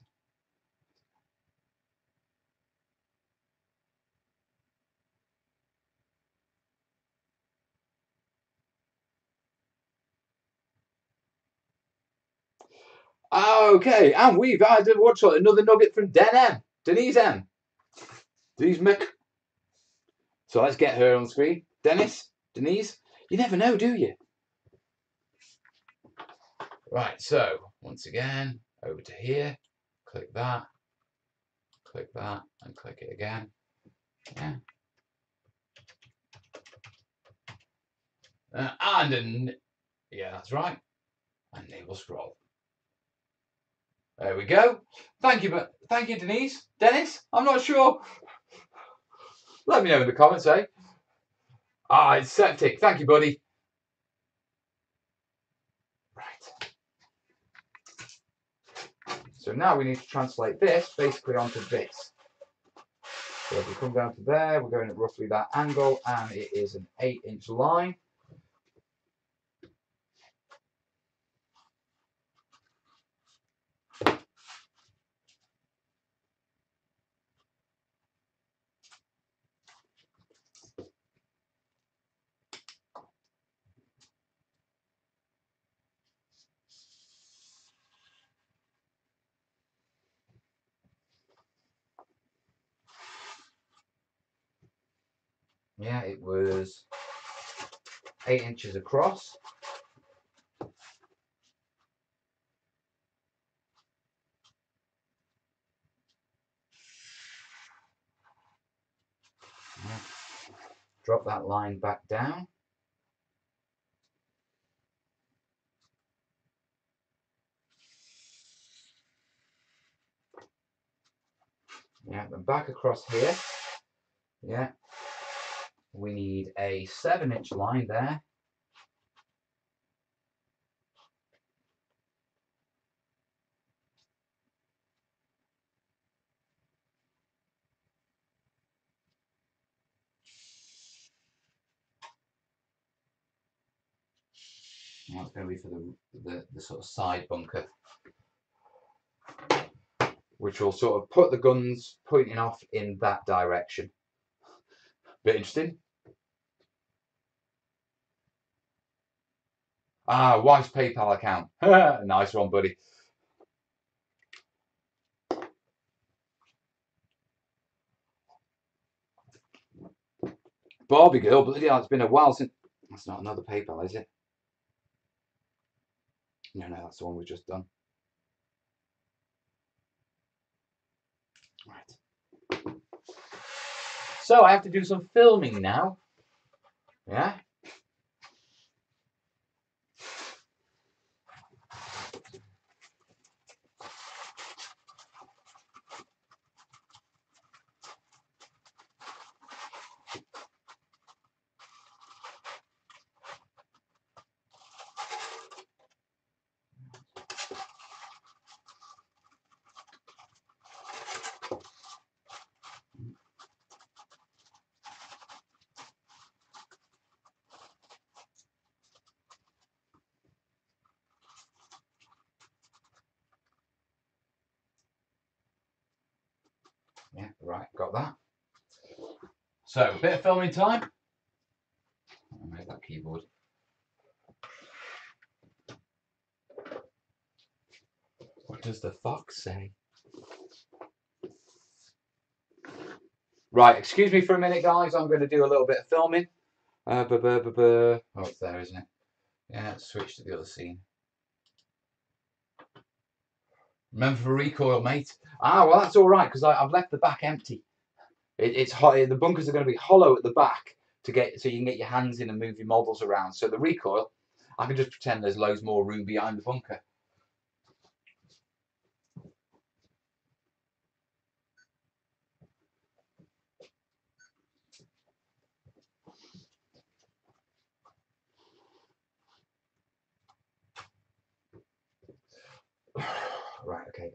Okay, and we've had another nugget from Denise M. Denise Mick. So let's get her on the screen. Denise, you never know, do you? Right, so once again, over to here, click that, and click it again. Yeah. Yeah, that's right. And enable scroll. There we go. Thank you, Denise. Dennis, I'm not sure. Let me know in the comments, eh? It's septic. Thank you, buddy. Right. So now we need to translate this basically onto this. So if we come down to there, we're going at roughly that angle, and it is an 8-inch line. Yeah, it was 8 inches across. Yeah. Drop that line back down. Yeah, then back across here. Yeah, we need a 7-inch line there. That's going to be for the sort of side bunker, which will sort of put the guns pointing off in that direction. Bit interesting. Ah, wife's PayPal account. Nice one, buddy. Barbie girl, bloody hell, it's been a while since. That's not another PayPal, is it? No, that's the one we've just done. Right. So I have to do some filming now. Yeah. Yeah, right, got that. So, a bit of filming time. I'll make that keyboard. What does the fox say? Right, excuse me for a minute, guys. I'm going to do a little bit of filming. Oh, it's there, isn't it? Yeah, let's switch to the other scene. Remember for recoil, mate. Ah, well, that's all right, because I've left the back empty. It's hot. The bunkers are going to be hollow at the back so you can get your hands in and move your models around. So the recoil, I can just pretend there's loads more room behind the bunker. Right, okay.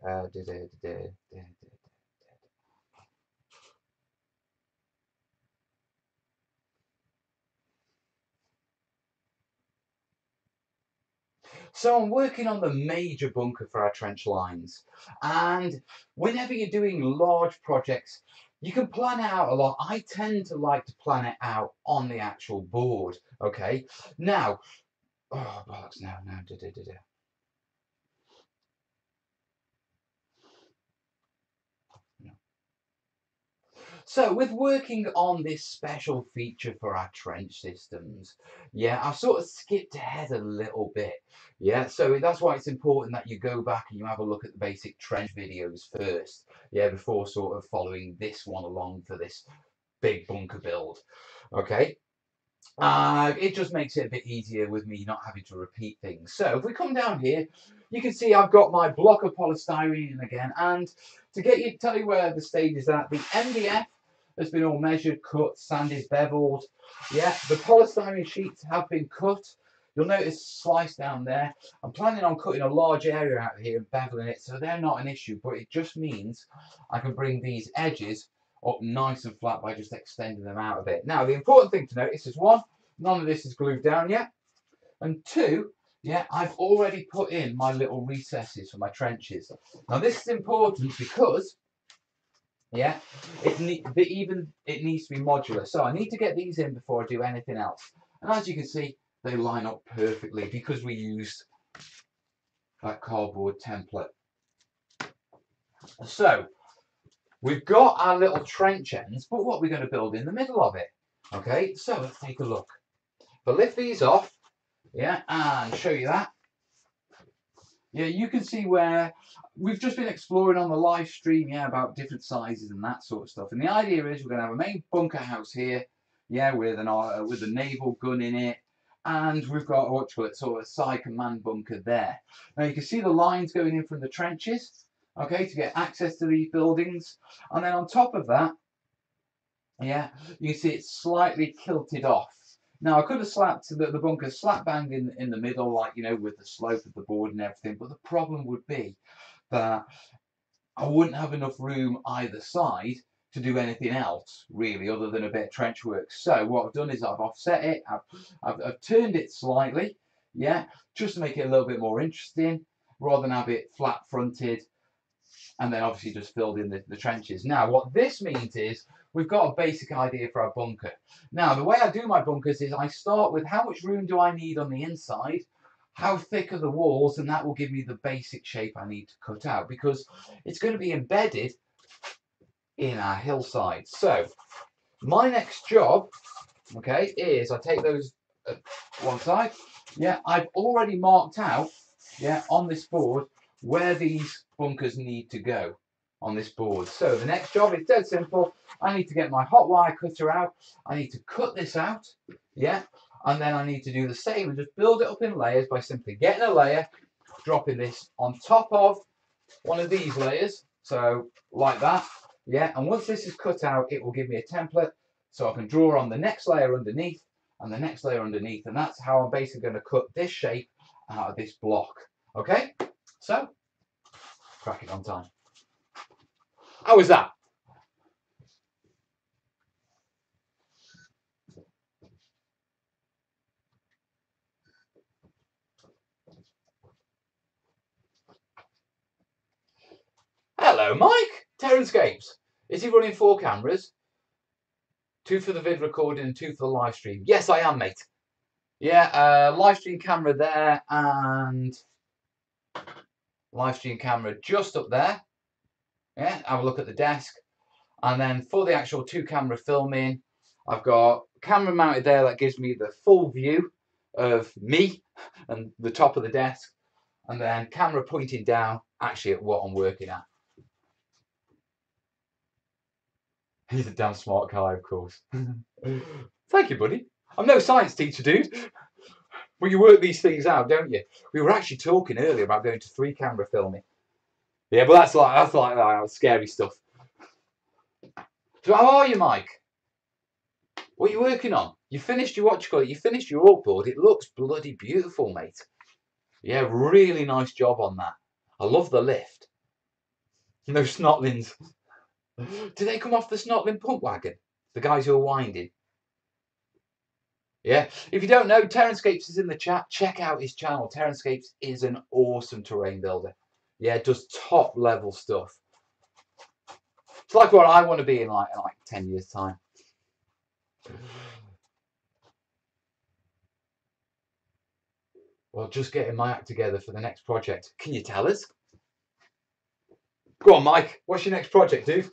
So I'm working on the major bunker for our trench lines. And whenever you're doing large projects, you can plan it out a lot. I tend to like to plan it out on the actual board. Okay. Now, oh, bollocks, no. So with working on this special feature for our trench systems, yeah, I've sort of skipped ahead a little bit. Yeah, so that's why it's important that you go back and you have a look at the basic trench videos first, yeah, before sort of following this one along for this big bunker build. Okay. It just makes it a bit easier with me not having to repeat things. So if we come down here, you can see I've got my block of polystyrene again, and to tell you where the stage is at, the MDF has been all measured, cut, sanded, beveled. Yeah, the polystyrene sheets have been cut. You'll notice slice down there. I'm planning on cutting a large area out here and beveling it, so they're not an issue, but it just means I can bring these edges up nice and flat by just extending them out a bit. Now, the important thing to notice is one, none of this is glued down yet, and two, yeah, I've already put in my little recesses for my trenches. Now, this is important because, yeah, it needs to be modular. So I need to get these in before I do anything else. And as you can see, they line up perfectly because we used that cardboard template. So we've got our little trench ends, but what are we going to build in the middle of it? Okay, so let's take a look. But lift these off, yeah, and show you that. Yeah, you can see where we've just been exploring on the live stream, yeah, about different sizes and that sort of stuff. And the idea is we're going to have a main bunker house here, yeah, with a naval gun in it, and we've got what you call it, sort of a side command bunker there. Now you can see the lines going in from the trenches, okay, to get access to these buildings, and then on top of that, yeah, you can see it's slightly kilted off. Now, I could have slapped the bunker slap bang in the middle, like, you know, with the slope of the board and everything, but the problem would be that I wouldn't have enough room either side to do anything else, really, other than a bit of trench work. So what I've done is I've offset it, I've turned it slightly, yeah, just to make it a little bit more interesting, rather than have it flat fronted and then obviously just filled in the trenches. Now, what this means is we've got a basic idea for our bunker. Now, the way I do my bunkers is I start with how much room do I need on the inside, how thick are the walls, and that will give me the basic shape I need to cut out because it's going to be embedded in our hillside. So, my next job, okay, is I take those one side. Yeah, I've already marked out, yeah, on this board where these bunkers need to go on this board. So the next job is dead simple. I need to get my hot wire cutter out. I need to cut this out, yeah, and then I need to do the same and just build it up in layers by simply getting a layer, dropping this on top of one of these layers, so like that, yeah, and once this is cut out, it will give me a template so I can draw on the next layer underneath and the next layer underneath, and that's how I'm basically going to cut this shape out of this block. Okay, so crack it on time. How was that? Hello, Mike. Terrainiacs. Is he running 4 cameras? 2 for the vid recording and 2 for the live stream. Yes, I am, mate. Yeah, live stream camera there and live stream camera just up there. Yeah, have a look at the desk. And then for the actual 2 camera filming, I've got camera mounted there that gives me the full view of me and the top of the desk. And then camera pointing down actually at what I'm working at. He's a damn smart guy, of course. Thank you, buddy. I'm no science teacher, dude. Well, you work these things out, don't you? We were actually talking earlier about going to 3 camera filming. Yeah, but that's like scary stuff. So how are you, Mike? What are you working on? You finished your you finished your artboard. It looks bloody beautiful, mate. Yeah, really nice job on that. I love the lift. No snotlings. Do they come off the snotling pump wagon? The guys who are winding. Yeah. If you don't know, Terrainiacs is in the chat. Check out his channel. Terrainiacs is an awesome terrain builder. Yeah, does top level stuff. It's like what I want to be in like 10 years' time. Well, just getting my act together for the next project. Can you tell us? Go on, Mike. What's your next project, dude?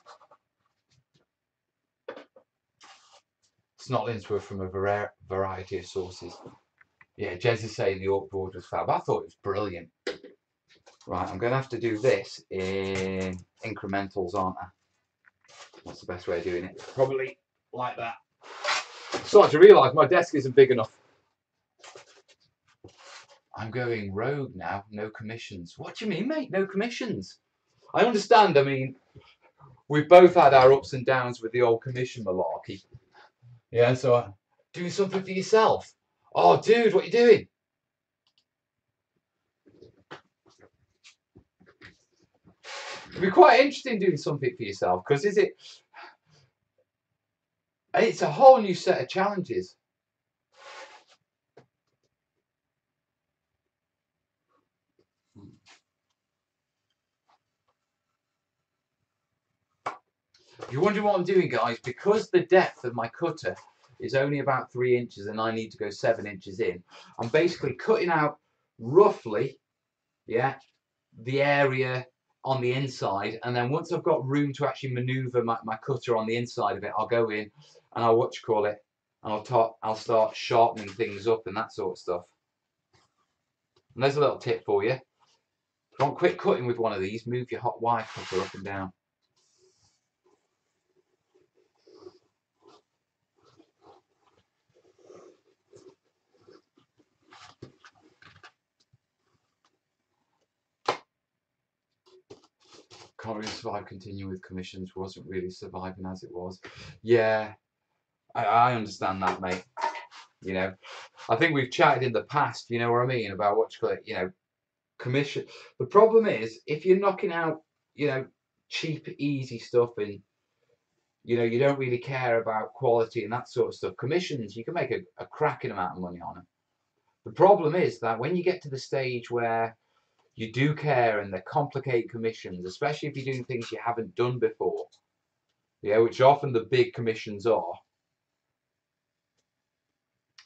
Snotlings were from a variety of sources. Yeah, Jez is saying the artboard was fab. I thought it was brilliant. Right, I'm going to have to do this in incrementals, aren't I? What's the best way of doing it? Probably like that. I'm starting to realise my desk isn't big enough. I'm going rogue now. No commissions. What do you mean, mate? No commissions? I understand. I mean, we've both had our ups and downs with the old commission malarkey. Yeah, so doing something for yourself. Oh, dude, what are you doing? It'd be quite interesting doing something for yourself because it's a whole new set of challenges. If you're wondering what I'm doing, guys, because the depth of my cutter is only about 3 inches and I need to go 7 inches in, I'm basically cutting out roughly, yeah, the area on the inside, and then once I've got room to actually maneuver my cutter on the inside of it, I'll go in and I'll And I'll start sharpening things up and that sort of stuff. And there's a little tip for you. If you want quick cutting with one of these, move your hot wire cutter up and down. Can't really survive continuing with commissions, wasn't really surviving as it was. Yeah, I understand that, mate. You know, I think we've chatted in the past, you know what I mean, about what you call it, you know, commission. The problem is, if you're knocking out, you know, cheap, easy stuff and, you know, you don't really care about quality and that sort of stuff, commissions, you can make a cracking amount of money on them. The problem is that when you get to the stage where you do care and they're complicated commissions, especially if you're doing things you haven't done before, yeah, which often the big commissions are,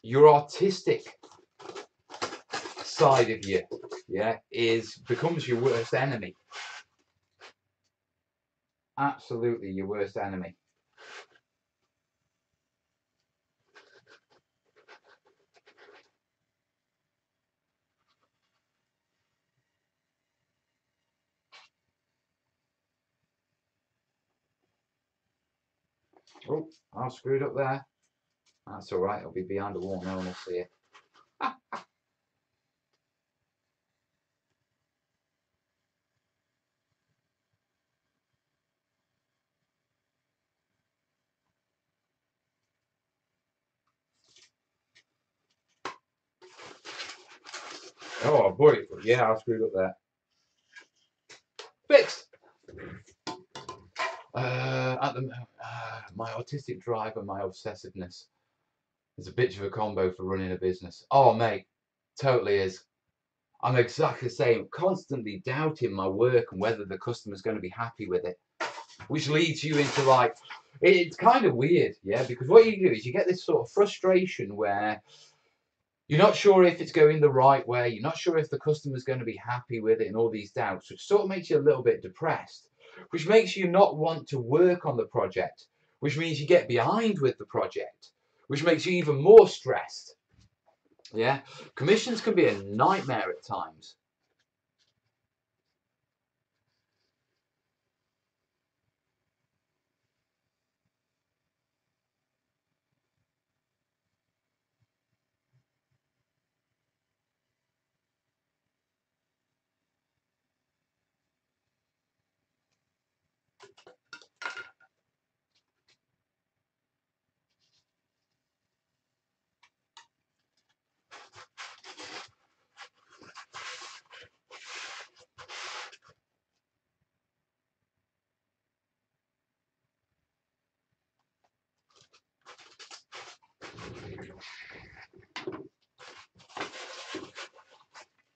your artistic side of you, yeah, becomes your worst enemy. Absolutely your worst enemy. Oh, I've screwed up there. That's all right. It'll be behind a wall. No one will see it. Oh boy, yeah, I screwed up there. Fixed. My artistic drive and my obsessiveness is a bit of a combo for running a business. Oh mate, totally is. I'm exactly the same. Constantly doubting my work and whether the customer's going to be happy with it, which leads you into like, it's kind of weird, yeah, because what you do is you get this sort of frustration where you're not sure if it's going the right way, you're not sure if the customer's going to be happy with it and all these doubts, which sort of makes you a little bit depressed, which makes you not want to work on the project, which means you get behind with the project, which makes you even more stressed. Yeah, commissions can be a nightmare at times.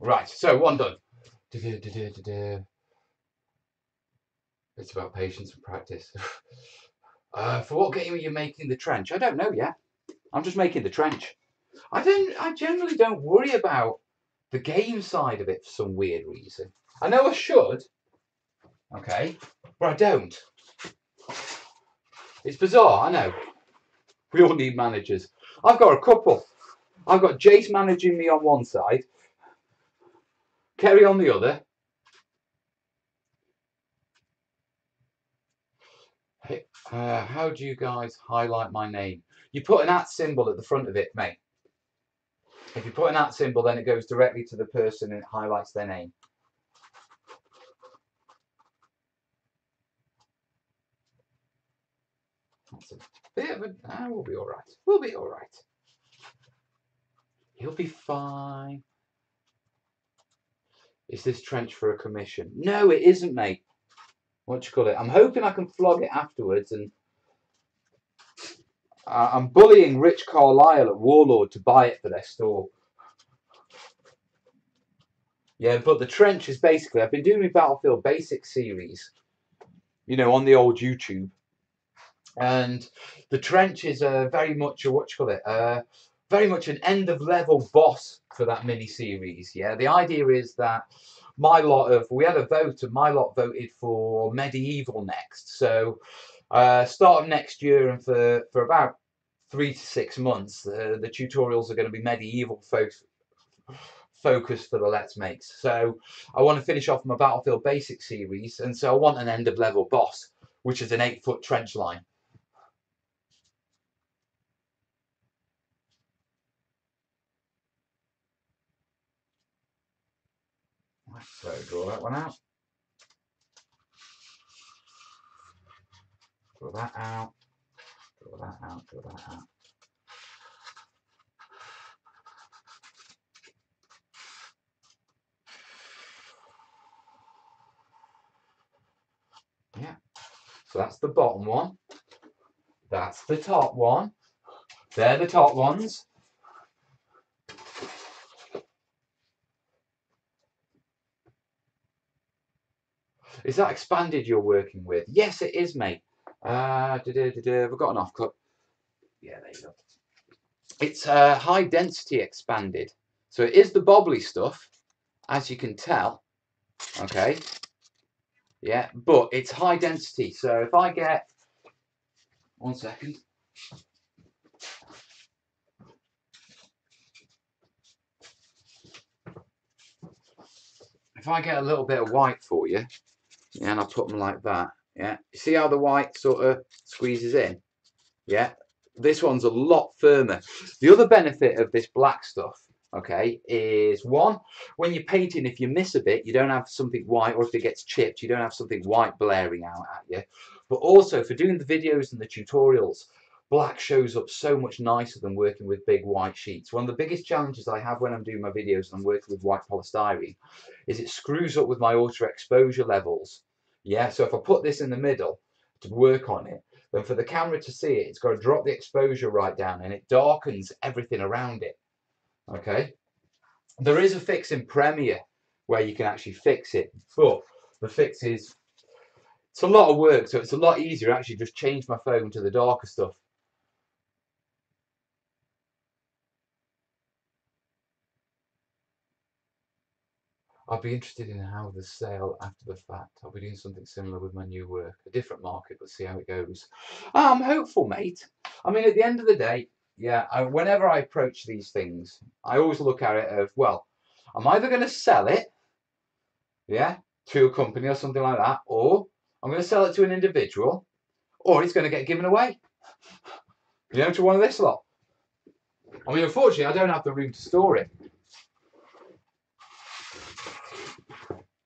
Right, so one done. It's about patience and practice. For what game are you making the trench? I don't know yet. I'm just making the trench. I generally don't worry about the game side of it for some weird reason. I know I should, okay, but I don't. It's bizarre, I know. We all need managers. I've got a couple. I've got Jace managing me on one side, Kerry on the other. Hey, how do you guys highlight my name? You put an @ symbol at the front of it, mate. If you put an @ symbol, then it goes directly to the person and it highlights their name. That's a bit of a... we'll be all right. We'll be all right. You'll be fine. Is this trench for a commission? No, it isn't, mate. What do you call it? I'm hoping I can flog it afterwards, and I'm bullying Rich Carlisle at Warlord to buy it for their store. Yeah, but the trench is basically, I've been doing my Battlefield Basic series, you know, on the old YouTube. And the trench is very much a, what you call it, very much an end of level boss for that mini series. Yeah, the idea is that we had a vote and my lot voted for medieval next. So start of next year and for about 3 to 6 months, the tutorials are going to be medieval focused for the Let's Makes. So I want to finish off my Battlefield Basics series, and so I want an end of level boss, which is an 8-foot trench line. So draw that one out. Draw that out. Draw that out. Draw that out. Yeah. So that's the bottom one. That's the top one. They're the top ones. Is that expanded you're working with? Yes, it is, mate. Have I got an off cut? Yeah, there you go. It's high density expanded. So it is the bobbly stuff, as you can tell. Okay. Yeah, but it's high density. So if I get 1 second. If I get a little bit of white for you, yeah, and I put them like that, yeah. You see how the white sort of squeezes in? Yeah. This one's a lot firmer. The other benefit of this black stuff, okay, is one, when you're painting, if you miss a bit, you don't have something white, or if it gets chipped, you don't have something white blaring out at you. But also for doing the videos and the tutorials, black shows up so much nicer than working with big white sheets. One of the biggest challenges I have when I'm doing my videos and I'm working with white polystyrene is it screws up with my auto exposure levels. Yeah, so if I put this in the middle to work on it, then for the camera to see it, it's got to drop the exposure right down, and it darkens everything around it. Okay, there is a fix in Premiere where you can actually fix it, but the fix is, it's a lot of work, so it's a lot easier to actually just change my phone to the darker stuff. I'd be interested in how the sale after the fact. I'll be doing something similar with my new work, a different market, but see how it goes. I'm hopeful, mate. I mean, at the end of the day, yeah, whenever I approach these things, I always look at it of, well, I'm either going to sell it, yeah, to a company or something like that, or I'm going to sell it to an individual, or it's going to get given away, you know, to one of this lot. I mean, unfortunately, I don't have the room to store it.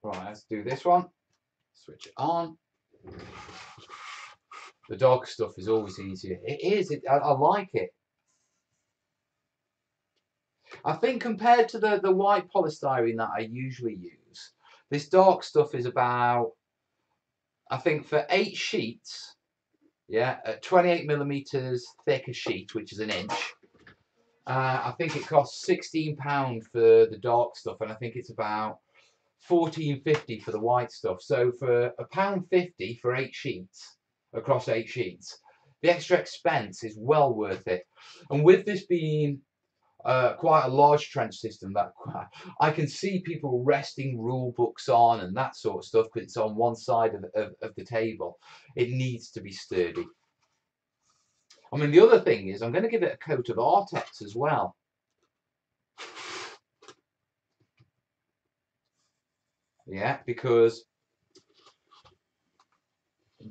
Right, let's do this one. Switch it on. The dark stuff is always easier. It is. I like it. I think compared to the white polystyrene that I usually use, this dark stuff is about, I think for 8 sheets, yeah, at 28 millimeters thick a sheet, which is an inch. I think it costs £16 for the dark stuff, and I think it's about £14.50 for the white stuff. So for £1.50 for 8 sheets, across 8 sheets, the extra expense is well worth it. And with this being quite a large trench system, that I can see people resting rule books on and that sort of stuff because it's on one side of the table. It needs to be sturdy. I mean, the other thing is I'm going to give it a coat of Artex as well. Yeah, because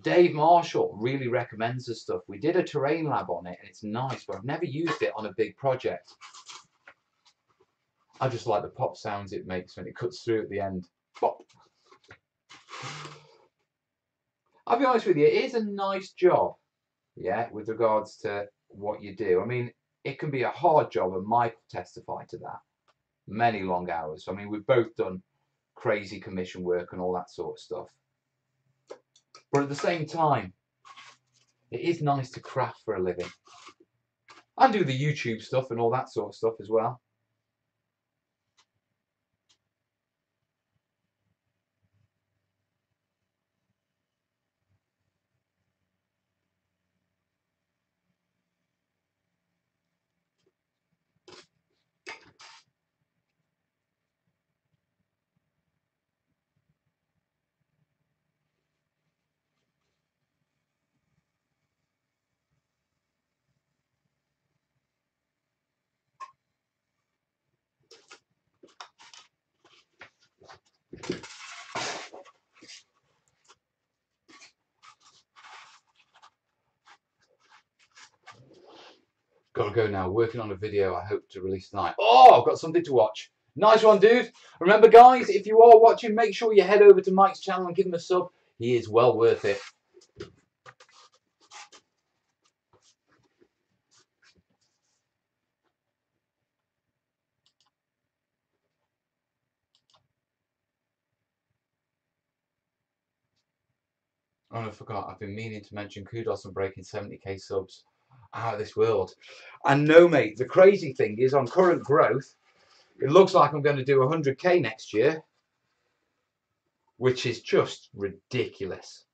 Dave Marshall really recommends this stuff. We did a terrain lab on it and it's nice, but I've never used it on a big project. I just like the pop sounds it makes when it cuts through at the end. Pop. I'll be honest with you, it is a nice job, yeah, with regards to what you do. I mean, it can be a hard job, and Mike will testify to that. Many long hours. I mean, we've both done crazy commission work and all that sort of stuff. But at the same time, it is nice to craft for a living. I do the YouTube stuff and all that sort of stuff as well. got to go now. Working on a video I hope to release tonight. Oh, I've got something to watch. Nice one, dude. Remember, guys, if you are watching, make sure you head over to Mike's channel and give him a sub. He is well worth it. Oh, I forgot. I've been meaning to mention kudos on breaking 70k subs. Out of this world. And no, mate, the crazy thing is on current growth, it looks like I'm going to do 100k next year, which is just ridiculous.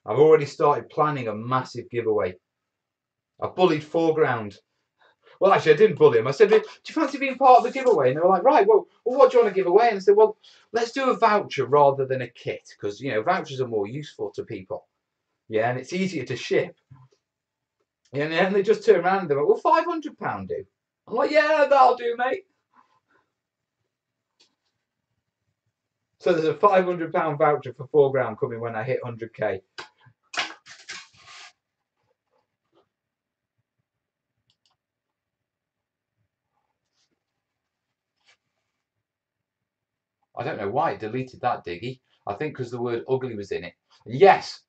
I've already started planning a massive giveaway. I bullied Foreground. Well, actually, I didn't bully him. I said, do you fancy being part of the giveaway? And they were like, right, well, what do you want to give away? And I said, well, let's do a voucher rather than a kit, because, you know, vouchers are more useful to people. Yeah, and it's easier to ship. And then they just turn around and they're like, well, £500 do. I'm like, yeah, that'll do, mate. So there's a £500 voucher for Foreground coming when I hit 100k. I don't know why it deleted that, Diggy. I think because the word ugly was in it. Yes,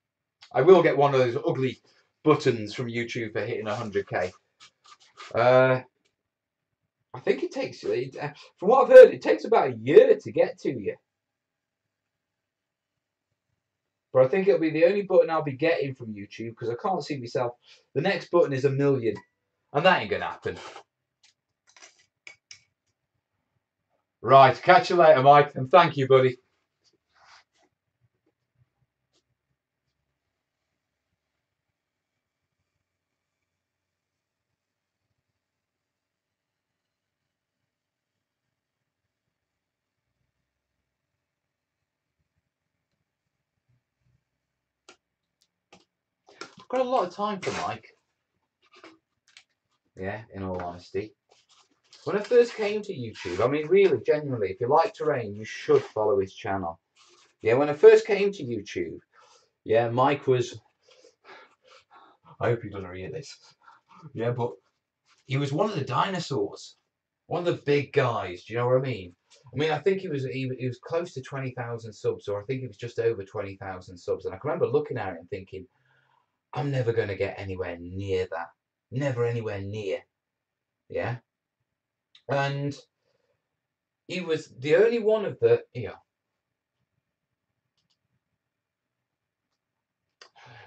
I will get one of those ugly buttons from YouTube for hitting 100k. I think it takes, from what I've heard, it takes about a year to get to you. But I think it'll be the only button I'll be getting from YouTube because I can't see myself. The next button is 1 million. And that ain't going to happen. Right, catch you later, Mike. And thank you, buddy. I've got a lot of time for Mike. Yeah, in all honesty. When I first came to YouTube, I mean, really, genuinely, if you like terrain, you should follow his channel. Yeah, when I first came to YouTube, yeah, Mike was... I hope he doesn't hear this. Yeah, but he was one of the dinosaurs. One of the big guys, do you know what I mean? I mean, I think he was close to 20,000 subs, or I think he was just over 20,000 subs. And I can remember looking at it and thinking, I'm never going to get anywhere near that. Never anywhere near. Yeah. And he was the only one of the,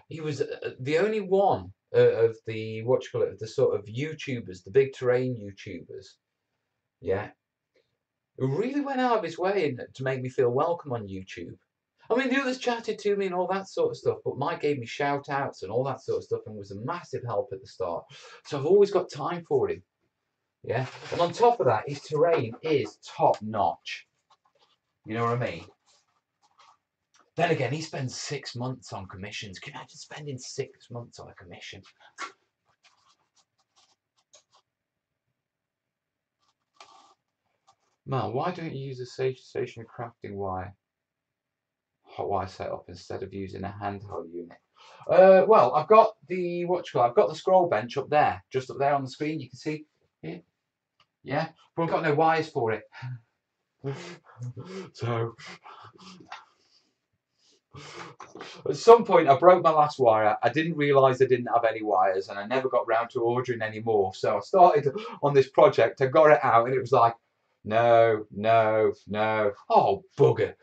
he was the only one of the, the sort of YouTubers, the big terrain YouTubers, yeah, who really went out of his way to make me feel welcome on YouTube. I mean, the others chatted to me and all that sort of stuff, but Mike gave me shout outs and all that sort of stuff and was a massive help at the start. So I've always got time for him. Yeah. And on top of that, his terrain is top notch. You know what I mean? Then again, he spends 6 months on commissions. Can you imagine spending 6 months on a commission? Man, why don't you use a stationary crafting wire? Hot wire setup instead of using a handheld unit. Well, I've got the I've got the scroll bench up there, just up there on the screen. You can see here. Yeah, but I've got no wires for it. So at some point I broke my last wire. I didn't realise I didn't have any wires, and I never got round to ordering any more. So I started on this project. I got it out, and it was like, no, no, no. Oh, bugger.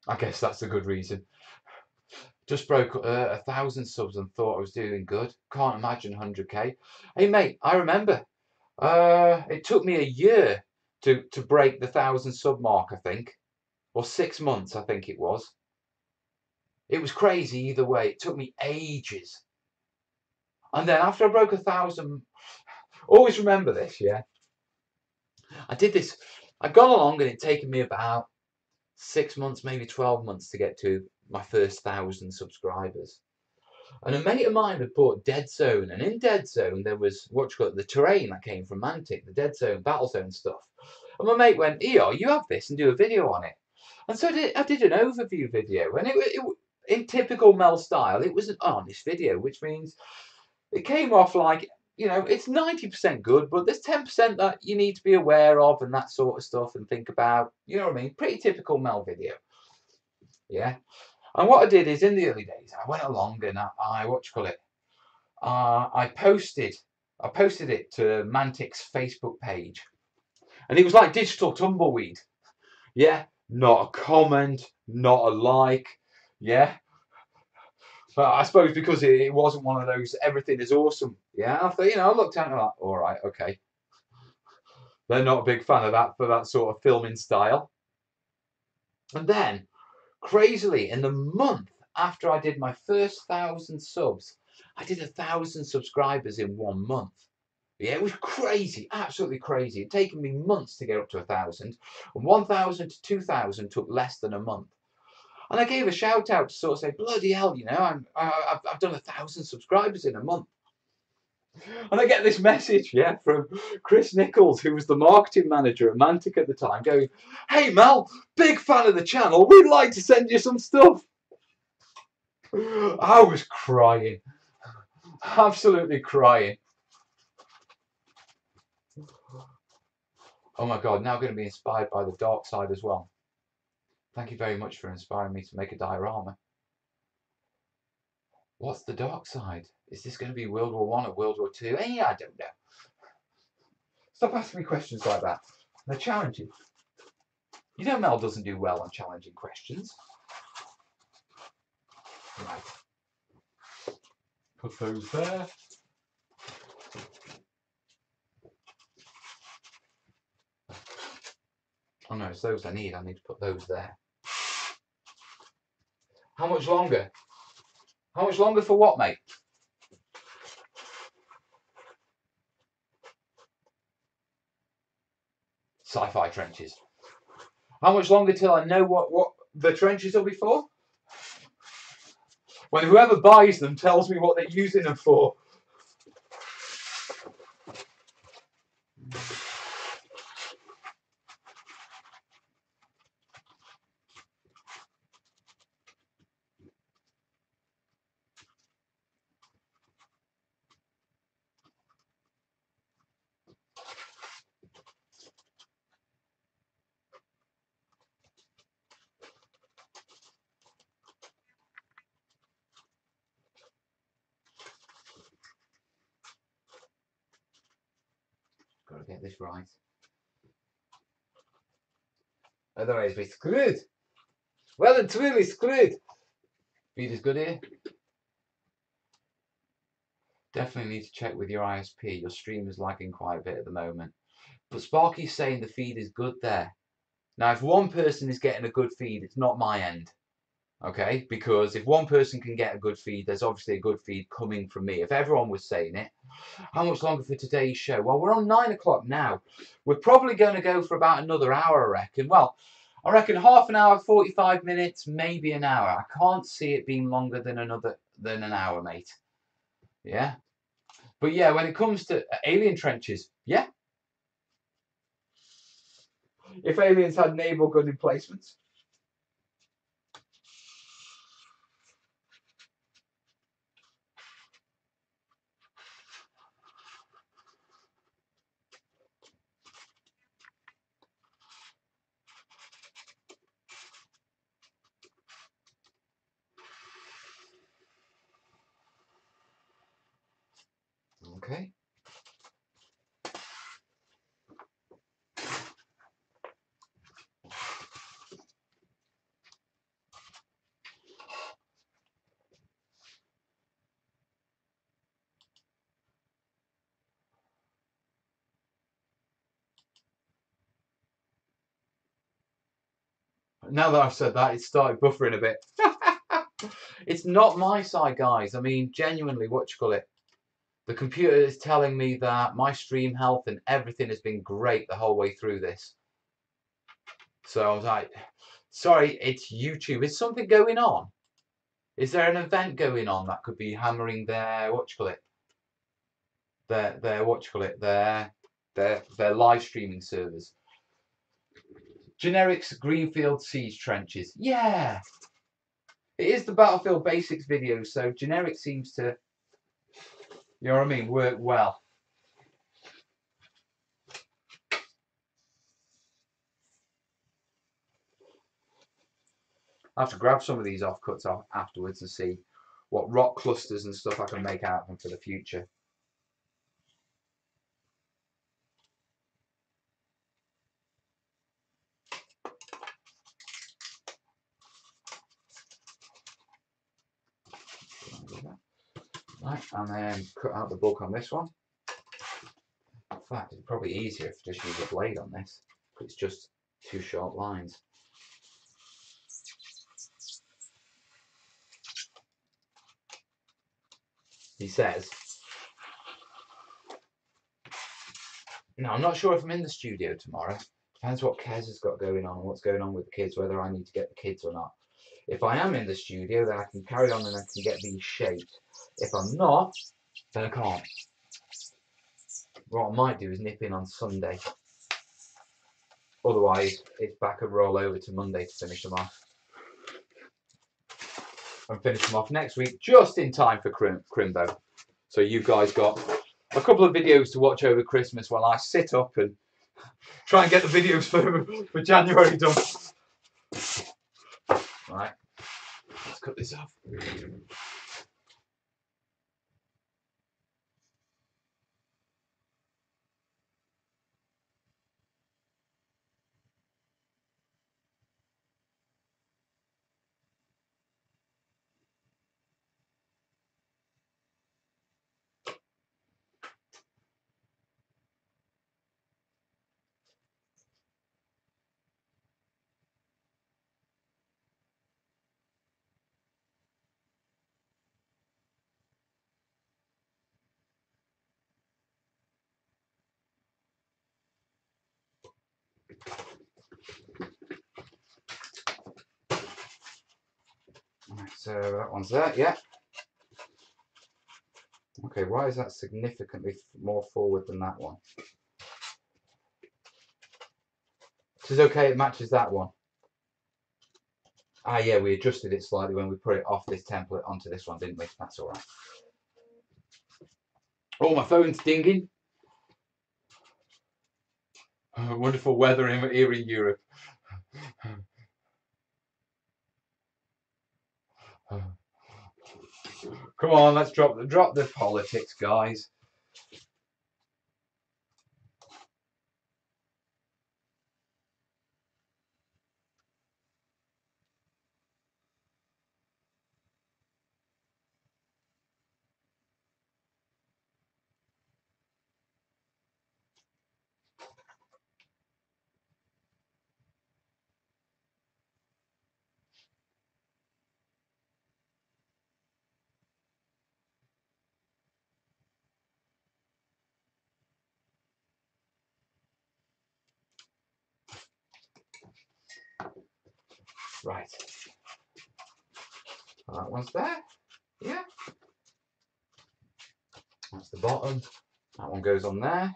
I guess that's a good reason. Just broke 1,000 subs and thought I was doing good. Can't imagine 100k. Hey mate, I remember. It took me a year to break the 1,000 sub mark, I think, or 6 months, I think it was. It was crazy either way. It took me ages. And then after I broke 1,000, always remember this, yeah. I did this. I'd gone along and it'd taken me about 6 months, maybe 12 months to get to my first 1,000 subscribers. And a mate of mine had bought Dead Zone, and in Dead Zone there was the terrain that came from Mantic, the Dead Zone, Battle Zone stuff. And my mate went, "Eo, you have this and do a video on it." And so I did an overview video, and in typical Mel style, it was an honest video, which means it came off like, you know, it's 90% good, but there's 10% that you need to be aware of and that sort of stuff and think about. You know what I mean? Pretty typical Mel video. Yeah. And what I did is, in the early days, I went along and I posted it to Mantic's Facebook page, and it was like digital tumbleweed. Yeah, not a comment, not a like. Yeah, but I suppose because it wasn't one of those everything is awesome. Yeah, I thought, you know, I looked at it like, all right, okay. They're not a big fan of that for that sort of filming style. And then, crazily, in the month after I did my first 1,000 subs, I did 1,000 subscribers in 1 month. Yeah, it was crazy, absolutely crazy. It'd taken me months to get up to 1,000, and 1,000 to 2,000 took less than a month. And I gave a shout out to sort of say, bloody hell, you know, I've done 1,000 subscribers in a month. And I get this message, yeah, from Chris Nichols, who was the marketing manager at Mantic at the time, going, hey Mel, big fan of the channel, we'd like to send you some stuff. I was crying, absolutely crying. Oh my God, now I'm going to be inspired by the dark side as well. Thank you very much for inspiring me to make a diorama. What's the dark side? Is this going to be World War I or World War II? I don't know. Stop asking me questions like that. They're challenging. You know Mel doesn't do well on challenging questions. Right. Put those there. Oh no, it's those I need. I need to put those there. How much longer? How much longer for what, mate? Sci-fi trenches. How much longer till I know what the trenches will be for? When whoever buys them tells me what they're using them for. Got to get this right. Otherwise we're screwed. Well and truly screwed. Feed is good here. Definitely need to check with your ISP. Your stream is lagging quite a bit at the moment. But Sparky's saying the feed is good there. Now, if one person is getting a good feed, it's not my end. Okay? Because if one person can get a good feed, there's obviously a good feed coming from me. If everyone was saying it. How much longer for today's show? Well, we're on 9 o'clock now. We're probably going to go for about another hour, I reckon. Well, I reckon half an hour, 45 minutes, maybe an hour. I can't see it being longer than an hour, mate. Yeah? But yeah, when it comes to alien trenches, yeah. If aliens had naval gun emplacements. Okay. Now that I've said that, it's started buffering a bit. It's not my side, guys. I mean, genuinely, what you call it? The computer is telling me that my stream health and everything has been great the whole way through this. So I was like, sorry, it's YouTube. Is something going on? Is there an event going on that could be hammering their, what you call it? Their what you call it? Their live streaming servers. Generics Greenfield siege trenches. Yeah! It is the Battlefield Basics video, so generic seems to, you know what I mean, work well. I have to grab some of these offcuts off afterwards and see what rock clusters and stuff I can make out of them for the future. Right, and then cut out the bulk on this one. In fact, it's probably easier if I just use a blade on this, because it's just 2 short lines. He says, now I'm not sure if I'm in the studio tomorrow. Depends what Kez has got going on and what's going on with the kids, whether I need to get the kids or not. If I am in the studio, then I can carry on and I can get these shaped. If I'm not, then I can't. What I might do is nip in on Sunday. Otherwise, it's back and roll over to Monday to finish them off. And finish them off next week, just in time for Crimbo. So you guys got a couple of videos to watch over Christmas while I sit up and try and get the videos for January done. Right, let's cut this off. Right, so that one's there, yeah. Okay, why is that significantly more forward than that one? This is okay, it matches that one. Ah, yeah, we adjusted it slightly when we put it off this template onto this one, didn't we? That's all right. Oh, my phone's dinging. Wonderful weather here in Europe. Come on, let's drop the politics, guys. Right. That one's there. Yeah. That's the bottom. That one goes on there.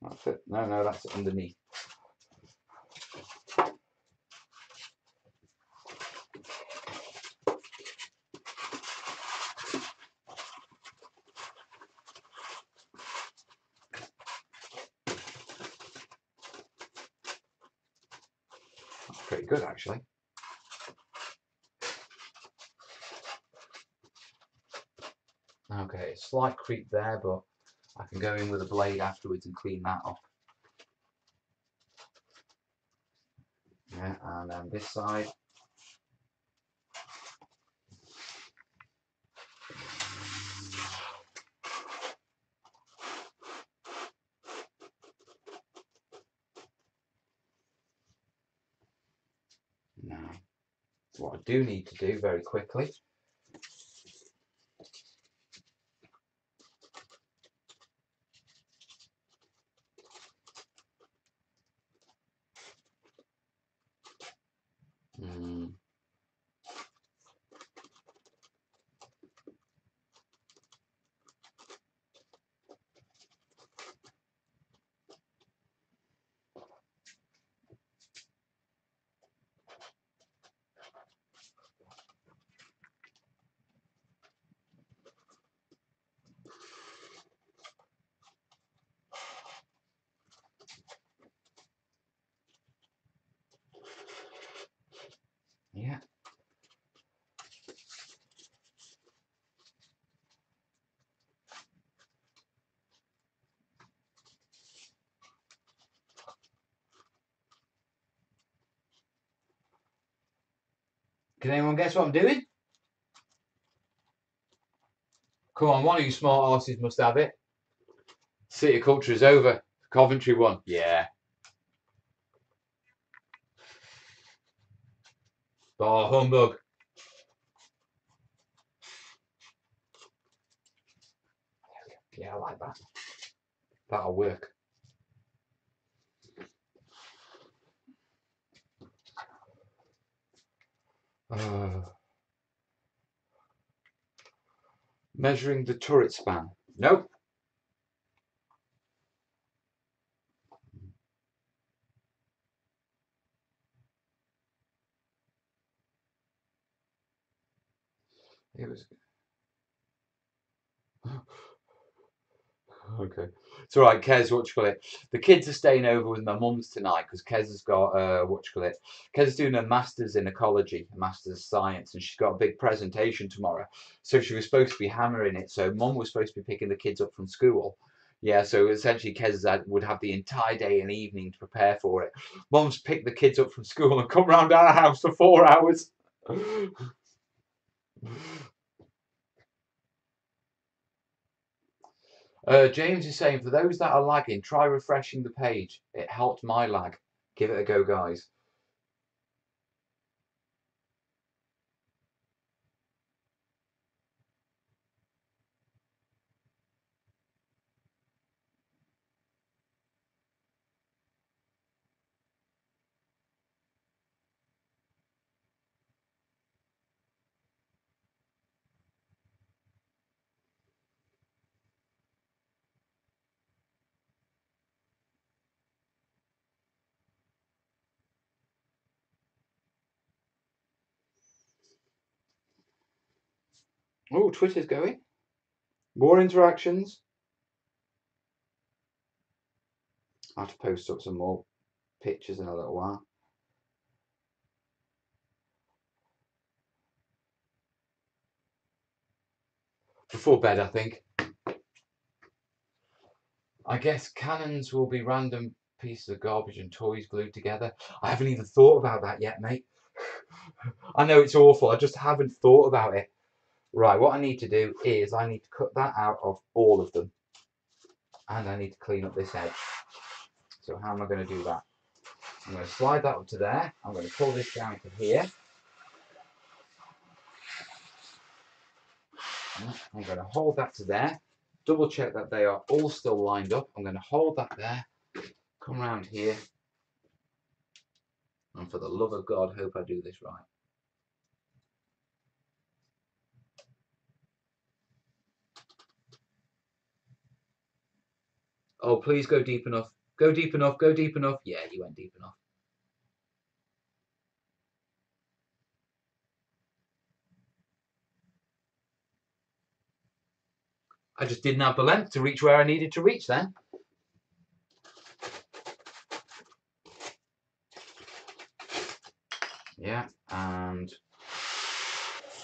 That's it. No, that's underneath. That's pretty good, actually. Okay, slight creep there, but I can go in with a blade afterwards and clean that up. Yeah, and then this side. Now, what I do need to do very quickly Can anyone guess what I'm doing? Come on, one of you smart arses must have it. City Culture is over. Coventry won. Yeah. Oh, humbug. Yeah, I like that. That'll work. Measuring the turret span. Nope. It was. Okay. It's all right, Kez, what you call it? The kids are staying over with my mum's tonight because Kez has got, what you call it? Kez is doing a master's in ecology, a master's of science, and she's got a big presentation tomorrow. So she was supposed to be hammering it. So mum was supposed to be picking the kids up from school. Yeah, so essentially Kez would have the entire day and evening to prepare for it. Mum's picked the kids up from school and come round our house for 4 hours. James is saying, for those that are lagging, try refreshing the page. It helped my lag. Give it a go, guys. Oh, Twitter's going. More interactions. I have to post up some more pictures in a little while. Before bed, I think. I guess cannons will be random pieces of garbage and toys glued together. I haven't even thought about that yet, mate. I know it's awful. I just haven't thought about it. Right, what I need to do is I need to cut that out of all of them. And I need to clean up this edge. So how am I going to do that? I'm going to slide that up to there. I'm going to pull this down to here. I'm going to hold that to there. Double check that they are all still lined up. I'm going to hold that there. Come around here. And for the love of God, hope I do this right. Oh, please go deep enough. Go deep enough. Go deep enough. Yeah, you went deep enough. I just didn't have the length to reach where I needed to reach then. Yeah, and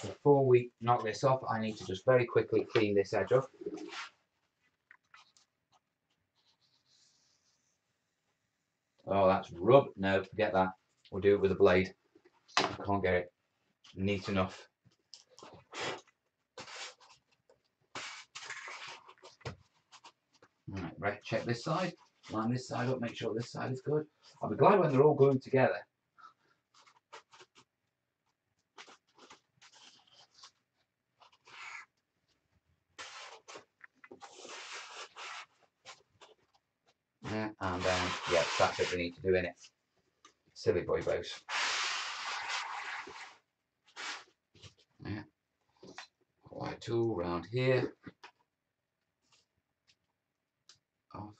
before we knock this off, I need to just very quickly clean this edge up. Oh, that's rub. No, forget that. We'll do it with a blade. I can't get it neat enough. Right, check this side. Line this side up, make sure this side is good. I'll be glad when they're all glued together. Yeah, and then, yeah, that's what we need to do in it. Silly boy bows. Yeah. White tool round here. Off.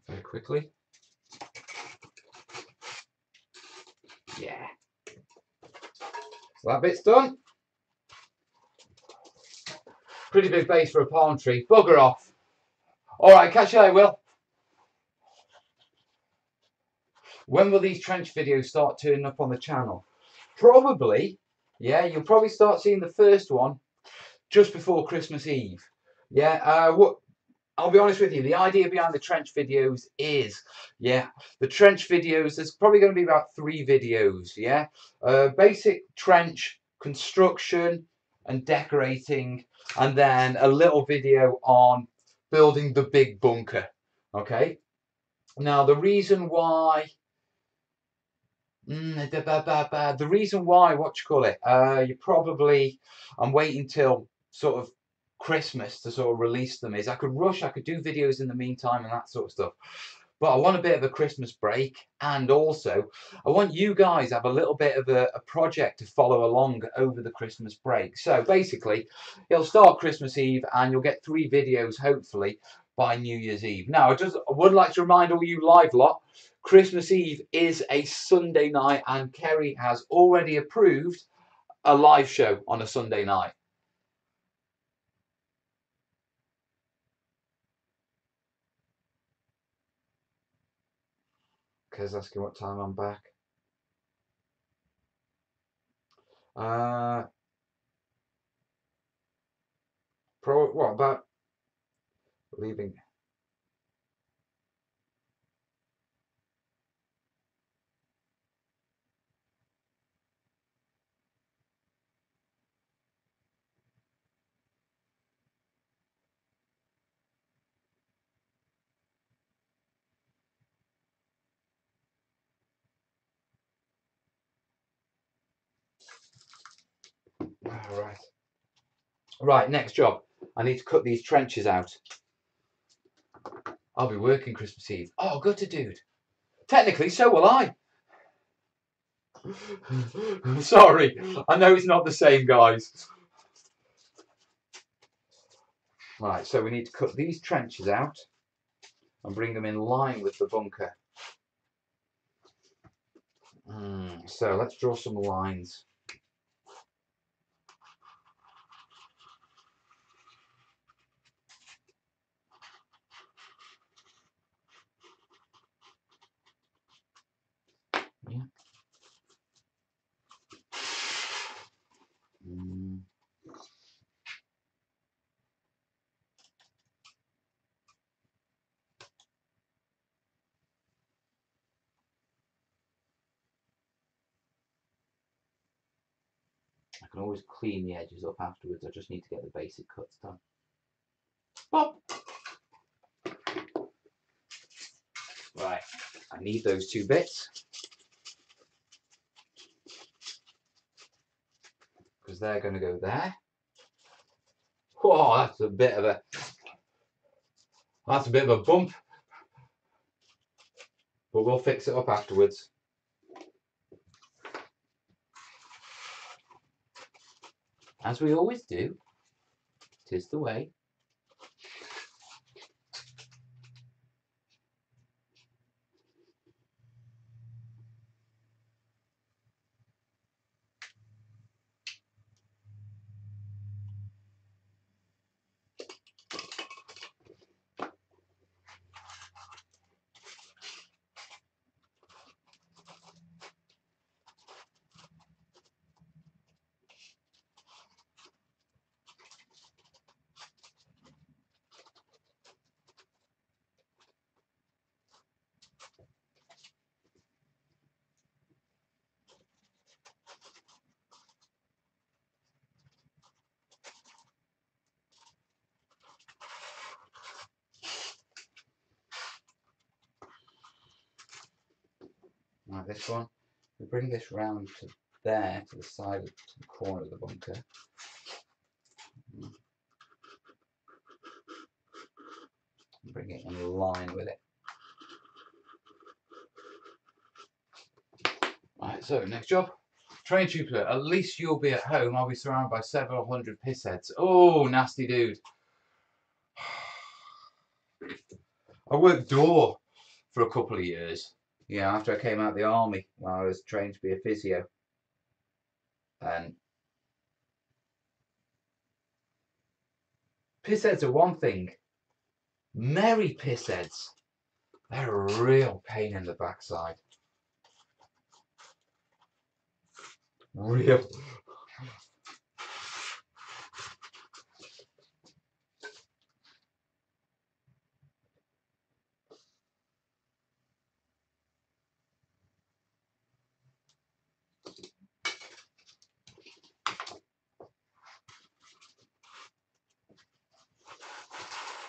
Very quickly. Yeah. So that bit's done. Pretty big base for a palm tree. Bugger off. Alright, catch you later, Will. When will these trench videos start turning up on the channel? Probably, yeah, you'll probably start seeing the first one just before Christmas Eve. Yeah, I'll be honest with you, the idea behind the trench videos is, yeah, the trench videos, there's probably going to be about 3 videos, yeah? Basic trench construction and decorating, and then a little video on building the big bunker, okay? Now, the reason why, I'm waiting till sort of Christmas to sort of release them is I could do videos in the meantime and that sort of stuff. But I want a bit of a Christmas break, and also I want you guys to have a little bit of a project to follow along over the Christmas break. So basically, it'll start Christmas Eve and you'll get 3 videos hopefully by New Year's Eve. Now, I would like to remind all you live lot, Christmas Eve is a Sunday night and Kerry has already approved a live show on a Sunday night. Because asking what time I'm back. What about leaving? All right. Right, next job. I need to cut these trenches out. I'll be working Christmas Eve. Oh, good to dude. Technically, so will I. Sorry, I know it's not the same, guys. Right, so we need to cut these trenches out and bring them in line with the bunker. So let's draw some lines. Yeah. I can always clean the edges up afterwards. I just need to get the basic cuts done. Pop. Right, I need those 2 bits because they're going to go there. Oh, that's a bit of a bump, but we'll fix it up afterwards. As we always do. 'Tis the way. Right, this one. We bring this round to there, to the side, to the corner of the bunker. Bring it in line with it. Right, so next job. Train Jupiter, at least you'll be at home. I'll be surrounded by several hundred pissheads. Oh, nasty dude. I worked door for a couple of years. Yeah, after I came out of the army, I was trained to be a physio. And pissheads are one thing. Merry pissheads, they're a real pain in the backside. Real.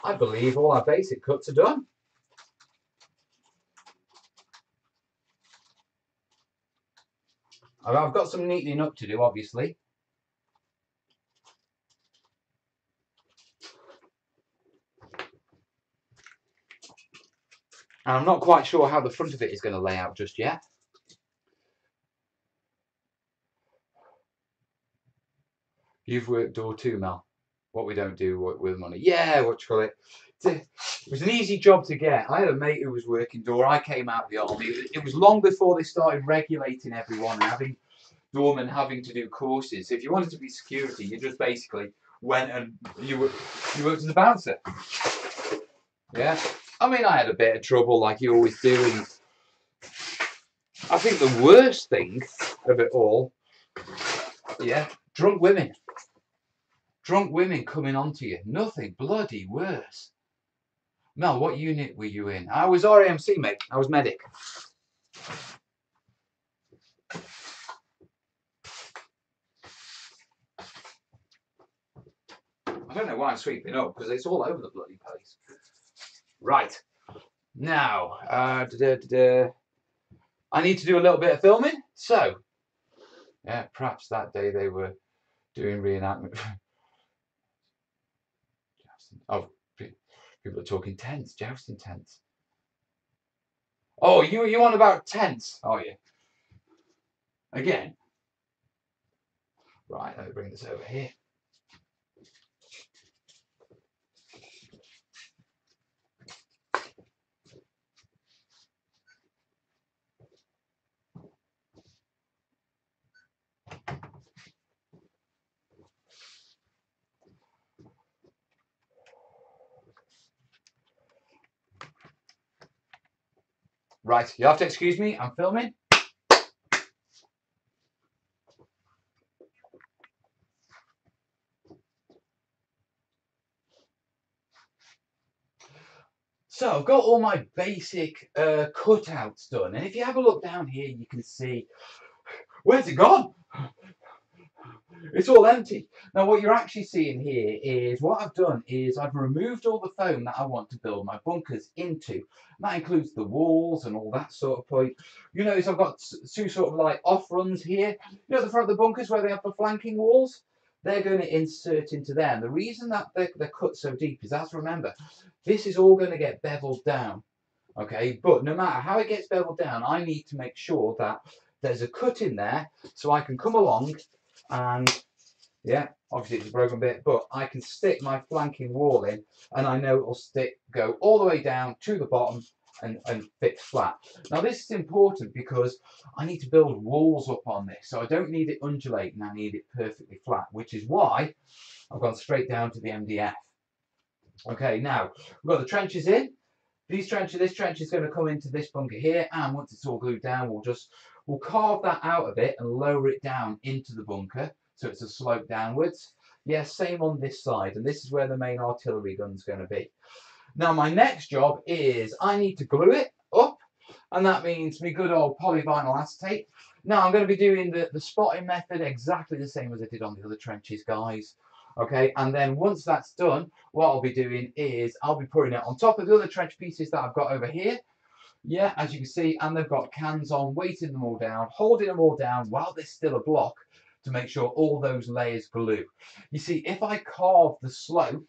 I believe all our basic cuts are done. I've got some neatening up to do, obviously. And I'm not quite sure how the front of it is going to lay out just yet. You've worked door too, Mel. What we don't do with money. Yeah, what you call it. It was an easy job to get. I had a mate who was working door. I came out of the army. It was long before they started regulating everyone and having doormen having to do courses. If you wanted to be security, you just basically went and you worked as a bouncer. Yeah. I mean, I had a bit of trouble like you always do. And I think the worst thing of it all, yeah, drunk women. Drunk women coming onto you. Nothing bloody worse. Mel, what unit were you in? I was RAMC, mate. I was medic. I don't know why I'm sweeping up, because it's all over the bloody place. Right. Now, I need to do a little bit of filming. So, yeah, perhaps that day they were doing reenactment. Oh, people are talking tents, jousting tents. Oh, you on about tents, are you? Again? Right, let me bring this over here. Right, you have to excuse me, I'm filming. So I've got all my basic cutouts done, and if you have a look down here, you can see, where's it gone? It's all empty. Now what you're actually seeing here is what I've done is I've removed all the foam that I want to build my bunkers into. And that includes the walls and all that sort of point. You notice I've got two sort of like off runs here. You know the front of the bunkers where they have the flanking walls? They're going to insert into there. And the reason that they're cut so deep is, as remember, this is all going to get beveled down. Okay, but no matter how it gets beveled down, I need to make sure that there's a cut in there so I can come along and, yeah, obviously it's a broken bit, but I can stick my flanking wall in and I know it'll go all the way down to the bottom and fit flat. Now this is important because I need to build walls up on this, so I don't need it undulating, I need it perfectly flat, which is why I've gone straight down to the MDF. Okay, now we've got the trenches in. This trench is going to come into this bunker here, and once it's all glued down, we'll carve that out of it and lower it down into the bunker, so it's a slope downwards. Yeah, same on this side, and this is where the main artillery gun's going to be. Now my next job is I need to glue it up, and that means me good old polyvinyl acetate. Now I'm going to be doing the spotting method exactly the same as I did on the other trenches, guys. Okay, and then once that's done, what I'll be doing is I'll be putting it on top of the other trench pieces that I've got over here. Yeah, as you can see, and they've got cans on, weighting them all down, holding them all down while there's still a block to make sure all those layers glue. You see, if I carve the slope,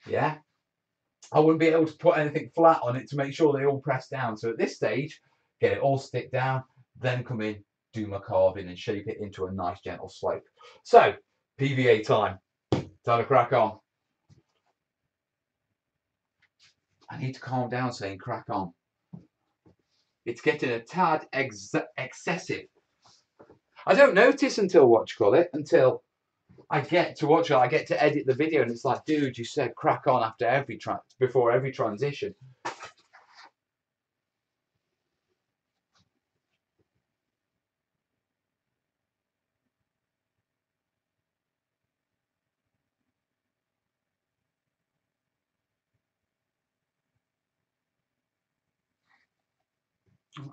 yeah, I wouldn't be able to put anything flat on it to make sure they all press down. So at this stage, get it all stick down, then come in, do my carving and shape it into a nice gentle slope. So, PVA time. Time to crack on. I need to calm down saying crack on. it's getting a tad excessive. I don't notice until until I get to watch it. I get to edit the video, and it's like, dude, you said crack on after before every transition.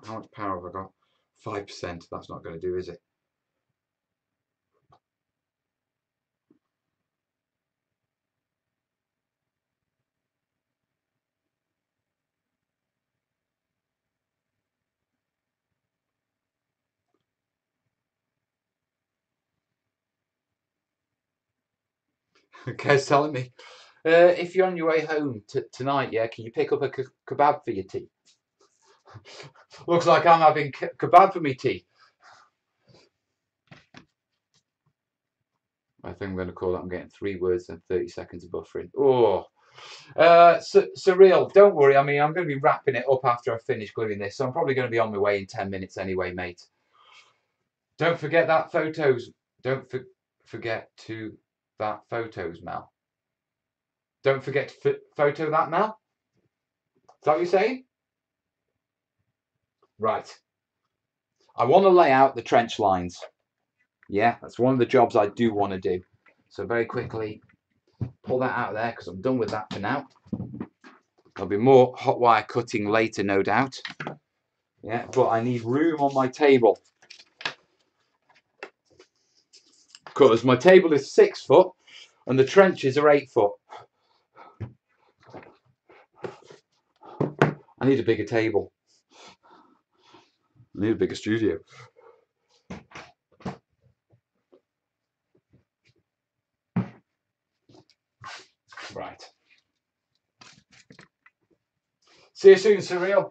How much power have I got? 5%. That's not going to do, is it? Kez telling me, if you're on your way home tonight, yeah, can you pick up a kebab for your tea? Looks like I'm having kebab for me tea. I think I'm going to call it. I'm getting 3 words and 30 seconds of buffering. Oh, surreal. Don't worry. I mean, I'm going to be wrapping it up after I finish gluing this, so I'm probably going to be on my way in 10 minutes anyway, mate. Don't forget that photos. Don't forget to that photos, Mel. Don't forget to photo that, Mel. Is that what you're saying? Right. I want to lay out the trench lines. Yeah, that's one of the jobs I do want to do. So very quickly, pull that out of there because I'm done with that for now. There'll be more hot wire cutting later, no doubt. Yeah, but I need room on my table. Because my table is 6 foot and the trenches are 8 foot. I need a bigger table. I need a bigger studio. Right. See you soon, Surreal.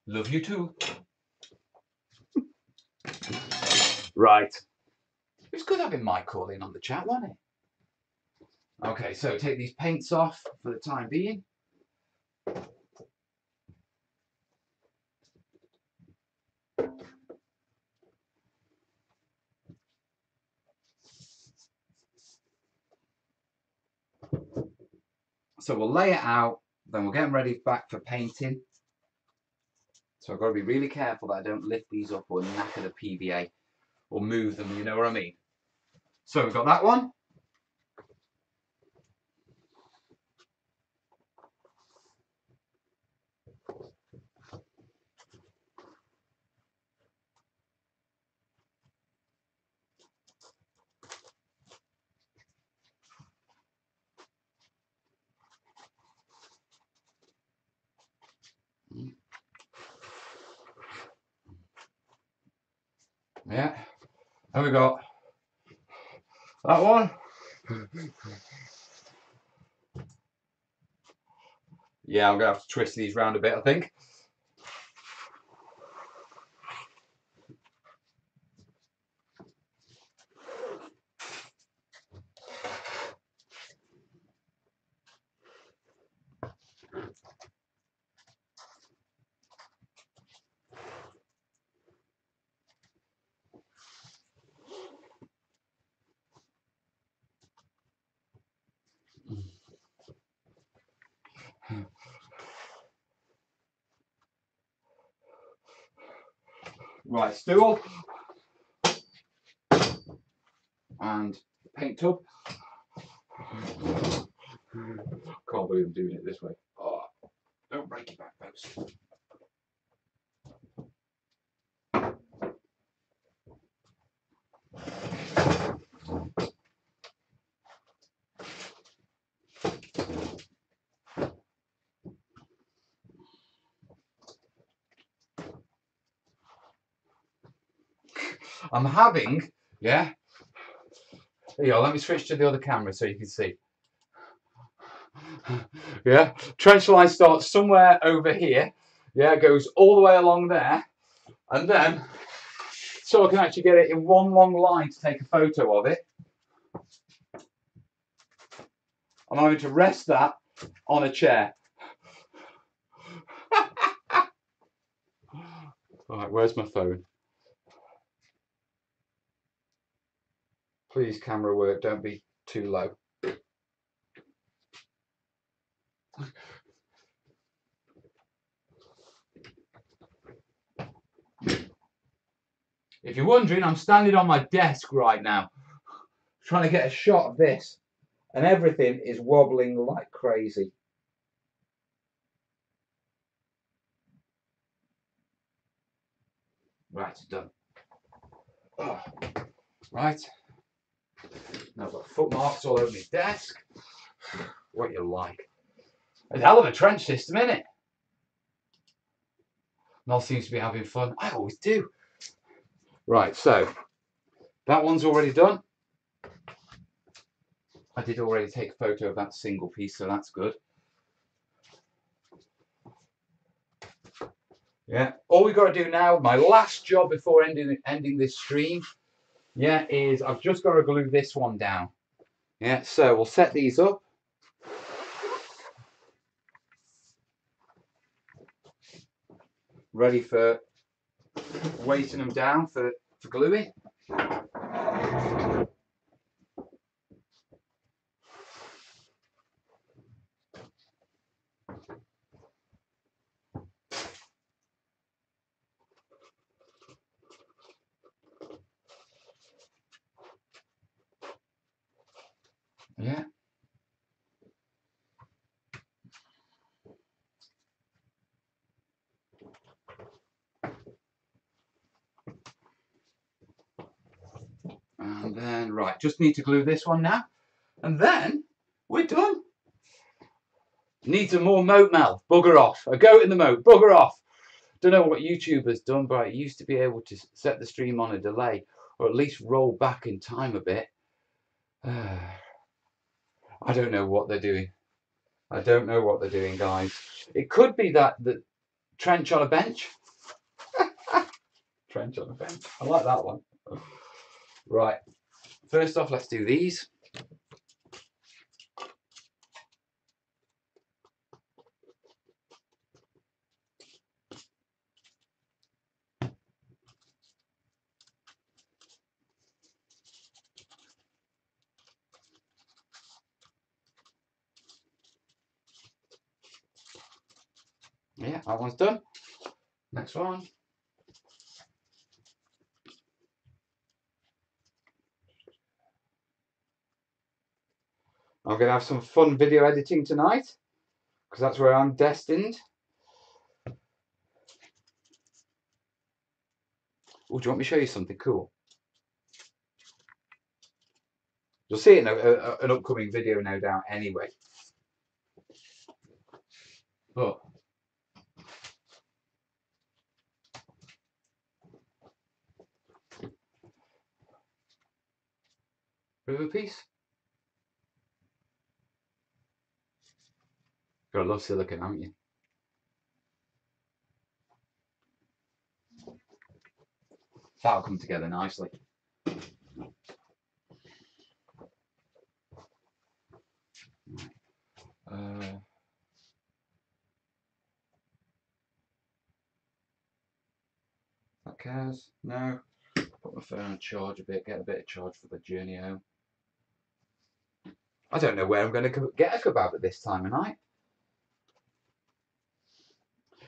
Love you too. Right. It's good having Mike call in on the chat, wasn't it? Okay, so take these paints off for the time being. So we'll lay it out, then we'll get them ready back for painting. So I've got to be really careful that I don't lift these up or knacker the PVA or move them, you know what I mean? So we've got that one. Yeah, and we got that one. Yeah, I'm gonna have to twist these round a bit, I think. Right, stool and paint tub. Can't believe I'm doing it this way. Oh, don't break your back, folks. I'm having, yeah. There you go, let me switch to the other camera so you can see. Yeah, trench line starts somewhere over here. Yeah, goes all the way along there, and then so I can actually get it in one long line to take a photo of it. I'm having to rest that on a chair. Right, where's my phone? Please, camera work, don't be too low. If you're wondering, I'm standing on my desk right now, trying to get a shot of this, and everything is wobbling like crazy. Right, it's done. Oh, right. Now I've got foot marks all over my desk. What you like. It's a hell of a trench system, isn't it? Mel seems to be having fun. I always do. Right, so that one's already done. I did already take a photo of that single piece, so that's good. Yeah, all we've got to do now, my last job before ending this stream, yeah, is I've just got to glue this one down. Yeah, so we'll set these up. Ready for weighting them down for gluing. Yeah. And then, right, just need to glue this one now. And then we're done. Needs a more moat, Mel. Bugger off. A goat in the moat. Bugger off. Don't know what YouTube has done, but I used to be able to set the stream on a delay, or at least roll back in time a bit. I don't know what they're doing. I don't know what they're doing, guys. It could be that the trench on a bench. Trench on a bench. I like that one. Right. First off, let's do these. Yeah, that one's done. Next one. I'm going to have some fun video editing tonight, because that's where I'm destined. Oh, do you want me to show you something cool? You'll see it in an upcoming video, no doubt, anyway. But river piece. Gotta love silicone, haven't you? That'll come together nicely. That cares? No. Put my phone on charge a bit, get a bit of charge for the journey home. I don't know where I'm going to get a kebab at this time of night.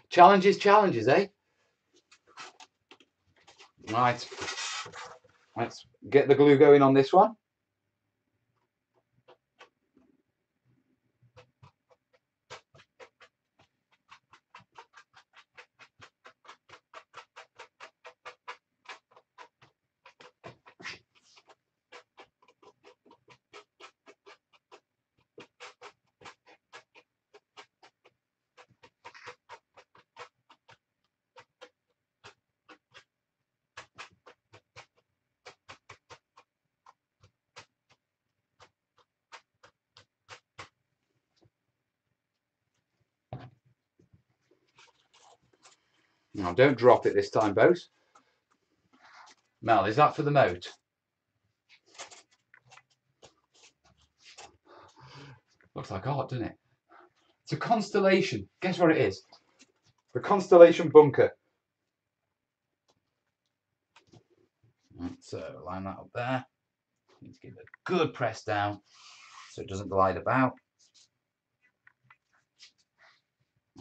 Challenges, challenges, eh? Right. Let's get the glue going on this one. Now, don't drop it this time, Bose. Mel, is that for the moat? Looks like art, doesn't it? It's a constellation. Guess what it is? The constellation bunker. So line that up there. Need to give it a good press down so it doesn't glide about.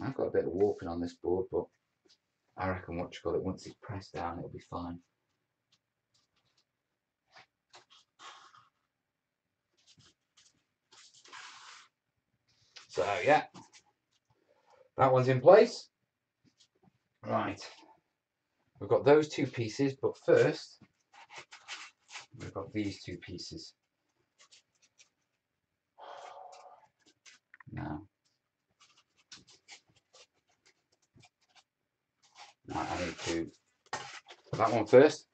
I've got a bit of warping on this board, but I reckon once it's pressed down, it'll be fine. So yeah, that one's in place. Right, we've got those two pieces, but first we've got these two pieces. Now, I need to put that one first.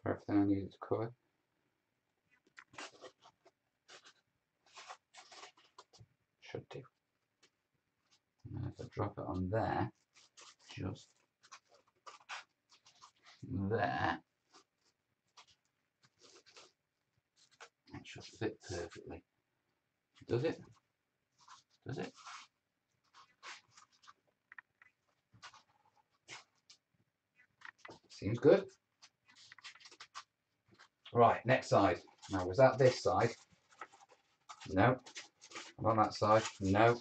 Cover everything I needed to cover. Should do. And if I drop it on there, just there, it should fit perfectly. Does it? Does it? Seems good. Right, next side. Now, was that this side? No. On that side? No.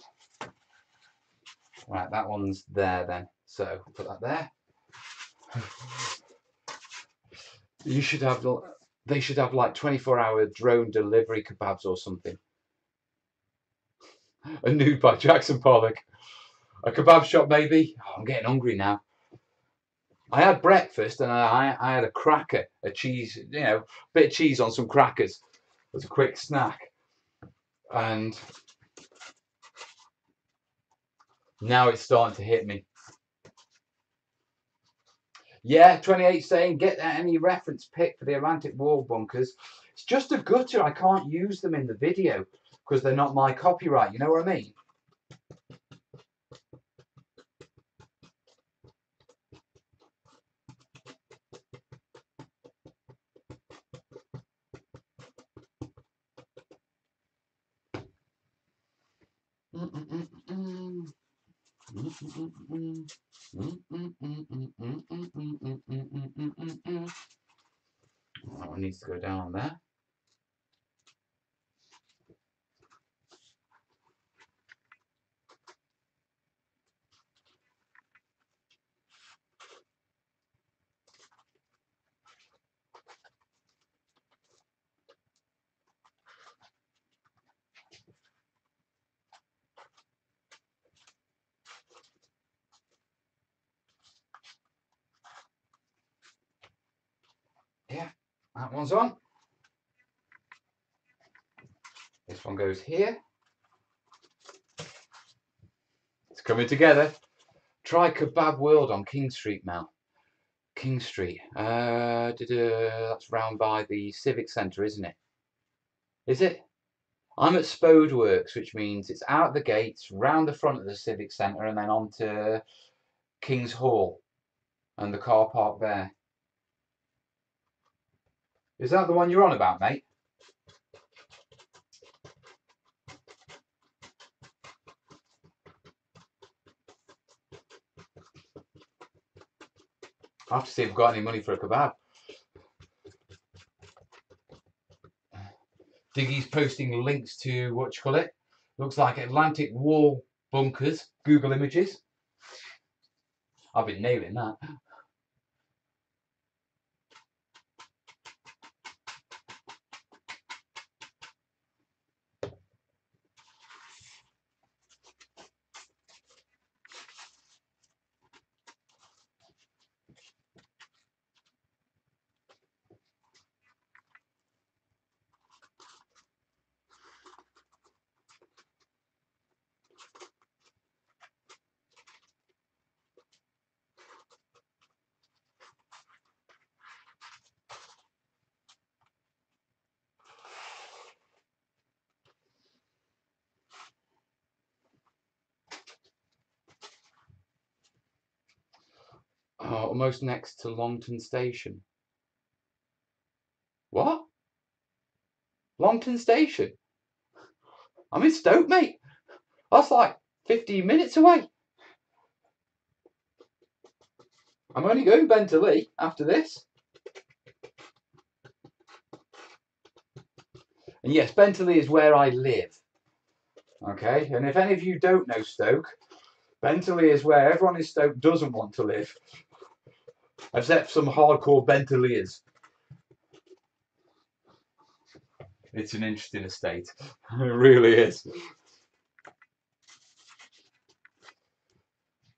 Right, that one's there then. So, put that there. You should have, they should have like 24-hour drone delivery kebabs or something. A nude by Jackson Pollock. A kebab shop maybe. Oh, I'm getting hungry now. I had breakfast and I had a cracker, a cheese, you know, bit of cheese on some crackers as a quick snack. And now it's starting to hit me. Yeah, 28 saying, get any reference pick for the Atlantic wall bunkers. It's just a gutter. I can't use them in the video because they're not my copyright. You know what I mean? That one needs to go down there. Yeah, that one's on. This one goes here. It's coming together. Try Kebab World on King Street now. King Street. That's round by the Civic Centre, isn't it? Is it? I'm at Spodeworks, which means it's out the gates, round the front of the Civic Centre, and then on to King's Hall and the car park there. Is that the one you're on about, mate? I have to see if I've got any money for a kebab. Diggy's posting links to, what you call it? Looks like Atlantic wall bunkers, Google Images. I've been nailing that. Oh, almost next to Longton Station. What? Longton Station? I'm in Stoke, mate. That's like 15 minutes away. I'm only going Bentley after this. And yes, Bentley is where I live. Okay, and if any of you don't know Stoke, Bentley is where everyone in Stoke doesn't want to live. Except some hardcore Bentleyers. It's an interesting estate. It really is.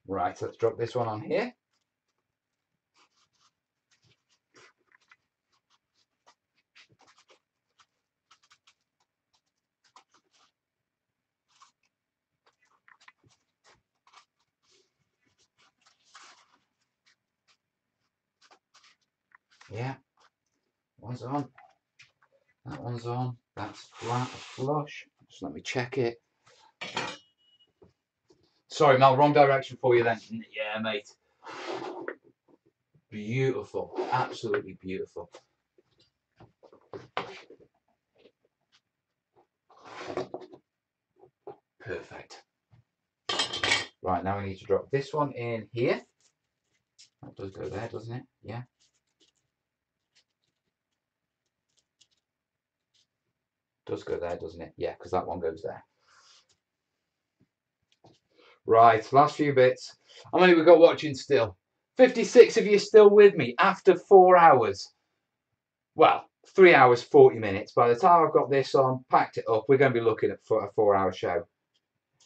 Right, let's drop this one on here. Yeah, one's on. That one's on. That's flat, flush. Just let me check it. Sorry, Mel, wrong direction for you then. Yeah, mate. Beautiful. Absolutely beautiful. Perfect. Right, now we need to drop this one in here. That does go there, doesn't it? Yeah. Does go there, doesn't it? Yeah, because that one goes there. Right, last few bits. How many we got watching still? 56 of you still with me after 4 hours. Well, 3 hours, 40 minutes. By the time I've got this on, packed it up, we're going to be looking at for a 4-hour show.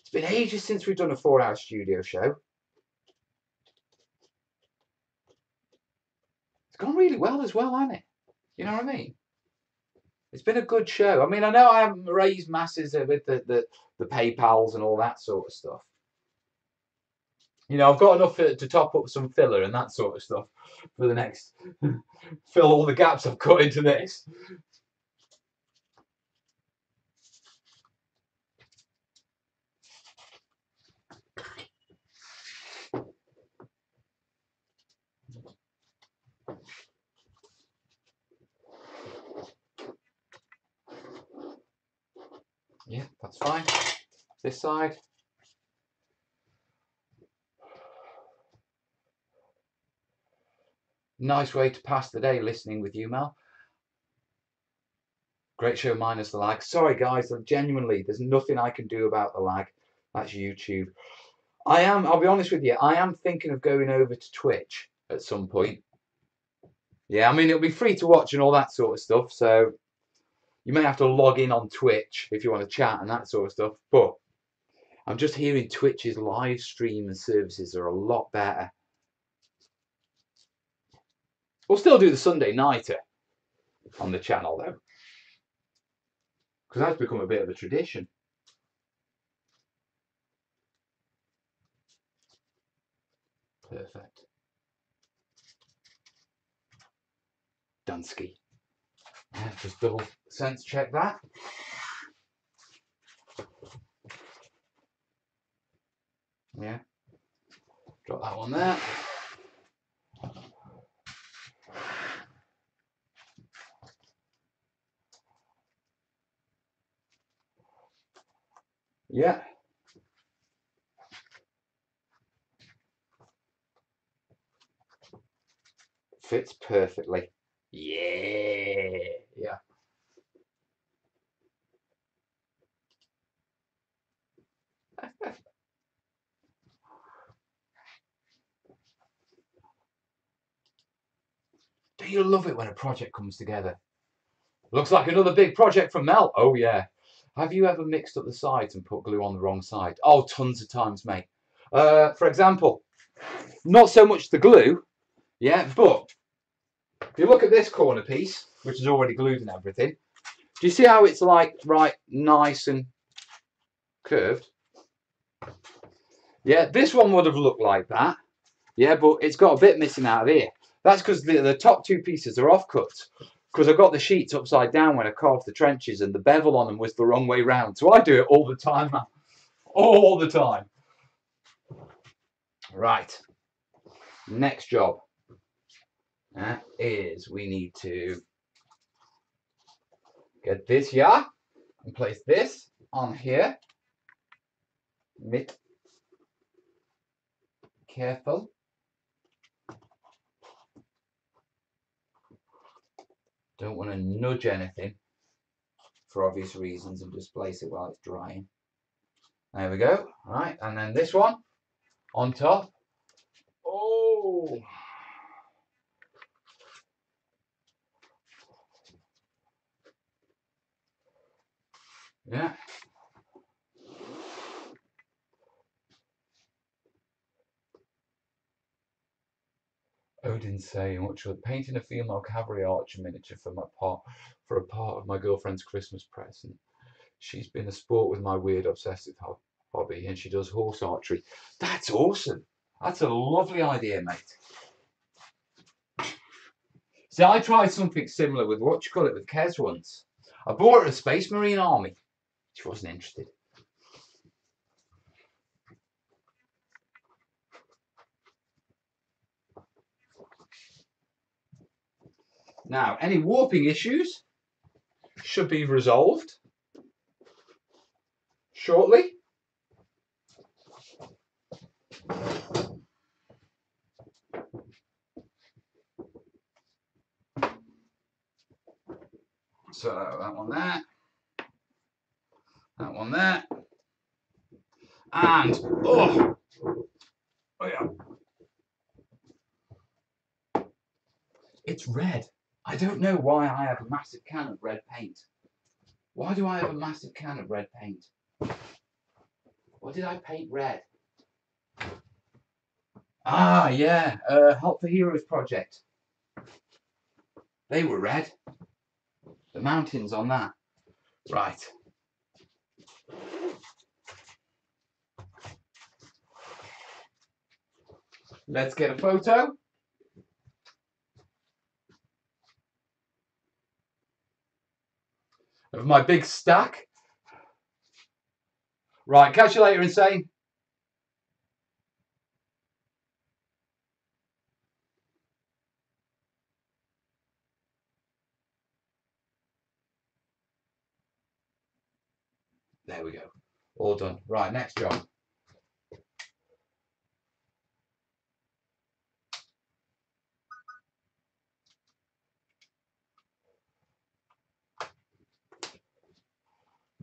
It's been ages since we've done a 4-hour studio show. It's gone really well as well, hasn't it? You know what I mean? It's been a good show. I mean, I know I haven't raised masses with the PayPals and all that sort of stuff. You know, I've got enough to top up some filler and that sort of stuff for the next, fill all the gaps I've cut into this. Yeah, that's fine. This side. Nice way to pass the day listening with you, Mel. Great show minus the lag. Sorry, guys, genuinely, there's nothing I can do about the lag. That's YouTube. I'll be honest with you, I am thinking of going over to Twitch at some point. Yeah, I mean, it'll be free to watch and all that sort of stuff, so you may have to log in on Twitch if you want to chat and that sort of stuff, but I'm just hearing Twitch's live stream and services are a lot better. We'll still do the Sunday nighter on the channel, though, because that's become a bit of a tradition. Perfect. Dunsky. Yeah, just double sense check that. Yeah. Drop that one there. Yeah. Fits perfectly. Yeah. Yeah. Do you love it when a project comes together? Looks like another big project from Mel. Oh, yeah. Have you ever mixed up the sides and put glue on the wrong side? Oh, tons of times, mate. For example, not so much the glue, yeah, but if you look at this corner piece, which is already glued and everything, do you see how it's like, right, nice and curved? Yeah, this one would have looked like that. Yeah, but it's got a bit missing out of here. That's because the top two pieces are offcuts. Because I got the sheets upside down when I carved the trenches and the bevel on them was the wrong way round. So I do it all the time, man. All the time. Right. Next job is we need to get this here and place this on here. Mit careful. Don't want to nudge anything for obvious reasons and just place it while it's drying. There we go. Right, and then this one on top. Oh. Yeah. Odin saying, what should painting a female cavalry archer miniature for a part of my girlfriend's Christmas present. She's been a sport with my weird obsessive hobby, and she does horse archery. That's awesome. That's a lovely idea, mate. See, I tried something similar with with Kez once. I bought her a Space Marine army. She wasn't interested. Now, any warping issues should be resolved shortly. So that one there, that one there, and oh yeah, it's red. I don't know why I have a massive can of red paint. Why do I have a massive can of red paint? What did I paint red? Ah, yeah, Help for Heroes project. They were red. The mountains on that. Right. Let's get a photo. Of my big stack. Right, catch you later, Insane. There we go. All done. Right, next job.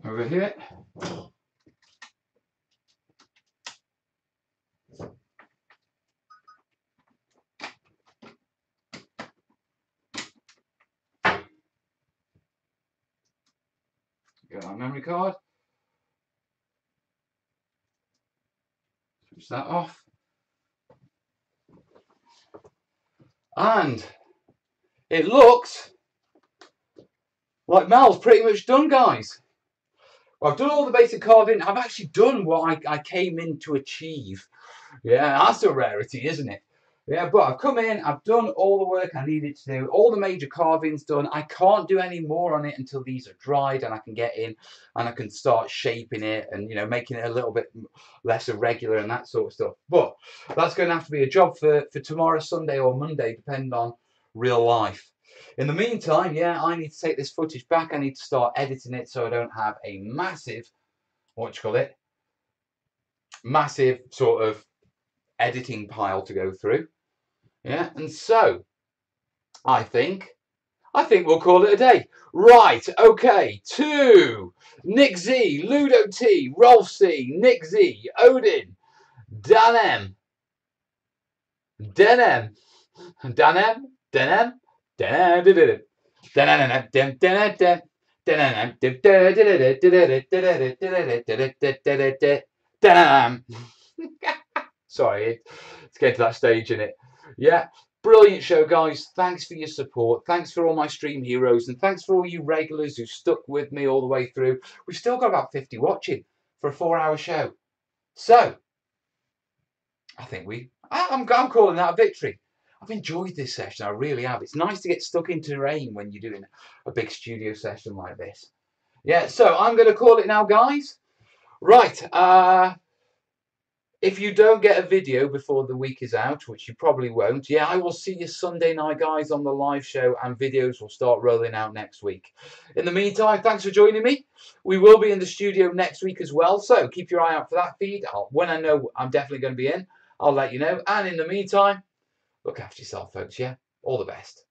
Over here. Got our memory card. Switch that off. And it looks like Mal's pretty much done, guys. Well, I've done all the basic carving. I've actually done what I came in to achieve. Yeah, that's a rarity, isn't it? Yeah, but I've come in, I've done all the work I needed to do, all the major carvings done. I can't do any more on it until these are dried and I can get in and I can start shaping it and, you know, making it a little bit less irregular and that sort of stuff. But that's going to have to be a job for tomorrow, Sunday or Monday, depending on real life. In the meantime, yeah, I need to take this footage back. I need to start editing it so I don't have a massive, massive sort of editing pile to go through. Yeah, and so I think we'll call it a day. Right, okay, to Nick Z, Ludo T, Rolf C, Nick Z, Odin, Dan M, Dan M, Dan M, Dan M, Dan M. Sorry, it's getting to that stage, isn't it? Yeah, brilliant show, guys. Thanks for your support. Thanks for all my stream heroes, and thanks for all you regulars who stuck with me all the way through. We've still got about 50 watching for a 4-hour show. So, I think I'm calling that a victory. I've enjoyed this session. I really have. It's nice to get stuck into terrain when you're doing a big studio session like this. Yeah, so I'm going to call it now, guys. Right. If you don't get a video before the week is out, which you probably won't, yeah, I will see you Sunday night, guys, on the live show, and videos will start rolling out next week. In the meantime, thanks for joining me. We will be in the studio next week as well, so keep your eye out for that feed. When I know I'm definitely going to be in, I'll let you know. And in the meantime, look after yourself, folks, yeah? All the best.